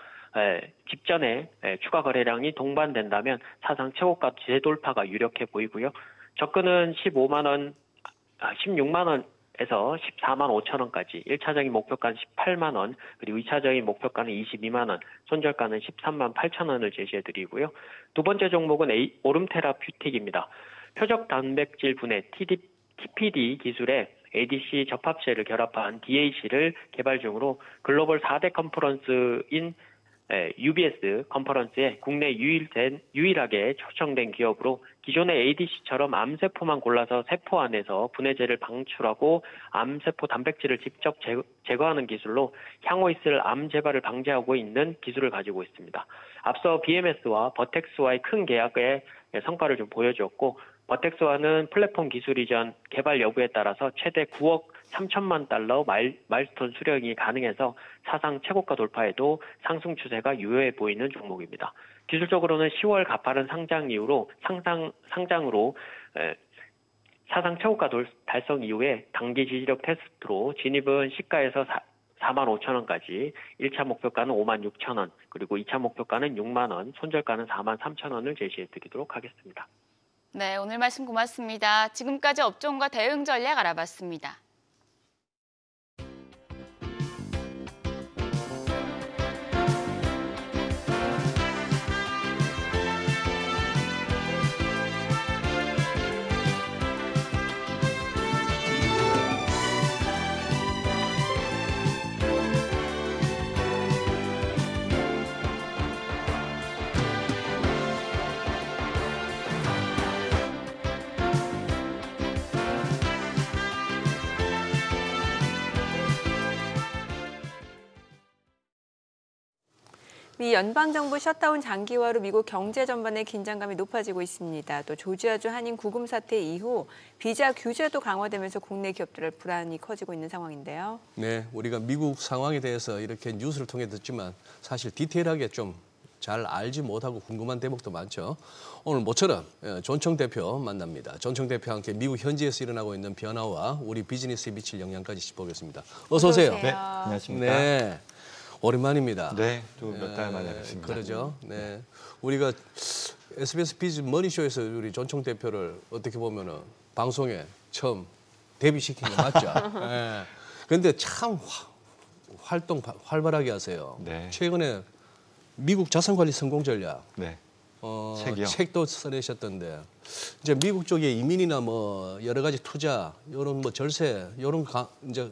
직전에 추가 거래량이 동반된다면 사상 최고가 재돌파가 유력해 보이고요. 접근은 16만 원에서 14만 5천 원까지 1차적인 목표가는 18만 원, 그리고 2차적인 목표가는 22만 원, 손절가는 13만 8천 원을 제시해드리고요. 두 번째 종목은 오름테라 뷰틱입니다. 표적 단백질 분해 TPD 기술의 ADC 접합체를 결합한 DAC를 개발 중으로 글로벌 4대 컨퍼런스인 UBS 컨퍼런스에 국내 유일하게 초청된 기업으로 기존의 ADC처럼 암세포만 골라서 세포 안에서 분해제를 방출하고 암세포 단백질을 직접 제거하는 기술로 향후 있을 암 재발을 방지하고 있는 기술을 가지고 있습니다. 앞서 BMS와 버텍스와의 큰 계약의 성과를 좀 보여주었고 버텍스와는 플랫폼 기술 이전 개발 여부에 따라서 최대 9억 3천만 달러 마일스톤 수령이 가능해서 사상 최고가 돌파에도 상승 추세가 유효해 보이는 종목입니다. 기술적으로는 10월 가파른 상장 이후로 상장으로 사상 최고가 달성 이후에 단기 지지력 테스트로 진입은 시가에서 4만 5천 원까지 1차 목표가는 5만 6천 원, 그리고 2차 목표가는 6만 원, 손절가는 4만 3천 원을 제시해 드리도록 하겠습니다. 네, 오늘 말씀 고맙습니다. 지금까지 업종과 대응 전략 알아봤습니다. 미 연방정부 셧다운 장기화로 미국 경제 전반의 긴장감이 높아지고 있습니다. 또 조지아주 한인 구금 사태 이후 비자 규제도 강화되면서 국내 기업들의 불안이 커지고 있는 상황인데요. 네, 우리가 미국 상황에 대해서 이렇게 뉴스를 통해 듣지만 사실 디테일하게 좀 잘 알지 못하고 궁금한 대목도 많죠. 오늘 모처럼 존청 대표 만납니다. 존청 대표와 함께 미국 현지에서 일어나고 있는 변화와 우리 비즈니스에 미칠 영향까지 짚어보겠습니다. 어서 오세요. 네, 안녕하십니까. 네, 오랜만입니다. 네, 또 몇 달 만에 뵙습니다. 그러죠. 네, 우리가 SBS 비즈 머니쇼에서 우리 존청 대표를 어떻게 보면은 방송에 처음 데뷔시킨 거 맞죠? 네. 근데 참 활동 활발하게 하세요. 네. 최근에 미국 자산관리 성공 전략 네. 책이요? 책도 써내셨던데 이제 미국 쪽에 이민이나 뭐 여러 가지 투자 이런 뭐 절세 이런 이제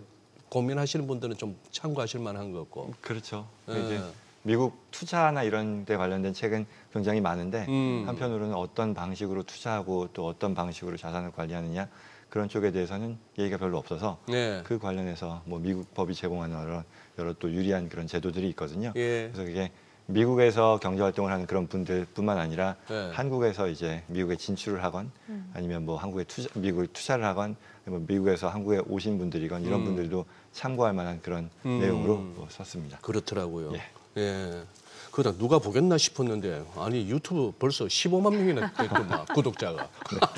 고민하시는 분들은 좀 참고하실 만한 것 같고. 그렇죠. 네. 이제 미국 투자나 이런 데 관련된 책은 굉장히 많은데 한편으로는 어떤 방식으로 투자하고 또 어떤 방식으로 자산을 관리하느냐 그런 쪽에 대해서는 얘기가 별로 없어서 네. 그 관련해서 뭐 미국 법이 제공하는 여러 또 유리한 그런 제도들이 있거든요. 예. 그래서 그게 미국에서 경제 활동을 하는 그런 분들뿐만 아니라 네. 한국에서 이제 미국에 진출을 하건 아니면 뭐 미국에 투자를 하건 뭐 미국에서 한국에 오신 분들이건 이런 분들도 참고할 만한 그런 내용으로 뭐 썼습니다. 그렇더라고요. 예. 예. 그러다 누가 보겠나 싶었는데 아니 유튜브 벌써 15만 명이나 됐구만 구독자가.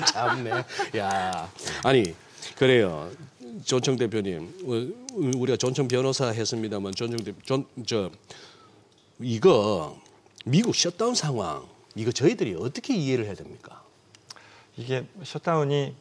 참네. 야. 아니 그래요. 전청 대표님 우리가 전청 변호사 했습니다만 이거 미국 셧다운 상황 이거 저희들이 어떻게 이해를 해야 됩니까? 이게 셧다운이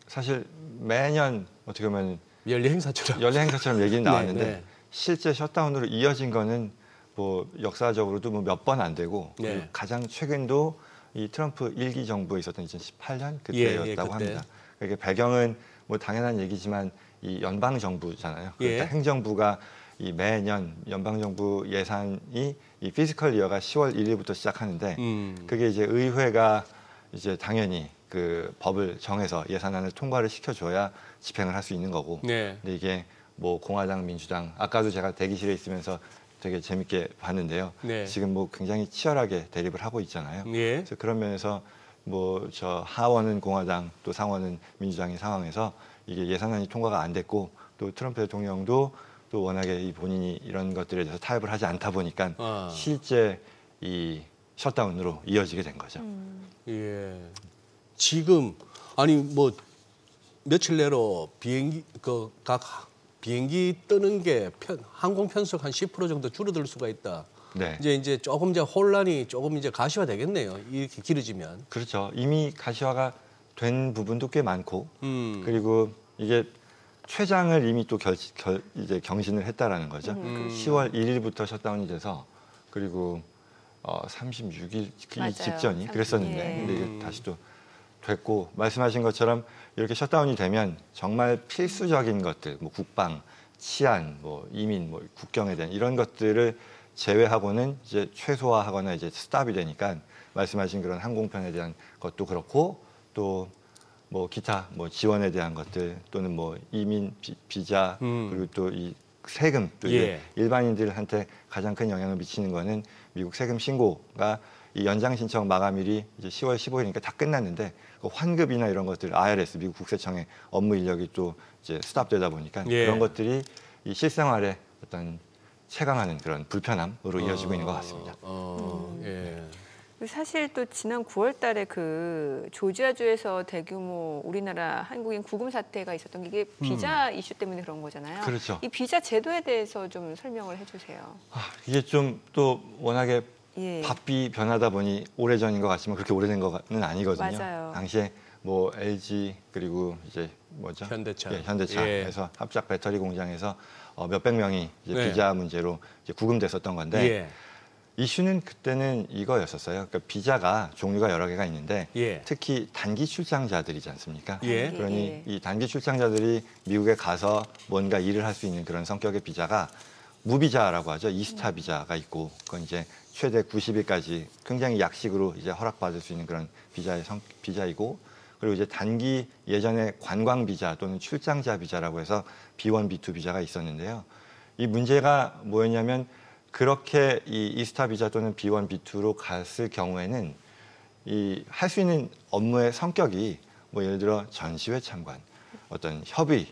사실 매년 어떻게 보면 연례 행사처럼 얘기는 나왔는데 네. 실제 셧다운으로 이어진 거는 뭐 역사적으로도 뭐 몇 번 안 되고 네. 그리고 가장 최근도 이 트럼프 1기 정부에 있었던 2018년 그때였다고 그때. 합니다. 이게 배경은 뭐 당연한 얘기지만 이 연방 정부잖아요. 그러니까 예. 행정부가 이 매년 연방 정부 예산이 이 피스컬 이어가 10월 1일부터 시작하는데 그게 이제 의회가 이제 당연히 그 법을 정해서 예산안을 통과를 시켜줘야 집행을 할 수 있는 거고. 네. 근데 이게 뭐 공화당, 민주당 아까도 제가 대기실에 있으면서 되게 재밌게 봤는데요. 네. 지금 뭐 굉장히 치열하게 대립을 하고 있잖아요. 예. 그래서 그런 면에서 뭐 저 하원은 공화당 또 상원은 민주당인 상황에서 이게 예산안이 통과가 안 됐고 또 트럼프 대통령도 또 워낙에 이 본인이 이런 것들에 대해서 타협을 하지 않다 보니까 실제 이 셧다운으로 이어지게 된 거죠. 예. 지금 아니 뭐 며칠 내로 비행기 각 비행기 뜨는 게 항공 편속 한 10% 정도 줄어들 수가 있다. 네. 이제 조금 혼란이 조금 이제 가시화 되겠네요. 이렇게 길어지면. 그렇죠. 이미 가시화가 된 부분도 꽤 많고 그리고 이게 최장을 이미 또 이제 경신을 했다라는 거죠. 10월 1일부터 셧다운이 돼서 그리고 36일 맞아요. 직전이 그랬었는데 예. 근데 이게 다시 또 됐고 말씀하신 것처럼 이렇게 셧다운이 되면 정말 필수적인 것들, 뭐 국방, 치안, 뭐 이민, 뭐 국경에 대한 이런 것들을 제외하고는 이제 최소화하거나 이제 스탑이 되니까 말씀하신 그런 항공편에 대한 것도 그렇고 또 뭐 기타 뭐 지원에 대한 것들 또는 뭐 이민 비자 그리고 또 이 세금 또 예. 일반인들한테 가장 큰 영향을 미치는 거는 미국 세금 신고가 이 연장 신청 마감일이 이제 10월 15일이니까 다 끝났는데 그 환급이나 이런 것들 IRS 미국 국세청의 업무 인력이 또 이제 스탑되다 보니까 예. 그런 것들이 이 실생활에 어떤 체감하는 그런 불편함으로 이어지고 있는 것 같습니다. 예. 사실 또 지난 9월 달에 그 조지아주에서 대규모 우리나라 한국인 구금 사태가 있었던 게 이게 비자 이슈 때문에 그런 거잖아요. 그렇죠. 이 비자 제도에 대해서 좀 설명을 해주세요. 이게 좀 또 워낙에 예. 바삐 변하다 보니 오래전인 것 같지만 그렇게 오래된 거는 아니거든요. 맞아요. 당시에 뭐 LG 그리고 이제 뭐죠? 현대차. 예, 현대차에서 합작 배터리 공장에서 몇백 명이 이제 네. 비자 문제로 이제 구금됐었던 건데 예. 이슈는 그때는 이거였었어요. 그러니까 비자가 종류가 여러 개가 있는데 예. 특히 단기 출장자들이지 않습니까? 예. 그러니 예. 이 단기 출장자들이 미국에 가서 뭔가 일을 할 수 있는 그런 성격의 비자가 무비자라고 하죠. 이스타 비자가 있고 그건 이제 최대 90일까지 굉장히 약식으로 이제 허락받을 수 있는 그런 비자이고 그리고 이제 단기 예전에 관광 비자 또는 출장자 비자라고 해서 B1, B2 비자가 있었는데요. 이 문제가 뭐였냐면 그렇게 이 이스타 비자 또는 B1, B2로 갔을 경우에는 이 할 수 있는 업무의 성격이 뭐 예를 들어 전시회 참관, 어떤 협의,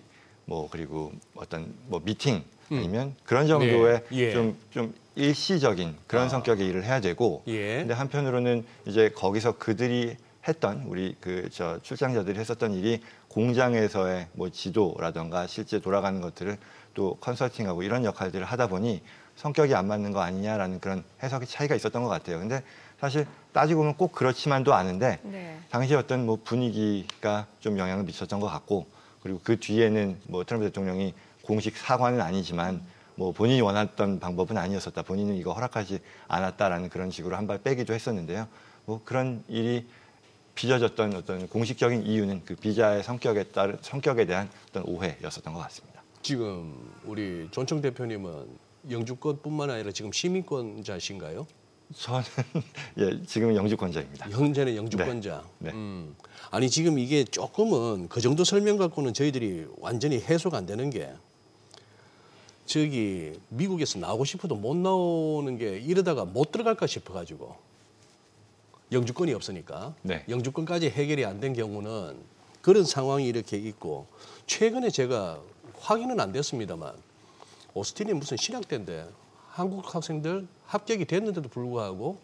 뭐 그리고 어떤 뭐 미팅 아니면 그런 정도의 예. 좀 일시적인 그런 성격의 일을 해야 되고 예. 근데 한편으로는 이제 거기서 그들이 했던 우리 그 저 출장자들이 했었던 일이 공장에서의 뭐 지도라던가 실제 돌아가는 것들을 또 컨설팅하고 이런 역할들을 하다 보니 성격이 안 맞는 거 아니냐라는 그런 해석의 차이가 있었던 것 같아요. 근데 사실 따지고 보면 꼭 그렇지만도 않은데 네. 당시 어떤 뭐 분위기가 좀 영향을 미쳤던 것 같고 그리고 그 뒤에는 뭐 트럼프 대통령이 공식 사과는 아니지만 뭐 본인이 원했던 방법은 아니었었다. 본인은 이거 허락하지 않았다라는 그런 식으로 한 발 빼기도 했었는데요. 뭐 그런 일이 빚어졌던 어떤 공식적인 이유는 그 비자의 성격에 대한 어떤 오해였었던 것 같습니다. 지금 우리 존청 대표님은 영주권뿐만 아니라 지금 시민권자신가요? 저는 예, 지금은 영주권자입니다. 현재는 영주권자. 네. 아니 지금 이게 조금은 그 정도 설명 갖고는 저희들이 완전히 해소가 안 되는 게 저기 미국에서 나오고 싶어도 못 나오는 게 이러다가 못 들어갈까 싶어가지고 영주권이 없으니까 네. 영주권까지 해결이 안 된 경우는 그런 상황이 이렇게 있고 최근에 제가 확인은 안 됐습니다만 오스틴이 무슨 신학대인데 한국 학생들 합격이 됐는데도 불구하고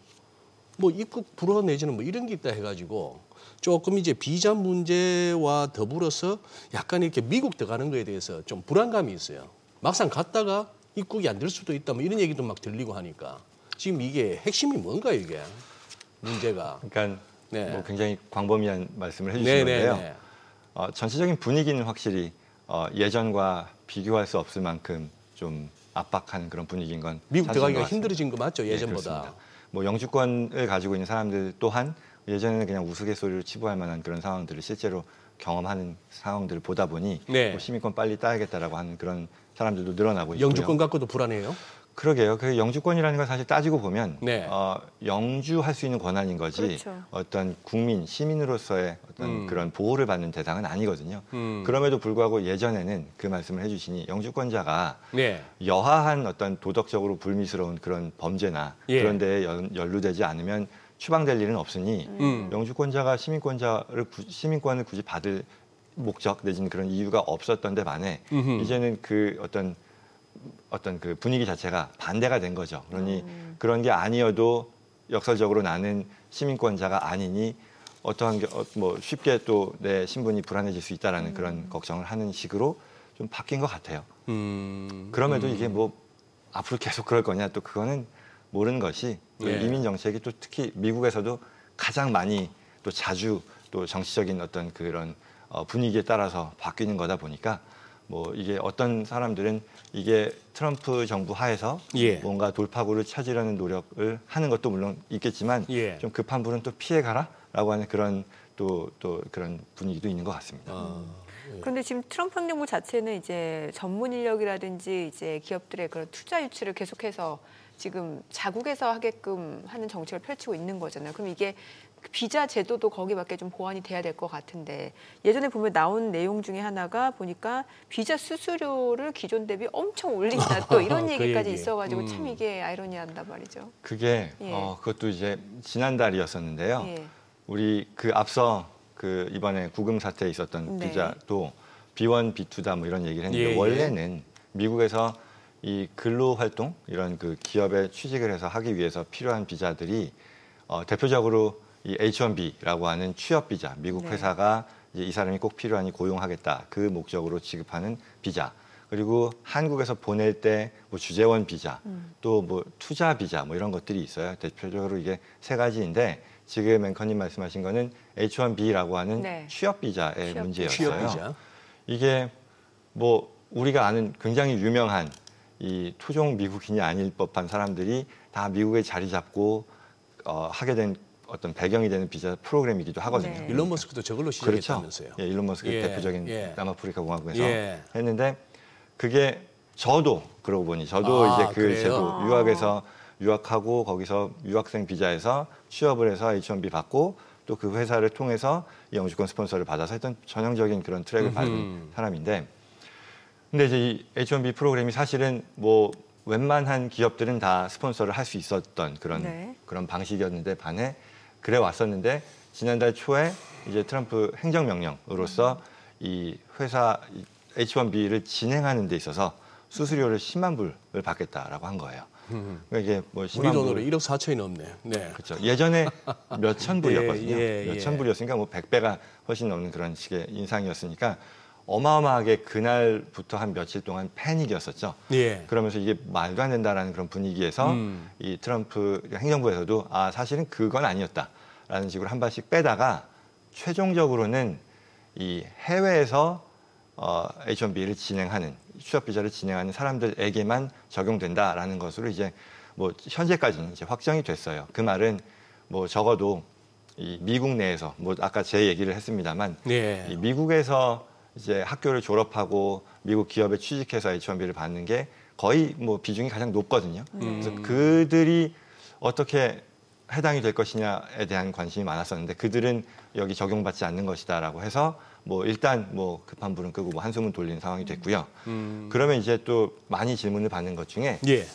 뭐 입국 불허 내지는 뭐 이런 게 있다 해가지고 조금 이제 비자 문제와 더불어서 약간 이렇게 미국 들어가는 거에 대해서 좀 불안감이 있어요. 막상 갔다가 입국이 안 될 수도 있다 뭐 이런 얘기도 막 들리고 하니까 지금 이게 핵심이 뭔가 이게 문제가. 그러니까 네. 뭐 굉장히 광범위한 말씀을 해주시는데요. 네네네. 전체적인 분위기는 확실히 예전과 비교할 수 없을 만큼 좀 압박한 그런 분위기인 건 미국 사실인 들어가기가 것 같습니다. 힘들어진 거 맞죠 예전보다. 그렇습니다. 뭐 영주권을 가지고 있는 사람들 또한 예전에는 그냥 우스갯소리로 치부할 만한 그런 상황들을 실제로 경험하는 상황들을 보다 보니 네. 뭐 시민권 빨리 따야겠다라고 하는 그런 사람들도 늘어나고 있고요. 영주권 갖고도 불안해요? 그러게요. 그 영주권이라는 건 사실 따지고 보면 네. 영주할 수 있는 권한인 거지 그렇죠. 어떤 국민, 시민으로서의 어떤 그런 보호를 받는 대상은 아니거든요. 음. 그럼에도 불구하고 예전에는 그 말씀을 해주시니 영주권자가 네. 여하한 어떤 도덕적으로 불미스러운 그런 범죄나 예. 그런 데에 연루되지 않으면 추방될 일은 없으니 영주권자가 시민권을 굳이 받을 목적 내지는 그런 이유가 없었던 데 반해 이제는 그 어떤 그 분위기 자체가 반대가 된 거죠. 그러니 그런 게 아니어도 역설적으로 나는 시민권자가 아니니 어떠한 뭐 쉽게 또 내 신분이 불안해질 수 있다라는 그런 걱정을 하는 식으로 좀 바뀐 것 같아요. 그럼에도 이게 뭐 앞으로 계속 그럴 거냐 또 그거는 모르는 것이 또 네. 이민 정책이 또 특히 미국에서도 가장 많이 또 자주 또 정치적인 어떤 그런 분위기에 따라서 바뀌는 거다 보니까 뭐 이게 어떤 사람들은 이게 트럼프 정부 하에서 예. 뭔가 돌파구를 찾으려는 노력을 하는 것도 물론 있겠지만 예. 좀 급한 불은 또 피해가라라고 하는 그런 또 그런 분위기도 있는 것 같습니다. 그런데 지금 트럼프 행정부 자체는 이제 전문 인력이라든지 이제 기업들의 그런 투자 유치를 계속해서 지금 자국에서 하게끔 하는 정책을 펼치고 있는 거잖아요. 그럼 이게 비자 제도도 거기밖에 좀 보완이 돼야 될 것 같은데 예전에 보면 나온 내용 중에 하나가 보니까 비자 수수료를 기존 대비 엄청 올린다 또 이런 그 얘기까지 얘기. 있어가지고 참 이게 아이러니한단 말이죠. 그게 예. 그것도 이제 지난달이었었는데요. 예. 우리 그 앞서 그 이번에 구금 사태에 있었던 네. 비자도 B1, B2다 뭐 이런 얘기를 했는데 예, 예. 원래는 미국에서 이 근로 활동 이런 그 기업에 취직을 해서 하기 위해서 필요한 비자들이 대표적으로 이 H-1B라고 하는 취업 비자, 미국 네. 회사가 이제 이 사람이 꼭 필요하니 고용하겠다 그 목적으로 지급하는 비자. 그리고 한국에서 보낼 때 뭐 주재원 비자, 또 뭐 투자 비자 뭐 이런 것들이 있어요. 대표적으로 이게 세 가지인데 지금 앵커님 말씀하신 거는 H-1B라고 하는 네. 취업 비자의 취업 문제였어요. 취업 비자. 이게 뭐 우리가 아는 굉장히 유명한 이 토종 미국인이 아닐 법한 사람들이 다 미국에 자리 잡고 하게 된 어떤 배경이 되는 비자 프로그램이기도 하거든요. 네. 일론 머스크도 저걸로 그렇죠. 시작했다면서요. 예, 일론 머스크 예, 대표적인 예. 남아프리카 공화국에서 예. 했는데 그게 저도 그러고 보니 저도 아, 이제 그 그래요? 제도 유학에서 유학하고 거기서 유학생 비자에서 취업을 해서 H-1B 받고 또 그 회사를 통해서 이 영주권 스폰서를 받아서 했던 전형적인 그런 트랙을 밟은 사람인데 근데 이제 이 H-1B 프로그램이 사실은 뭐 웬만한 기업들은 다 스폰서를 할 수 있었던 그런 네. 그런 방식이었는데 반해 그래 왔었는데 지난달 초에 이제 트럼프 행정명령으로서 이 회사 H-1B를 진행하는 데 있어서 수수료를 10만 불을 받겠다라고 한 거예요. 그러니까 이게 뭐 10만 우리 돈으로 불 1억 4천이 넘네. 네. 그렇죠. 예전에 몇천 불이었거든요. 예, 예, 몇천 예. 불이었으니까 뭐 100배가 훨씬 넘는 그런 식의 인상이었으니까 어마어마하게 그날부터 한 며칠 동안 패닉이었었죠. 예. 그러면서 이게 말도 안 된다라는 그런 분위기에서 이 트럼프 행정부에서도 사실은 그건 아니었다라는 식으로 한 발씩 빼다가 최종적으로는 이 해외에서 H-1B를 진행하는 취업 비자를 진행하는 사람들에게만 적용된다라는 것으로 이제 뭐 현재까지는 이제 확정이 됐어요. 그 말은 뭐 적어도 이 미국 내에서 뭐 아까 제 얘기를 했습니다만 네. 이 미국에서 이제 학교를 졸업하고 미국 기업에 취직해서 H-1B를 받는 게 거의 뭐 비중이 가장 높거든요. 그래서 그들이 어떻게 해당이 될 것이냐에 대한 관심이 많았었는데 그들은 여기 적용받지 않는 것이다라고 해서 뭐 일단 뭐 급한 불은 끄고 뭐 한숨은 돌리는 상황이 됐고요. 그러면 이제 또 많이 질문을 받는 것 중에 예.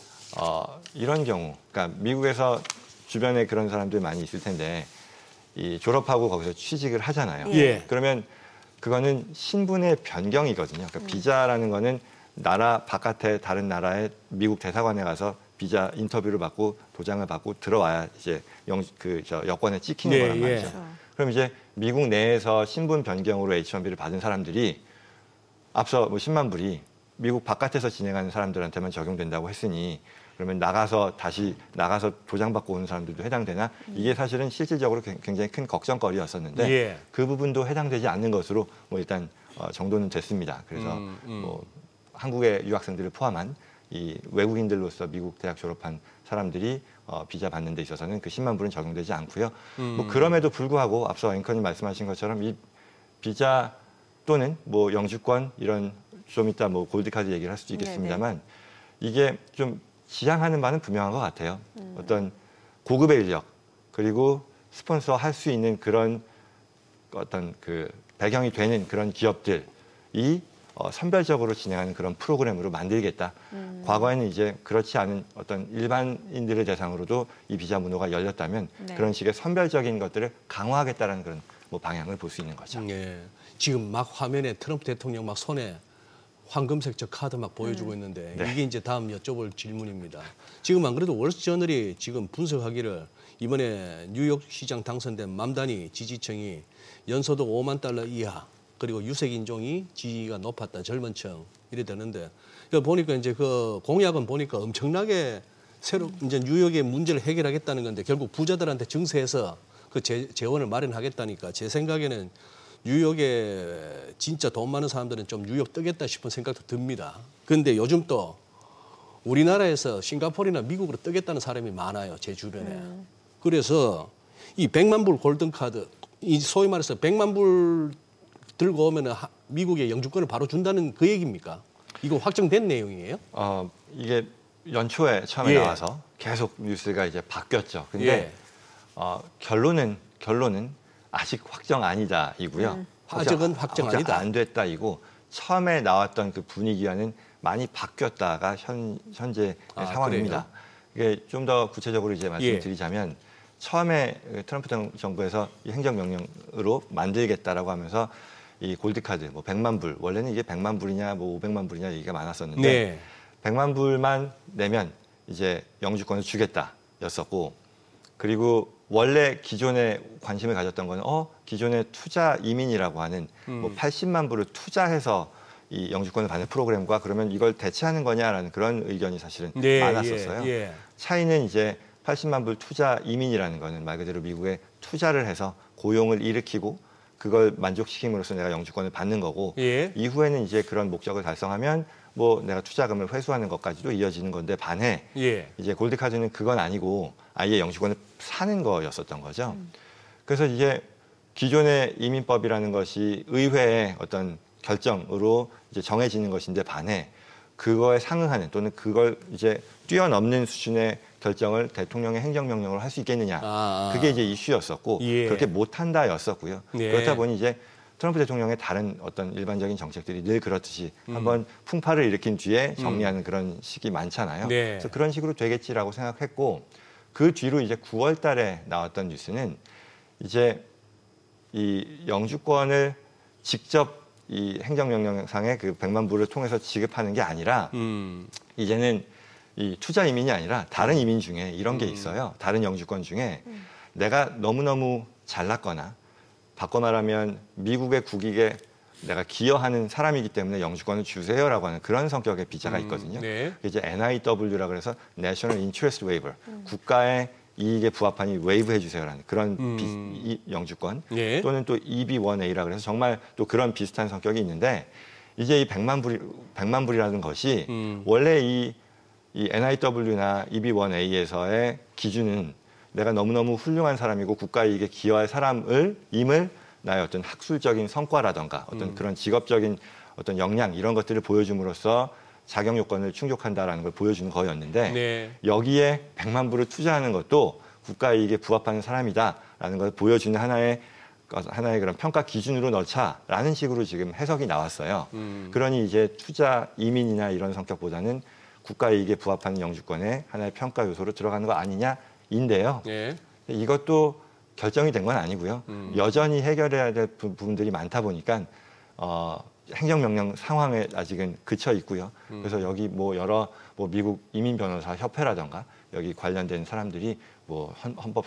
이런 경우, 그러니까 미국에서 주변에 그런 사람들이 많이 있을 텐데 이 졸업하고 거기서 취직을 하잖아요. 예. 그러면 그거는 신분의 변경이거든요. 그러니까 비자라는 거는 나라 바깥에 다른 나라의 미국 대사관에 가서 비자 인터뷰를 받고 도장을 받고 들어와야 이제 여권에 찍히는 거란 말이죠. 그럼 이제 미국 내에서 신분 변경으로 H-1B를 받은 사람들이 앞서 뭐 10만 불이 미국 바깥에서 진행하는 사람들한테만 적용된다고 했으니 그러면 다시 나가서 도장받고 오는 사람들도 해당되나? 이게 사실은 실질적으로 굉장히 큰 걱정거리였었는데 예. 그 부분도 해당되지 않는 것으로 뭐 일단 정도는 됐습니다. 그래서 뭐 한국의 유학생들을 포함한 이 외국인들로서 미국 대학 졸업한 사람들이 비자 받는 데 있어서는 그 10만 불은 적용되지 않고요. 뭐 그럼에도 불구하고 앞서 앵커님 말씀하신 것처럼 이 비자 또는 뭐 영주권 이런 좀 이따 뭐 골드카드 얘기를 할 수도 있겠습니다만 이게 좀 지향하는 바는 분명한 것 같아요. 어떤 고급의 인력 그리고 스폰서 할 수 있는 그런 어떤 그 배경이 되는 그런 기업들이 선별적으로 진행하는 그런 프로그램으로 만들겠다. 과거에는 이제 그렇지 않은 어떤 일반인들을 대상으로도 이 비자 문호가 열렸다면 그런 식의 선별적인 것들을 강화하겠다라는 그런 뭐 방향을 볼 수 있는 거죠. 예. 지금 막 화면에 트럼프 대통령 막 손에 황금색 저 카드 막 보여주고 있는데 이게 이제 다음 여쭤볼 질문입니다. 지금 안 그래도 월스저널이 지금 분석하기를 이번에 뉴욕 시장 당선된 맘다니 지지층이 연소득 5만 달러 이하 그리고 유색 인종이 지지가 높았다 젊은 층 이래 되는데 보니까 이제 그 공약은 보니까 엄청나게 새로 이제 뉴욕의 문제를 해결하겠다는 건데 결국 부자들한테 증세해서 그 재원을 마련하겠다니까 제 생각에는 뉴욕에 진짜 돈 많은 사람들은 좀 뉴욕 뜨겠다 싶은 생각도 듭니다. 그런데 요즘 또 우리나라에서 싱가포르나 미국으로 뜨겠다는 사람이 많아요. 제 주변에. 그래서 이 100만 불 골든카드, 이 소위 말해서 100만 불 들고 오면 미국의 영주권을 바로 준다는 그 얘기입니까? 이거 확정된 내용이에요? 이게 연초에 처음에 나와서 계속 뉴스가 이제 바뀌었죠. 근데 결론은 아직 확정 아니다이고요. 아직은 확정 아니다. 안 됐다이고 처음에 나왔던 그 분위기와는 많이 바뀌었다가 현재 상황입니다. 그래요? 이게 좀 더 구체적으로 이제 말씀드리자면 처음에 트럼프 정부에서 이 행정명령으로 만들겠다라고 하면서 이 골드카드 뭐 100만 불 원래는 이게 100만 불이냐 뭐 500만 불이냐 얘기가 많았었는데 100만 불만 내면 이제 영주권을 주겠다였었고 그리고 원래 기존에 관심을 가졌던 거는 기존의 투자 이민이라고 하는 뭐 80만 불을 투자해서 이 영주권을 받는 프로그램과 그러면 이걸 대체하는 거냐라는 그런 의견이 사실은 많았었어요. 차이는 이제 80만 불 투자 이민이라는 거는 말 그대로 미국에 투자를 해서 고용을 일으키고 그걸 만족시킴으로써 내가 영주권을 받는 거고 이후에는 이제 그런 목적을 달성하면 뭐 내가 투자금을 회수하는 것까지도 이어지는 건데 반해 이제 골드카드는 그건 아니고 아예 영주권을 사는 거였었던 거죠. 그래서 이제 기존의 이민법이라는 것이 의회의 어떤 결정으로 이제 정해지는 것인데 반해 그거에 상응하는 또는 그걸 이제 뛰어넘는 수준의 결정을 대통령의 행정명령으로 할 수 있겠느냐. 그게 이제 이슈였었고 그렇게 못한다였었고요. 그렇다 보니 이제 트럼프 대통령의 다른 어떤 일반적인 정책들이 늘 그렇듯이 한번 풍파를 일으킨 뒤에 정리하는 그런 식이 많잖아요. 그래서 그런 식으로 되겠지라고 생각했고 그 뒤로 이제 9월 달에 나왔던 뉴스는 이제 이 영주권을 직접 이 행정명령상의 그 100만 불을 통해서 지급하는 게 아니라 이제는 이 투자 이민이 아니라 다른 이민 중에 이런 게 있어요. 다른 영주권 중에 내가 너무너무 잘났거나 바꿔 말하면 미국의 국익에 내가 기여하는 사람이기 때문에 영주권을 주세요라고 하는 그런 성격의 비자가 있거든요. 이제 NIW라고 해서 National Interest Waiver, 국가의 이익에 부합하니 웨이브해 주세요라는 그런 영주권 또는 또 EB-1A라고 해서 정말 또 그런 비슷한 성격이 있는데 이제 이 100만 불이라는 것이 원래 이 NIW나 EB-1A에서의 기준은 내가 너무너무 훌륭한 사람이고 국가 이익에 기여할 사람임을 나의 어떤 학술적인 성과라던가 어떤 그런 직업적인 어떤 역량 이런 것들을 보여줌으로써 자격 요건을 충족한다라는 걸 보여주는 거였는데 네. 여기에 100만 불을 투자하는 것도 국가 이익에 부합하는 사람이다라는 걸 보여주는 하나의 그런 평가 기준으로 넣자라는 식으로 지금 해석이 나왔어요. 그러니 이제 투자 이민이나 이런 성격보다는 국가 이익에 부합하는 영주권의 하나의 평가 요소로 들어가는 거 아니냐인데요. 네. 이것도 결정이 된 건 아니고요. 여전히 해결해야 될 부분들이 많다 보니까 행정명령 상황에 아직은 그쳐 있고요. 그래서 여기 뭐 여러 미국 이민 변호사 협회라던가 여기 관련된 사람들이 뭐 헌법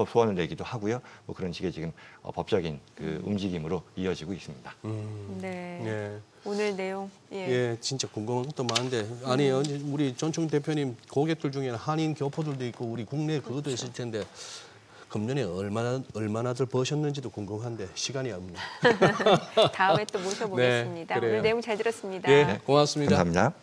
소원을 내기도 하고요. 뭐 그런 식의 지금 법적인 그 움직임으로 이어지고 있습니다. 네. 네. 오늘 내용 예, 진짜 궁금한 것도 많은데 아니 우리 전충 대표님 고객들 중에는 한인 교포들도 있고 우리 국내 그것도 있을 텐데 금년에 얼마나들 버셨는지도 궁금한데 시간이 없네. 다음에 또 모셔보겠습니다. 네, 그래요. 오늘 내용 잘 들었습니다. 예, 고맙습니다. 감사합니다.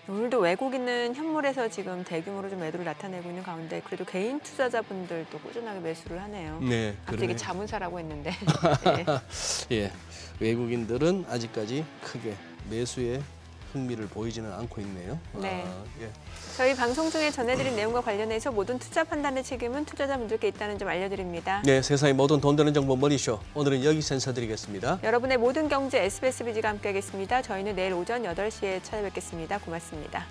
오늘도 외국인은 현물에서 지금 대규모로 좀 매도를 나타내고 있는 가운데 그래도 개인 투자자분들도 꾸준하게 매수를 하네요. 네, 갑자기 그러네요. 자문사라고 했는데. 네. 예, 외국인들은 아직까지 크게 매수에 흥미를 보이지는 않고 있네요. 네. 예. 저희 방송 중에 전해드린 내용과 관련해서 모든 투자 판단의 책임은 투자자분들께 있다는 점 알려드립니다. 네, 세상의 모든 돈 되는 정보 머니쇼. 오늘은 여기서 인사드리겠습니다. 여러분의 모든 경제 SBS 비지가 함께하겠습니다. 저희는 내일 오전 8시에 찾아뵙겠습니다. 고맙습니다.